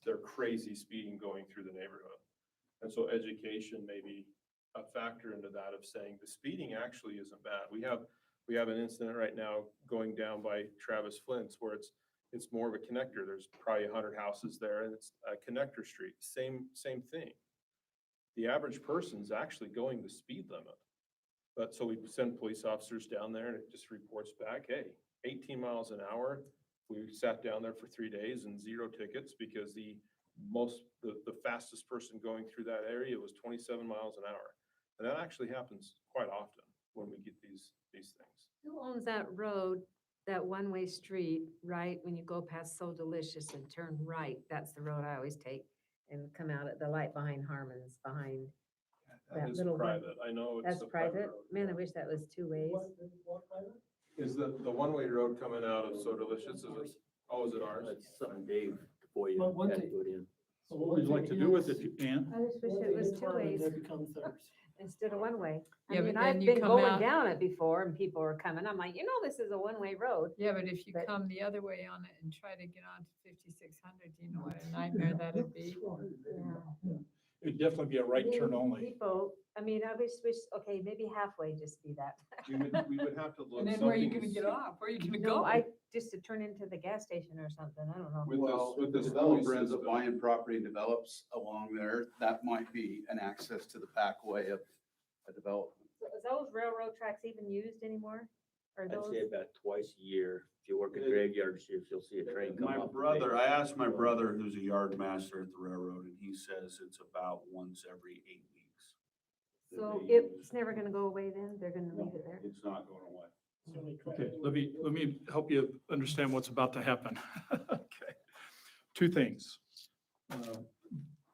they're crazy speeding going through the neighborhood. And so education may be a factor into that of saying the speeding actually isn't bad. We have an incident right now going down by Travis Flint's where it's more of a connector. There's probably 100 houses there, and it's a connector street. Same thing. The average person's actually going the speed limit. But so we send police officers down there and it just reports back, hey, 18 miles an hour. We sat down there for 3 days and 0 tickets because the fastest person going through that area was 27 miles an hour. And that actually happens quite often when we get these things. Who owns that road, that one-way street, right, when you go past So Delicious and turn right? That's the road I always take and come out at the light behind Harmon's, behind. That That is little one. private. I know it's That's a private private? road. Man, I wish that was 2 ways. Is the one-way road coming out of So Delicious, is it ours? That's something Dave for you. Well, one had to thing- put in. So what would you like to do with it, Ann? I just wish it was 2 ways That becomes theirs. instead of 1 way. I Yeah, mean, but then I've you been come going out- down it before and people are coming. I'm like, this is a 1-way road. Yeah, but if you But- come the other way on it and try to get onto 5600, do you know what a nightmare that'd be? It'd definitely be a right turn only. People, I mean, I wish, okay, maybe halfway just be that. We would have to look. And then where are you something gonna get off? Where are you gonna No, go? just to turn into the gas station or something. I don't know. With The this developer ends up system. buying property and develops along there, that might be an access to the back way of a development. So is those railroad tracks even used anymore? Or I'd those? say about twice a year. If you work at graveyard shifts, you'll see a train come My up. brother, I asked my brother, who's a yard master at the railroad, and he says it's about once every 8 weeks. that So they it's use. never gonna go away then? They're gonna leave it there? It's not going away. Okay, let me help you understand what's about to happen. Okay. 2 things.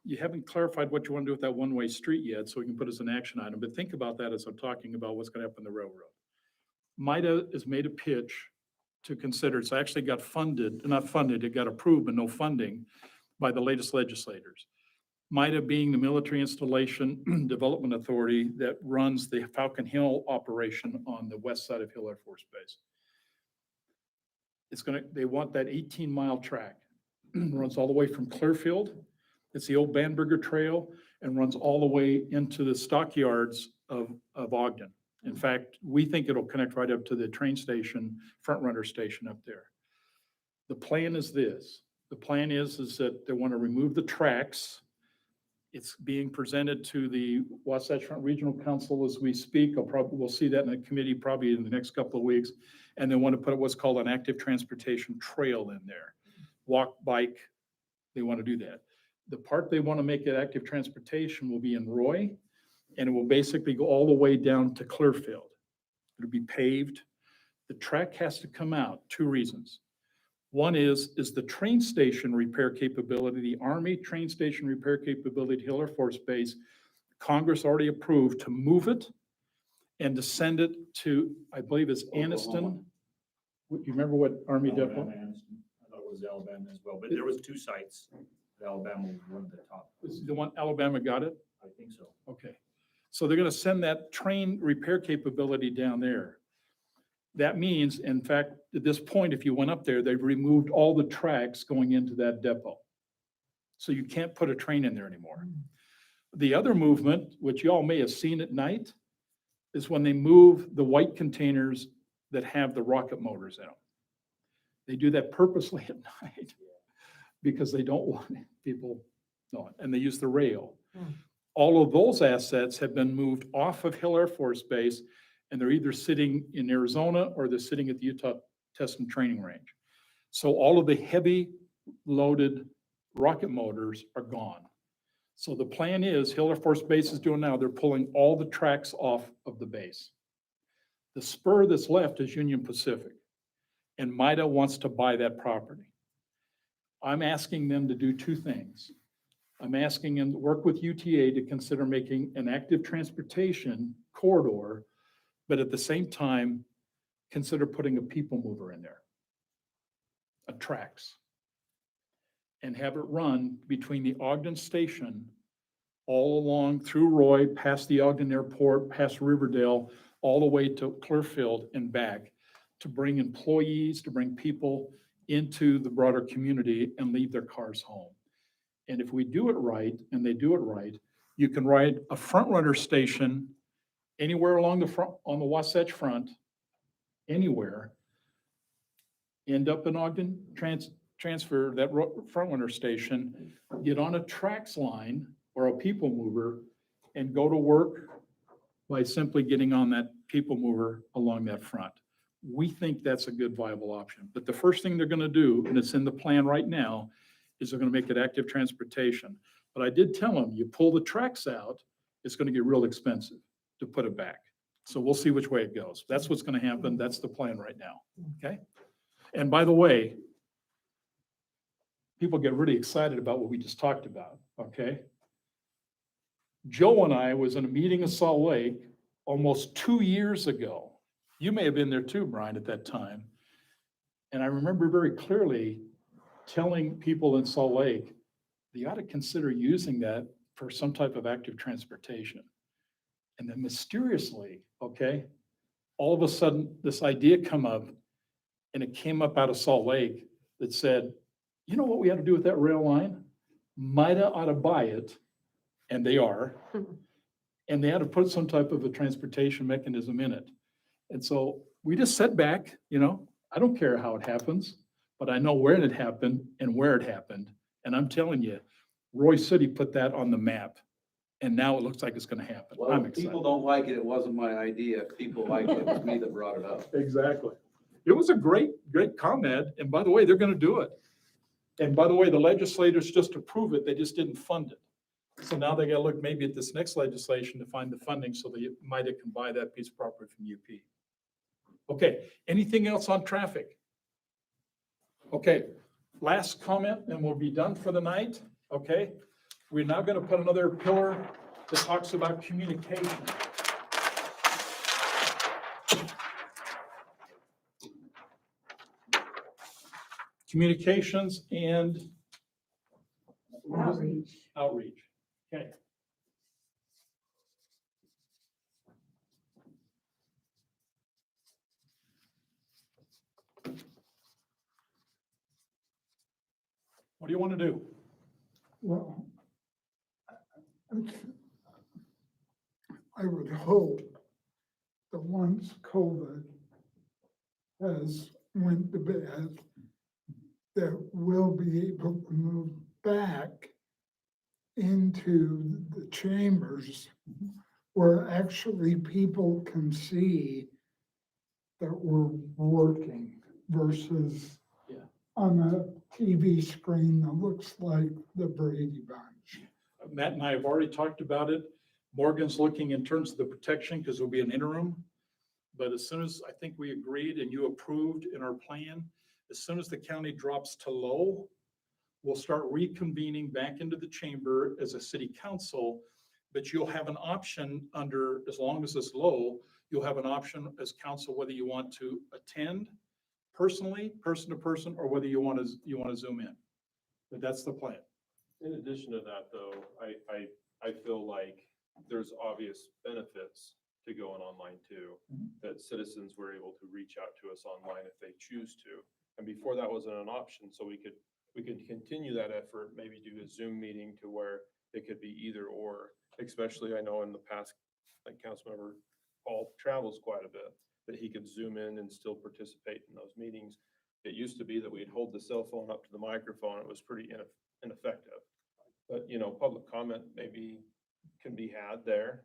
You haven't clarified what you want to do with that one-way street yet, so we can put as an action item, but think about that as I'm talking about what's going to happen in the railroad. MITA has made a pitch to consider, it's actually got not funded, it got approved, but no funding by the latest legislators. MITA being the Military Installation Development Authority that runs the Falcon Hill operation on the west side of Hill Air Force Base. They want that 18-mile track. Runs all the way from Clearfield. It's the old Banberger Trail and runs all the way into the stockyards of Ogden. In fact, we think it'll connect right up to the train station, Front Runner Station up there. The plan is this. The plan is that they want to remove the tracks. It's being presented to the Wasatch Front Regional Council as we speak. We'll see that in the committee probably in the next couple of weeks. And they want to put what's called an active transportation trail in there. Walk, bike, they want to do that. The part they want to make it active transportation will be in Roy, and it will basically go all the way down to Clearfield. It'll be paved. The track has to come out, 2 reasons. One is the train station repair capability, the Army train station repair capability at Hill Air Force Base, Congress already approved to move it and to send it to, I believe it's Anniston. You remember what Army depot? Alabama, Anniston. I thought it was Alabama as well, but there was 2 sites. Alabama was one of the top. Is the one Alabama got it? I think so. Okay. So they're gonna send that train repair capability down there. That means, in fact, at this point, if you went up there, they've removed all the tracks going into that depot. So you can't put a train in there anymore. The other movement, which y'all may have seen at night, is when they move the white containers that have the rocket motors in them. They do that purposely at night because they don't want people knowing, and they use the rail. All of those assets have been moved off of Hill Air Force Base, and they're either sitting in Arizona or they're sitting at the Utah Test and Training Range. So all of the heavy loaded rocket motors are gone. So the plan is, Hill Air Force Base is doing now, they're pulling all the tracks off of the base. The spur that's left is Union Pacific, and MIDA wants to buy that property. I'm asking them to do two things. I'm asking them to work with UTA to consider making an active transportation corridor, but at the same time, consider putting a people mover in there, a tracks, and have it run between the Ogden Station all along through Roy, past the Ogden Airport, past Riverdale, all the way to Clearfield and back, to bring employees, to bring people into the broader community and leave their cars home. And if we do it right, and they do it right, you can ride a front runner station anywhere along the front, on the Wasatch Front, anywhere, end up in Ogden, transfer that front runner station, get on a tracks line or a people mover, and go to work by simply getting on that people mover along that front. We think that's a good viable option. But the first thing they're gonna do, and it's in the plan right now, is they're gonna make it active transportation. But I did tell them, you pull the tracks out, it's gonna get real expensive to put it back. So we'll see which way it goes. That's what's gonna happen. That's the plan right now, okay? And by the way, people get really excited about what we just talked about, okay? Joe and I was in a meeting in Salt Lake almost 2 years ago. You may have been there too, Brian, at that time. And I remember very clearly telling people in Salt Lake, they ought to consider using that for some type of active transportation. And then mysteriously, okay, all of a sudden, this idea come up, and it came up out of Salt Lake that said, you know what we ought to do with that rail line? MIDA ought to buy it, and they are, and they ought to put some type of a transportation mechanism in it. And so we just sat back, you know, I don't care how it happens, but I know where it happened and where it happened. And I'm telling you, Roy City put that on the map, and now it looks like it's gonna happen. Well, I'm if people excited. don't like it, it wasn't my idea. If people like it, it was me that brought it up. Exactly. It was a great comment, and by the way, they're gonna do it. And by the way, the legislators just approved it, they just didn't fund it. So now they gotta look maybe at this next legislation to find the funding so that MIDA can buy that piece of property from UP. Okay, anything else on traffic? Okay, last comment and we'll be done for the night, okay? We're now gonna put another pillar that talks about communication. Communications and outreach, okay. What do you want to do? Well, I would hope that once COVID has went to bed, that we'll be able to move back into the chambers where actually people can see that we're working versus Yeah. on a TV screen that looks like the Brady Bunch. Matt and I have already talked about it. Morgan's looking in terms of the protection because there'll be an interim. But as soon as I think we agreed and you approved in our plan, as soon as the county drops to low, we'll start reconvening back into the chamber as a city council. But you'll have an option under, as long as it's low, you'll have an option as council whether you want to attend personally, person to person, or whether you want to zoom in. But that's the plan. In addition to that, though, I feel like there's obvious benefits to going online too. Mhm. That citizens were able to reach out to us online if they choose to. And before that wasn't an option, so we could continue that effort, maybe do a Zoom meeting to where it could be either or, especially I know in the past, like Councilmember Paul travels quite a bit, that he could Zoom in and still participate in those meetings. It used to be that we'd hold the cell phone up to the microphone. It was pretty ineffective. But, you know, public comment maybe can be had there,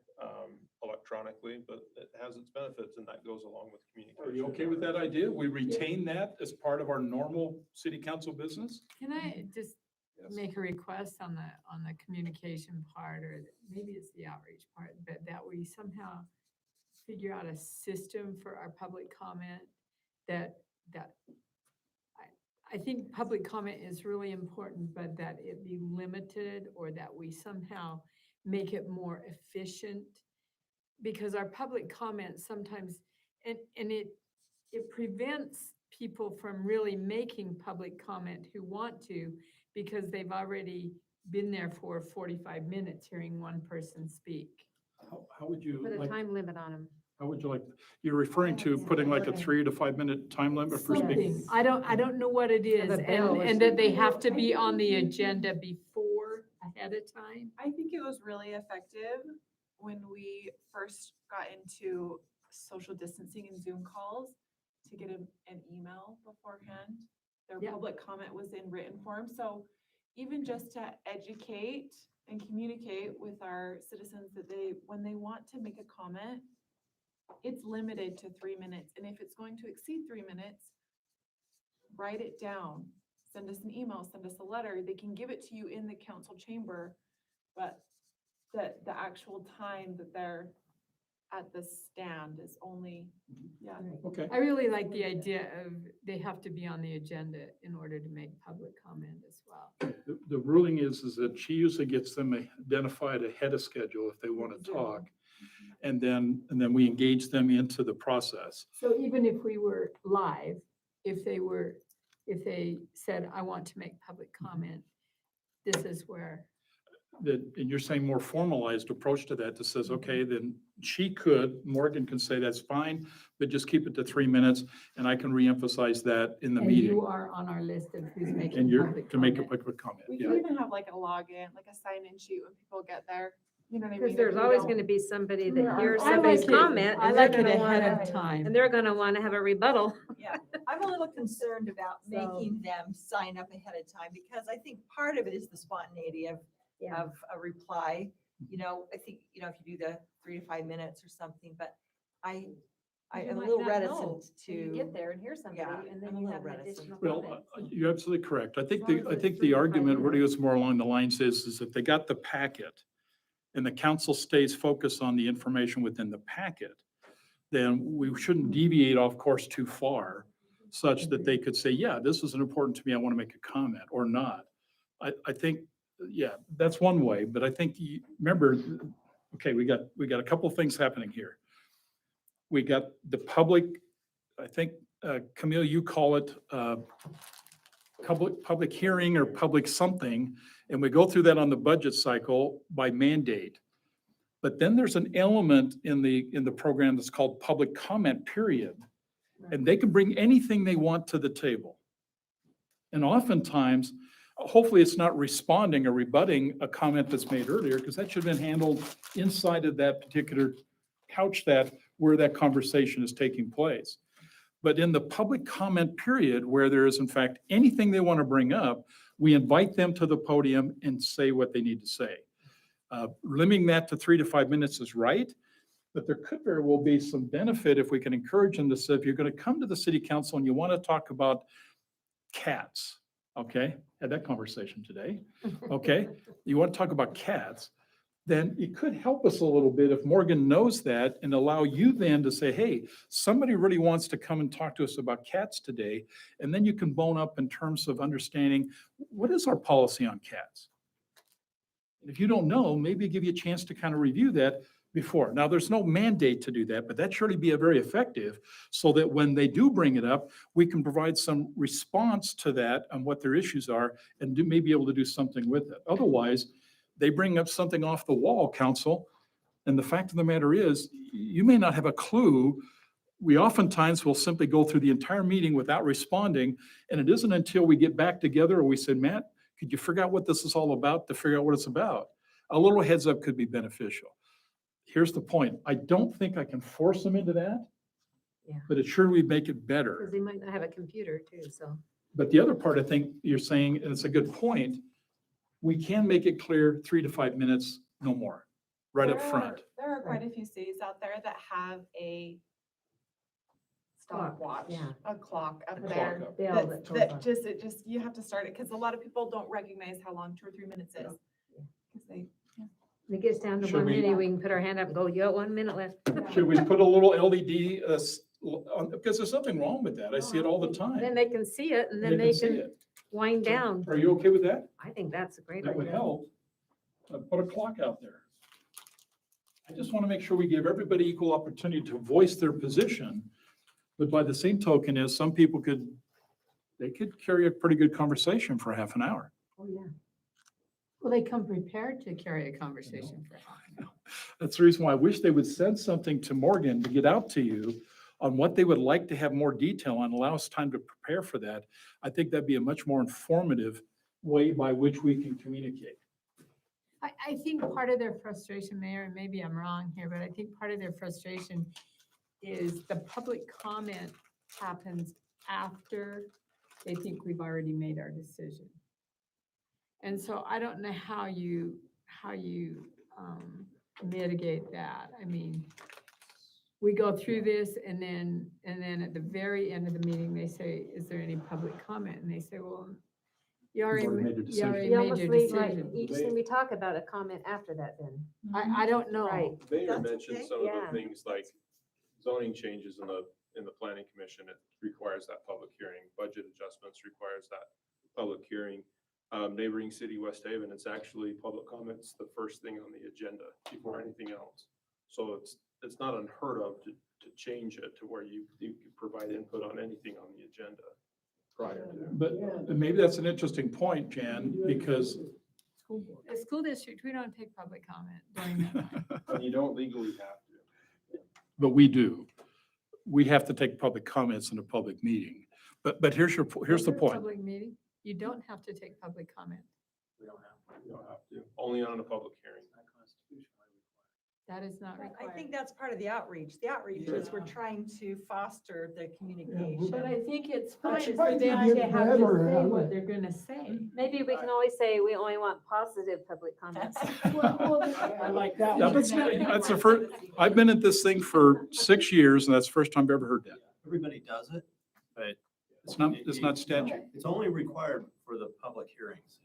electronically, but it has its benefits and that goes along with communication. Are you okay with that idea? We retain that as part of our normal city council business? Can I just Yes. make a request on the communication part, or maybe it's the outreach part, but that we somehow figure out a system for our public comment that I think public comment is really important, but that it be limited, or that we somehow make it more efficient. Because our public comment sometimes, and it prevents people from really making public comment who want to, because they've already been there for 45 minutes hearing one person speak. How would you Put a like, time limit on them. how would you like, you're referring to putting like a 3 to 5 minute time limit for speaking? Something, I don't know what it is, a bell or and that they something. have to be on the agenda before, ahead of time. I think it was really effective when we first got into social distancing and Zoom calls to get an email beforehand. Their Yeah. public comment was in written form, so even just to educate and communicate with our citizens that when they want to make a comment, it's limited to 3 minutes, and if it's going to exceed 3 minutes, write it down, send us an email, send us a letter, they can give it to you in the council chamber, but the actual time that they're at the stand is only, yeah. Okay. I really like the idea of they have to be on the agenda in order to make public comment as well. The ruling is that she usually gets them identified ahead of schedule if they want to talk. And then we engage them into the process. So even if we were live, if they said, I want to make public comment, this is where. And you're saying more formalized approach to that says, Mm-hmm. okay, then Morgan can say that's fine, but just keep it to 3 minutes and I can reemphasize that in the And you meeting. are on our list of who's And making you're public to make a comment. public comment. We Yeah. can even have like a login, like a sign-in sheet when people get there, you know what I mean? Because there's always gonna be somebody There that are hears I somebody's like it, comment. I and they're like it gonna ahead wanna- of time. And they're gonna wanna have a rebuttal. Yeah, I'm a little concerned about So- making them sign up ahead of time, because I think part of it is the spontaneity of a reply. You know, I think, you know, if you do the 3 to 5 minutes or something, but I You am a might little not know reticent till you to. get there and hear somebody, yeah, and I'm then a you little have an reticent. additional Well, comment. you're absolutely correct. I think As long the, as I it's think 3 the to 5 argument really minutes. is more along the lines is that they got the packet and the council stays focused on the information within the packet, then we shouldn't deviate off course too far such that they could say, yeah, this is important to me, I want to make a comment, or not. I think, yeah, that's one way, but I think, remember, okay, we got a couple of things happening here. We got the public, I think, Camille, you call it public hearing or public something, and we go through that on the budget cycle by mandate. But then there's an element in the program that's called public comment period. And they can bring anything they want to the table. And oftentimes, hopefully it's not responding or rebutting a comment that's made earlier, because that should have been handled inside of that particular couch where that conversation is taking place. But in the public comment period, where there is in fact anything they want to bring up, we invite them to the podium and say what they need to say. Limiting that to 3 to 5 minutes is right, but there could very well be some benefit if we can encourage them to say, if you're going to come to the city council and you want to talk about cats, okay? Had that conversation today, okay? You want to talk about cats, then it could help us a little bit if Morgan knows that and allow you then to say, hey, somebody really wants to come and talk to us about cats today. And then you can bone up in terms of understanding, what is our policy on cats? If you don't know, maybe give you a chance to kind of review that before. Now, there's no mandate to do that, but that surely be a very effective so that when they do bring it up, we can provide some response to that on what their issues are and may be able to do something with it. Otherwise, they bring up something off the wall, council, and the fact of the matter is, you may not have a clue. We oftentimes will simply go through the entire meeting without responding, and it isn't until we get back together or we said, Matt, could you figure out what this is all about to figure out what it's about? A little heads up could be beneficial. Here's the point. I don't think I can force them into that, Yeah. but it sure would make it better. Because they might not have a computer too, so. But the other part, I think you're saying, and it's a good point, we can make it clear 3 to 5 minutes, no more. right up There front. There are quite a few cities out there that have a Clock, stopwatch, yeah. a clock up A there. clock up. Bell That, that goes that on. just, it just, you have to start it, because a lot of people don't recognize how long 2 or 3 minutes is. 'Cause they, When it gets down to Should 1 we- minute, we can put our hand up and go, you got 1 minute left. Should we put a little LED, because there's nothing wrong with that. I see it all the Then time. they can see it and then They they see can it. wind down. Are you okay with that? I think that's a great That would idea. help. Put a clock out there. I just want to make sure we give everybody equal opportunity to voice their position. But by the same token is some people they could carry a pretty good conversation for half an hour. Oh, yeah. Well, they come prepared to carry a conversation for half an hour. That's the reason why I wish they would send something to Morgan to get out to you on what they would like to have more detail on, allow us time to prepare for that. I think that'd be a much more informative way by which we can communicate. I think part of their frustration, Mayor, and maybe I'm wrong here, but I think part of their frustration is the public comment happens after they think we've already made our decision. And so I don't know how you mitigate that. I mean, we go through this and then at the very end of the meeting, they say, is there any public comment? And they say, well, you already already made a you already You made almost your leave like decision. each thing we talk about a comment after that then. I don't know. Right. Mayor That's mentioned okay. some of Yeah. the things like zoning changes in the planning commission, it requires that public hearing. Budget adjustments requires that public hearing. Neighboring city, West Haven, it's actually public comments, the first thing on the agenda before anything else. So it's not unheard of to change it to where you can provide input on anything on the agenda prior to. But maybe that's an interesting point, Jan, because The school district, we don't take public comment during that. And you don't legally have to. but we do. We have to take public comments in a public meeting. But here's the Over a point. Public meeting, you don't have to take public comment. We don't have to. You don't have to, only on a public hearing. That is not I required. think that's part of the outreach. The outreach is we're trying to foster the But communication. I think it's But fine you for might them get to have to better say at what it. they're gonna say. Maybe we can always say we only want positive public comments. I like that Yeah, one. but that's the first, I've been at this thing for 6 years and that's the first time I've ever heard that. Everybody does it, but. It's not statute. It's only required for the public hearings,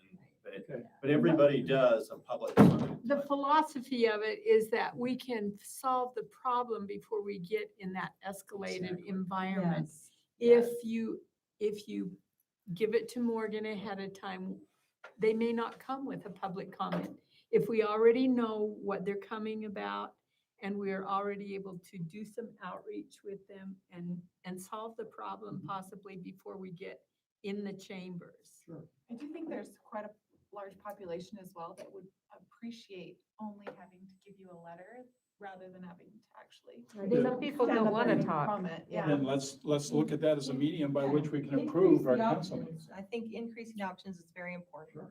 Okay. but everybody does a public comment. The philosophy of it is that we can solve the problem before we get in that escalated environment. Yes. If you give it to Morgan ahead of time, they may not come with a public comment. If we already know what they're coming about and we're already able to do some outreach with them and solve the problem possibly before we get in the chambers. I do think there's quite a large population as well that would appreciate only having to give you a letter rather than having to actually. Some people don't want to talk. Comment, yeah. Then let's look at that as a medium by which we can Increase improve our the council. options. I think increasing options is very important.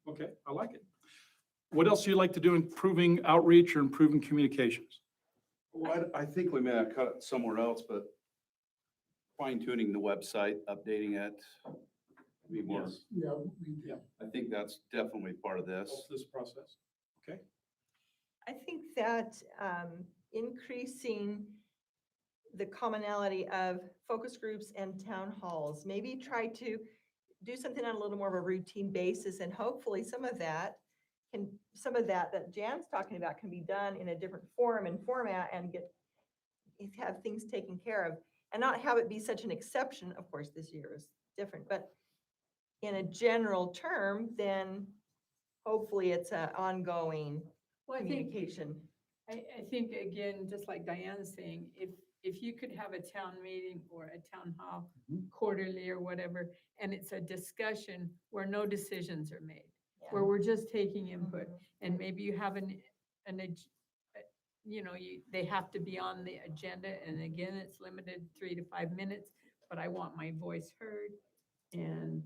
Okay, I like it. What else do you like to do improving outreach or improving communications? Well, I think we may have cut it somewhere else, but fine tuning the website, updating it. Be more, Yeah, we do. I think that's definitely part of this. This process. Okay. I think that increasing the commonality of focus groups and town halls, maybe try to do something on a little more of a routine basis, and hopefully some of that Jan's talking about can be done in a different form and format and have things taken care of, and not have it be such an exception. Of course, this year is different, but in a general term, then hopefully it's an ongoing Well, I think, communication. I think again, just like Diana's saying, if you could have a town meeting or a town hall quarterly or whatever, and it's a discussion where no decisions are made, where we're just taking input, and maybe you have they have to be on the agenda, and again, it's limited 3 to 5 minutes, but I want my voice heard, and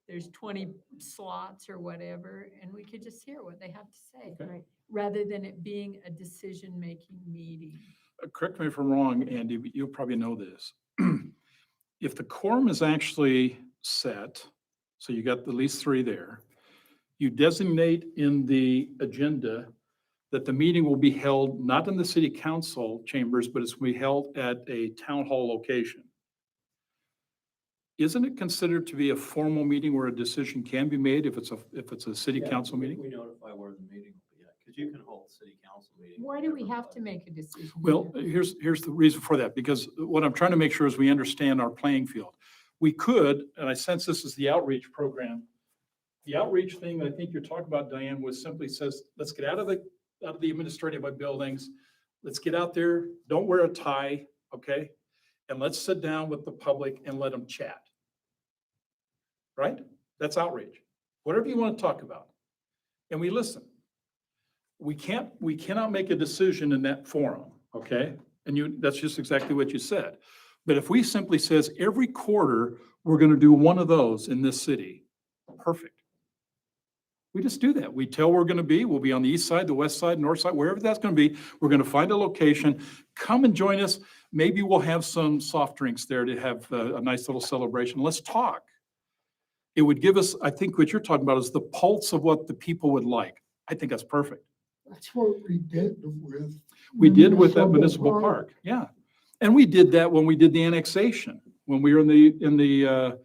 there's 20 slots or whatever, and we could just hear what they have to say, Okay. rather than it being a decision-making meeting. Correct me if I'm wrong, Andy, but you'll probably know this. If the quorum is actually set, so you got at least 3 there, you designate in the agenda that the meeting will be held not in the city council chambers, but it's going to be held at a town hall location. Isn't it considered to be a formal meeting where a decision can be made if it's a city Yeah, council meeting? We notify where the meeting will be at, because you can hold city council meetings. Why do we have to make a decision? Well, here's the reason for that, because what I'm trying to make sure is we understand our playing field. We could, and I sense this is the outreach program. The outreach thing that I think you're talking about, Diane, was simply says, let's get out of the administrative buildings. Let's get out there, don't wear a tie, okay? And let's sit down with the public and let them chat. Right? That's outreach. Whatever you want to talk about. And we listen. We cannot make a decision in that forum, okay? And that's just exactly what you said. But if we simply says every quarter, we're going to do one of those in this city, perfect. We just do that. We tell where we're going to be. We'll be on the east side, the west side, north side, wherever that's going to be. We're going to find a location. Come and join us. Maybe we'll have some soft drinks there to have a nice little celebration. Let's talk. It would give us, I think what you're talking about is the pulse of what the people would like. I think that's perfect. That's what we did with. We did with that municipal park, yeah. And we did that when we did the annexation, when we were in the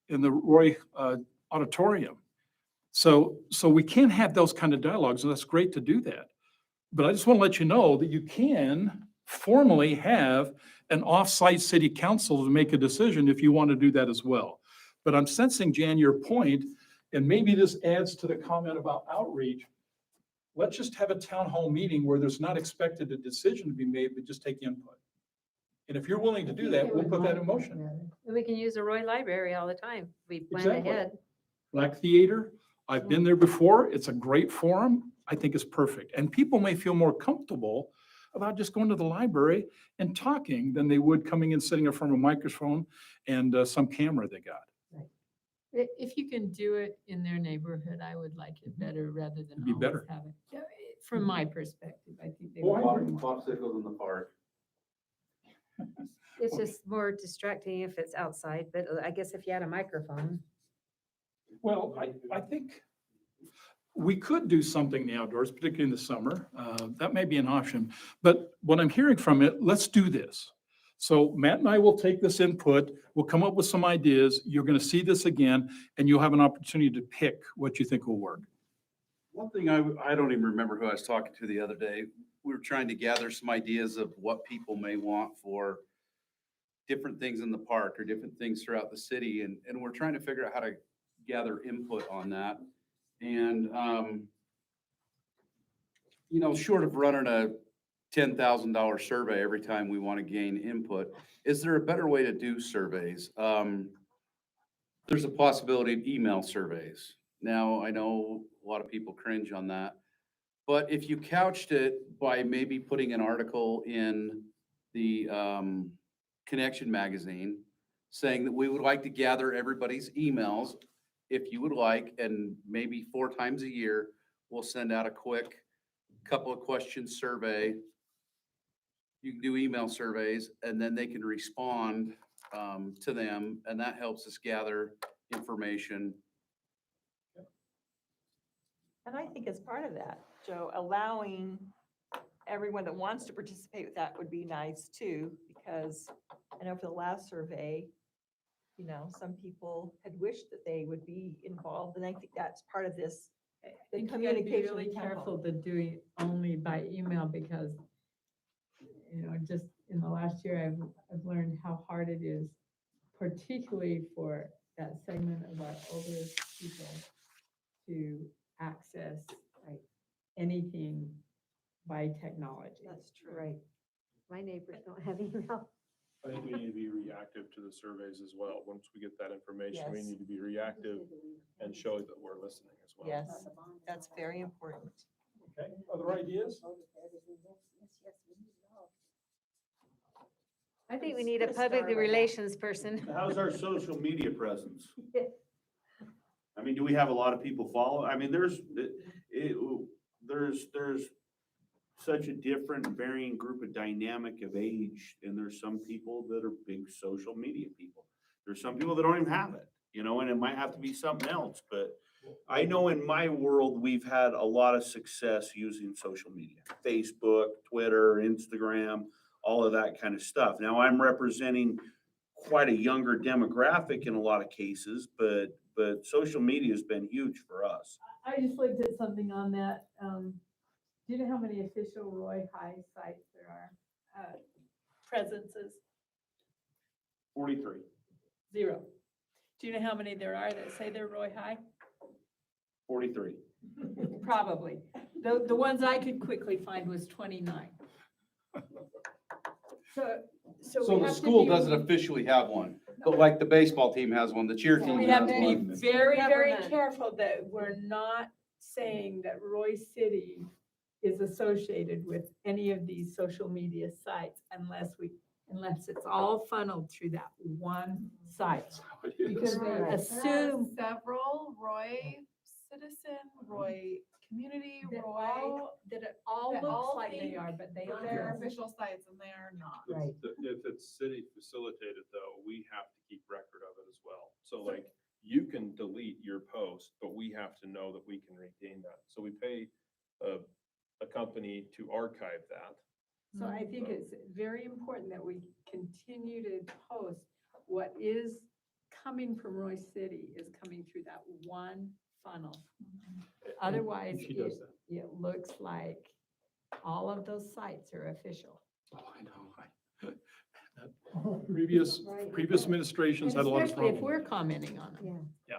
Roy Auditorium. So we can have those kind of dialogues, and that's great to do that. But I just want to let you know that you can formally have an off-site city council to make a decision if you want to do that as well. But I'm sensing, Jan, your point, and maybe this adds to the comment about outreach. Let's just have a town hall meeting where there's not expected a decision to be made, but just take input. And if you're willing to do that, we'll put that in motion. And we can use the Roy Library all the time. We plan Exactly. ahead. Black Theater, I've been there before. It's a great forum. I think it's perfect. And people may feel more comfortable about just going to the library and talking than they would coming and sitting in front of a microphone and some camera they got. If you can do it in their neighborhood, I would like it better rather than It'd be always better. have it. Yeah, From my perspective, I think they Oh, I would. agree. Popsicles in the park. It's just more distracting if it's outside, but I guess if you had a microphone. Well, I think we could do something in the outdoors, particularly in the summer. That may be an option. But what I'm hearing from it, let's do this. So Matt and I will take this input, we'll come up with some ideas. You're going to see this again, and you'll have an opportunity to pick what you think will work. One thing I don't even remember who I was talking to the other day. We were trying to gather some ideas of what people may want for different things in the park or different things throughout the city. And we're trying to figure out how to gather input on that. And, short of running a $10,000 survey every time we want to gain input, is there a better way to do surveys? There's a possibility of email surveys. Now, I know a lot of people cringe on that, but if you couched it by maybe putting an article in the Connection magazine saying that we would like to gather everybody's emails, if you would like, and maybe 4 times a year, we'll send out a quick couple of questions survey. You can do email surveys, and then they can respond to them, and that helps us gather information. And I think as part of that, Joe, allowing everyone that wants to participate with that would be nice too, because I know for the last survey, some people had wished that they would be involved, and I think that's part of this. I The think you gotta be communication really with town hall. careful to do it only by email because, just in the last year, I've learned how hard it is, particularly for that segment of our older people to access anything by technology. That's true. Right. My neighbors don't have email. I think we need to be reactive to the surveys as well. Once we get that information, we Yes. need to be reactive and show that we're listening as well. Yes, that's very important. Okay, other ideas? I think we need a Put a star public by that. relations person. How's our social media presence? I mean, do we have a lot of people follow? I mean, there's such a different varying group of dynamic of age, and there's some people that are big social media people. There's some people that don't even have it. you know, and it might have to be something else, but I know in my world, we've had a lot of success using social media, Facebook, Twitter, Instagram, all of that kind of stuff. Now, I'm representing quite a younger demographic in a lot of cases, but social media has been huge for us. I just looked at something on that. Do you know how many official Roy High sites there are? Presences, 43. 0. Do you know how many there are that say they're Roy High? 43. Probably. The ones I could quickly find was 29. So So we the have to school be- doesn't officially have one, but like the baseball team has one, the cheer team We has have to be one. very, very Government. careful that we're not saying that Roy City is associated with any of these social media sites unless it's all funneled through that one site. Because they Right. assume Several Roy Citizen, Roy Community, that Roy, it all that looks all like they think are, but they they're aren't. official sites and they are not. Right. If it's city facilitated though, we have to keep record of it as well. So like, you can delete your post, but we have to know that we can retain that. So we pay a company to archive that. So I think it's very important that we continue to post what is coming from Roy City is coming through that one funnel. Otherwise, She does that. it looks like all of those sites are official. Oh, I know. Previous administrations had a lot of Especially if problems. we're commenting on them. Yeah.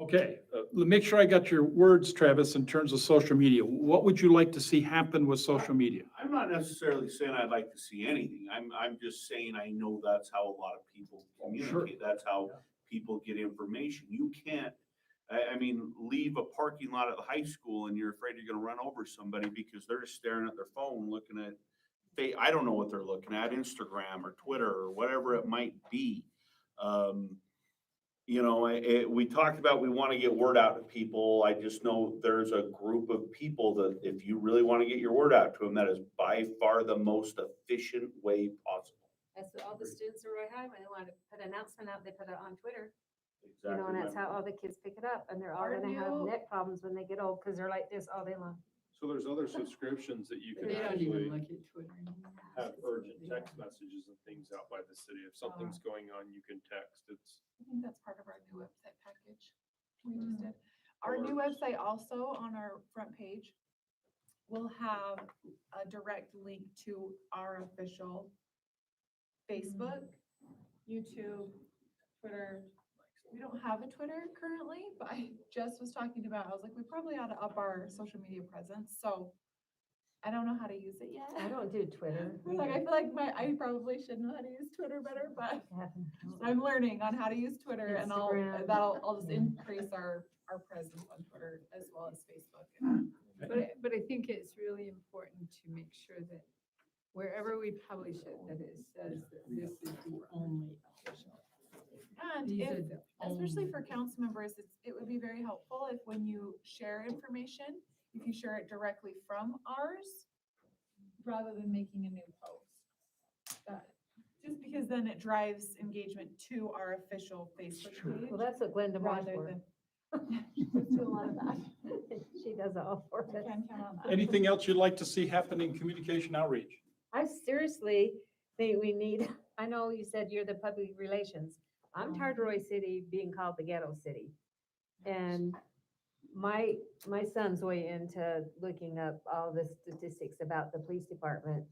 Okay, make sure I got your words, Travis, in terms of social media. What would you like to see happen with social media? I'm not necessarily saying I'd like to see anything. I'm just saying I know that's how a lot of people communicate. That's how people get information. You can't, I mean, leave a parking lot at the high school and you're afraid you're gonna run over somebody because they're just staring at their phone, looking at, I don't know what they're looking at, Instagram or Twitter or whatever it might be. You know, we talked about, we want to get word out to people. I just know there's a group of people that if you really want to get your word out to them, that is by far the most efficient way possible. That's what all the students at Roy High, when they want to put an announcement out, they put it on Twitter. You know, Exactly. and that's how all the kids pick it up, and they're all Are gonna have you- neck problems when they get old, because they're like this all day long. So there's other subscriptions that you can They don't actually even look at Twitter anymore. have urgent text messages and things out by the city. If something's going on, you can text. It's, I think that's part of our new website package. We just did. Our new website also on our front page will have a direct link to our official Facebook, YouTube, Twitter. We don't have a Twitter currently, but I just was talking about, I was like, we probably ought to up our social media presence, so I don't know how to use it yet. I don't do Twitter. Like, I feel like I probably should know how to use Twitter better, but I'm learning on how to use Twitter and Instagram. I'll just increase our presence on Twitter as well as Facebook. But I think it's really important to make sure that wherever we publish it, that it says that this is the only official. And These if, are the especially only- for council members, it would be very helpful if when you share information, if you share it directly from ours, rather than making a new post. Just because then it drives engagement to our official Facebook page. Well, that's what Glenda Moore's Rather for. than. Let's do a lot of that. She does it all for We us. can count on that. Anything else you'd like to see happen in communication outreach? I seriously think we need, I know you said you're the public relations. I'm tired of Roy City being called the ghetto city. And my son's way into looking up all the statistics about the police department.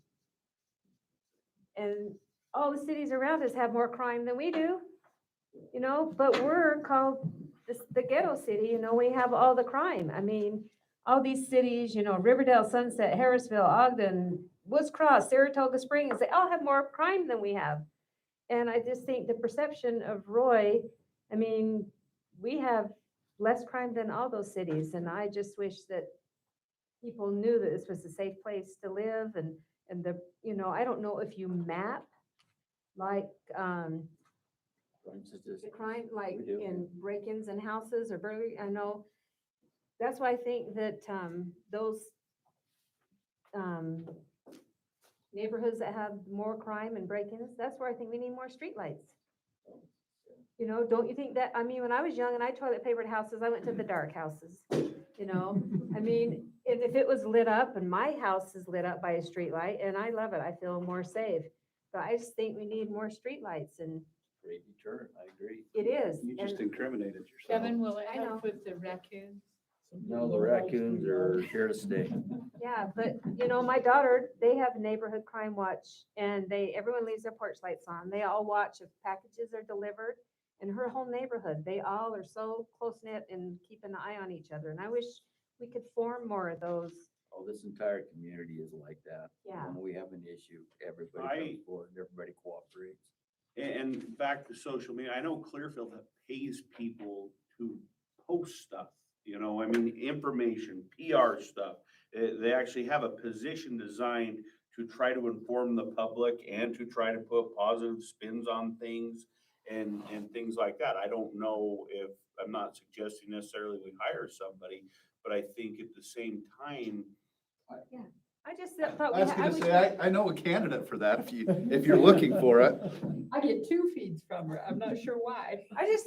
And all the cities around us have more crime than we do, you know, but we're called the ghetto city, you know, we have all the crime. I mean, all these cities, you know, Riverdale, Sunset, Harrisville, Ogden, Woods Cross, Saratoga Springs, they all have more crime than we have. And I just think the perception of Roy, I mean, we have less crime than all those cities. And I just wish that people knew that this was a safe place to live and the, you know, I don't know if you map like, the crime, like We do. in break-ins and houses or burglary, I know. That's why I think that, those, neighborhoods that have more crime and break-ins, that's where I think we need more streetlights. You know, don't you think that, I mean, when I was young and I toilet papered houses, I went to the dark houses, you know? I mean, if it was lit up and my house is lit up by a street light, and I love it, I feel more safe. But I just think we need more street lights, and Great deterrent, I agree. it is. You just and- incriminated yourself. Kevin, will it I know. help with the raccoons? No, the raccoons are here to stay. Yeah, but you know, my daughter, they have neighborhood crime watch, and everyone leaves their porch lights on. They all watch if packages are delivered. In her whole neighborhood, they all are so close knit and keep an eye on each other. And I wish we could form more of those. Oh, this entire community is like that. Yeah. When we have an issue, everybody I- comes forward, and everybody cooperates. And back to social media, I know Clearfield pays people to post stuff, you know, I mean, information, PR stuff. They actually have a position designed to try to inform the public and to try to put positive spins on things and things like that. I don't know if, I'm not suggesting necessarily we hire somebody, but I think at the same time, I just thought. I was gonna wish say, I know a candidate for that if you're looking for it. I get 2 feeds from her. I'm not sure why. I just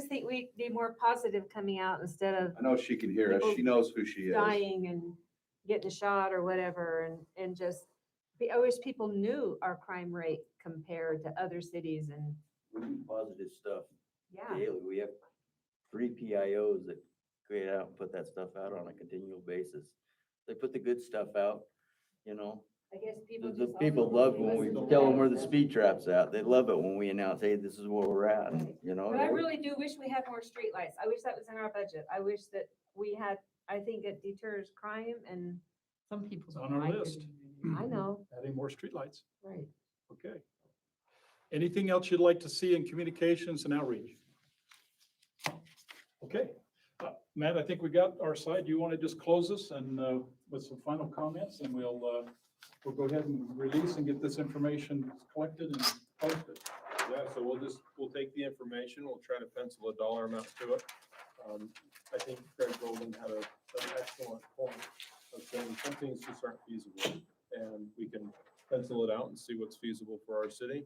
think we need more positive coming out instead of I know she can hear us. She knows who she is. dying and getting shot or whatever, and just, I wish people knew our crime rate compared to other cities, and We do positive stuff yeah. daily. We have 3 PIOs that create out and put that stuff out on a continual basis. They put the good stuff out, you know. I guess people The just. people also love won't when we listen to tell that. them where the speed trap's at. They love it when we announce, hey, this is where we're at, and, you know. But I really do wish we had more streetlights. I wish that was in our budget. I wish that we had, I think it deters crime, and Some people. It's on don't our like it. list. I know, Adding more streetlights. right. Okay. Anything else you'd like to see in communications and outreach? Okay. Matt, I think we got our side. Do you want to just close this and with some final comments, and we'll go ahead and release and get this information collected and posted. Yeah, so we'll take the information, we'll try to pencil a dollar amount to it. I think Craig Golden had an excellent point of saying some things just aren't feasible, and we can pencil it out and see what's feasible for our city.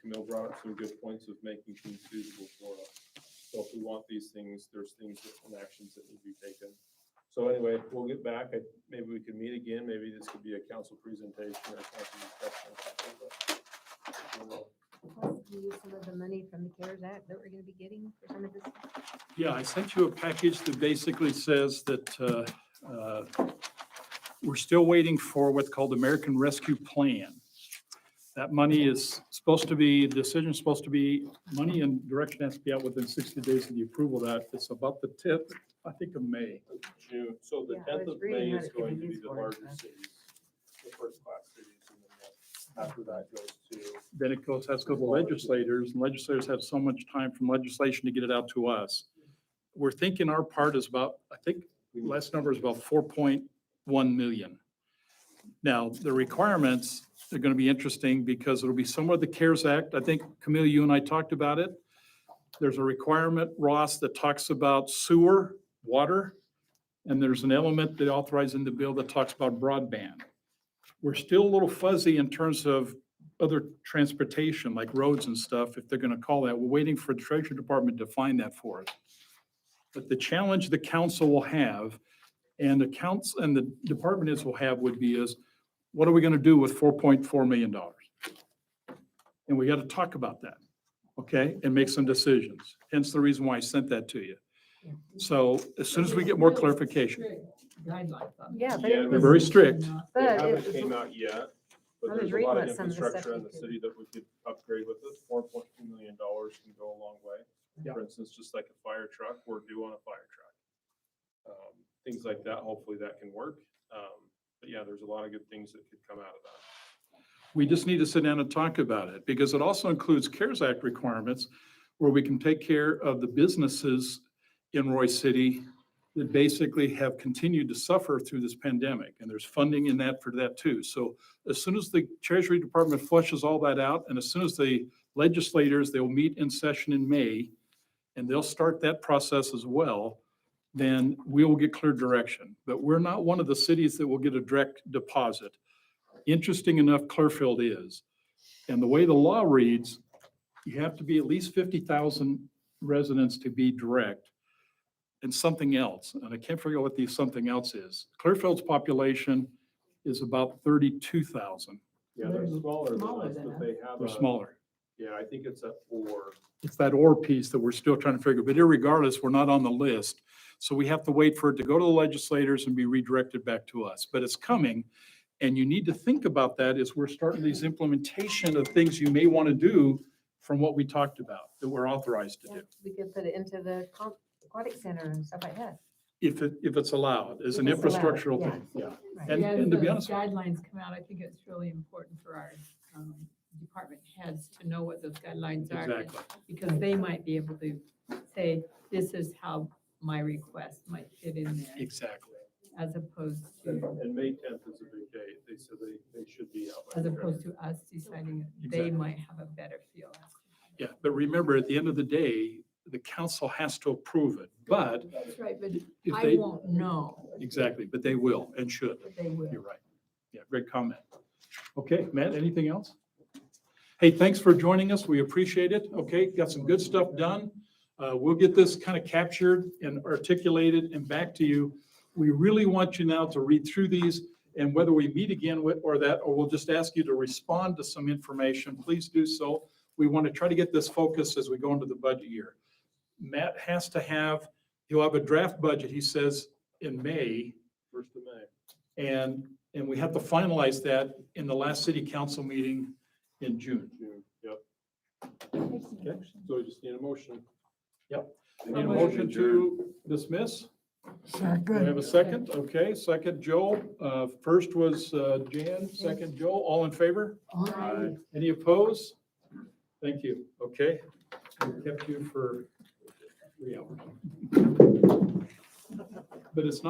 Camille brought up some good points of making things feasible for us. So if we want these things, there's things and actions that need to be taken. So anyway, we'll get back. Maybe we could meet again. Maybe this could be a council presentation or a council discussion. Possibly use some of the money from the CARES Act that we're gonna be getting for some of this. Yeah, I sent you a package that basically says that we're still waiting for what's called American Rescue Plan. That money is supposed to be, the decision's supposed to be, money and direction has to be out within 60 days of the approval of that. It's about the 10th, I think, of May. June, so the Yeah, I 10th was of reading May that is it could be going to be used the for it, largest so. cities, the first class cities, and then after that goes to. Then it goes, has to go to legislators, and legislators have so much time from legislation to get it out to us. We're thinking our part is about, I think, last number is about 4.1 million. Now, the requirements are gonna be interesting because it'll be somewhere the CARES Act. I think, Camille, you and I talked about it. There's a requirement, Ross, that talks about sewer, water, and there's an element that authorized in the bill that talks about broadband. We're still a little fuzzy in terms of other transportation, like roads and stuff, if they're gonna call that. We're waiting for the Treasury Department to find that for us. But the challenge the council will have, and the council, and the department heads will have would be is, what are we gonna do with $4.4 million? And we gotta talk about that, okay, and make some decisions. Hence the reason why I sent that to you. So as soon as we get more clarification. Guidelines on it. Yeah, but Yeah, it They're was, very strict. They but haven't it came was, out yet, but I was there's a reading lot of what some of the stuff infrastructure in you the could- city that we could upgrade with it. $4.2 million can go a long way. Yeah. For instance, just like a fire truck, we're due on a fire truck. Things like that, hopefully that can work. But yeah, there's a lot of good things that could come out of that. We just need to sit down and talk about it, because it also includes CARES Act requirements where we can take care of the businesses in Roy City that basically have continued to suffer through this pandemic, and there's funding in that for that too. So as soon as the Treasury Department flushes all that out, and as soon as the legislators, they'll meet in session in May, and they'll start that process as well, then we will get clear direction. But we're not one of the cities that will get a direct deposit. Interesting enough, Clearfield is. And the way the law reads, you have to be at least 50,000 residents to be direct. And something else, and I can't figure out what the something else is. Clearfield's population is about 32,000. Yeah, they're smaller Smaller than us, than but us. they have They're a, smaller. yeah, I think it's at 4. It's that or piece that we're still trying to figure, but irregardless, we're not on the list. So we have to wait for it to go to the legislators and be redirected back to us, but it's coming. And you need to think about that as we're starting these implementation of things you may want to do from what we talked about, that we're authorized to Yeah, do, we could put it into the aquatic center and stuff like that. if it's allowed, as an If it's allowed, infrastructural yeah. thing, yeah. Right. And- Yeah, and to be as those honest- guidelines come out, I think it's really important for our department heads to know what those guidelines are. Exactly. Because they might be able to say, this is how my request might fit in there, Exactly. as opposed And to, and May 10th is a big day. They said they should be out. by as then. opposed to us deciding, they Exactly. might have a better feel. as to how Yeah, but remember, at the end of the day, the council has to approve it, but That's right, but if I they, won't know, exactly, but they will and should. but they will. You're right. Yeah, great comment. Okay, Matt, anything else? Hey, thanks for joining us. We appreciate it. Okay, got some good stuff done. We'll get this kind of captured and articulated and back to you. We really want you now to read through these, and whether we meet again with, or we'll just ask you to respond to some information, please do so. We want to try to get this focused as we go into the budget year. Matt has to have, he'll have a draft budget, he says, in May. 1st of May. And we have to finalize that in the last city council meeting in June. June, yep. Okay, so we just need a motion. Yep. I need a motion to dismiss. Do I have Second, a second? Okay, second Joe. First was Jan, second Joe. All in favor? aye. Any opposed? Thank you. Okay. We kept you for 3 hours. But it's not.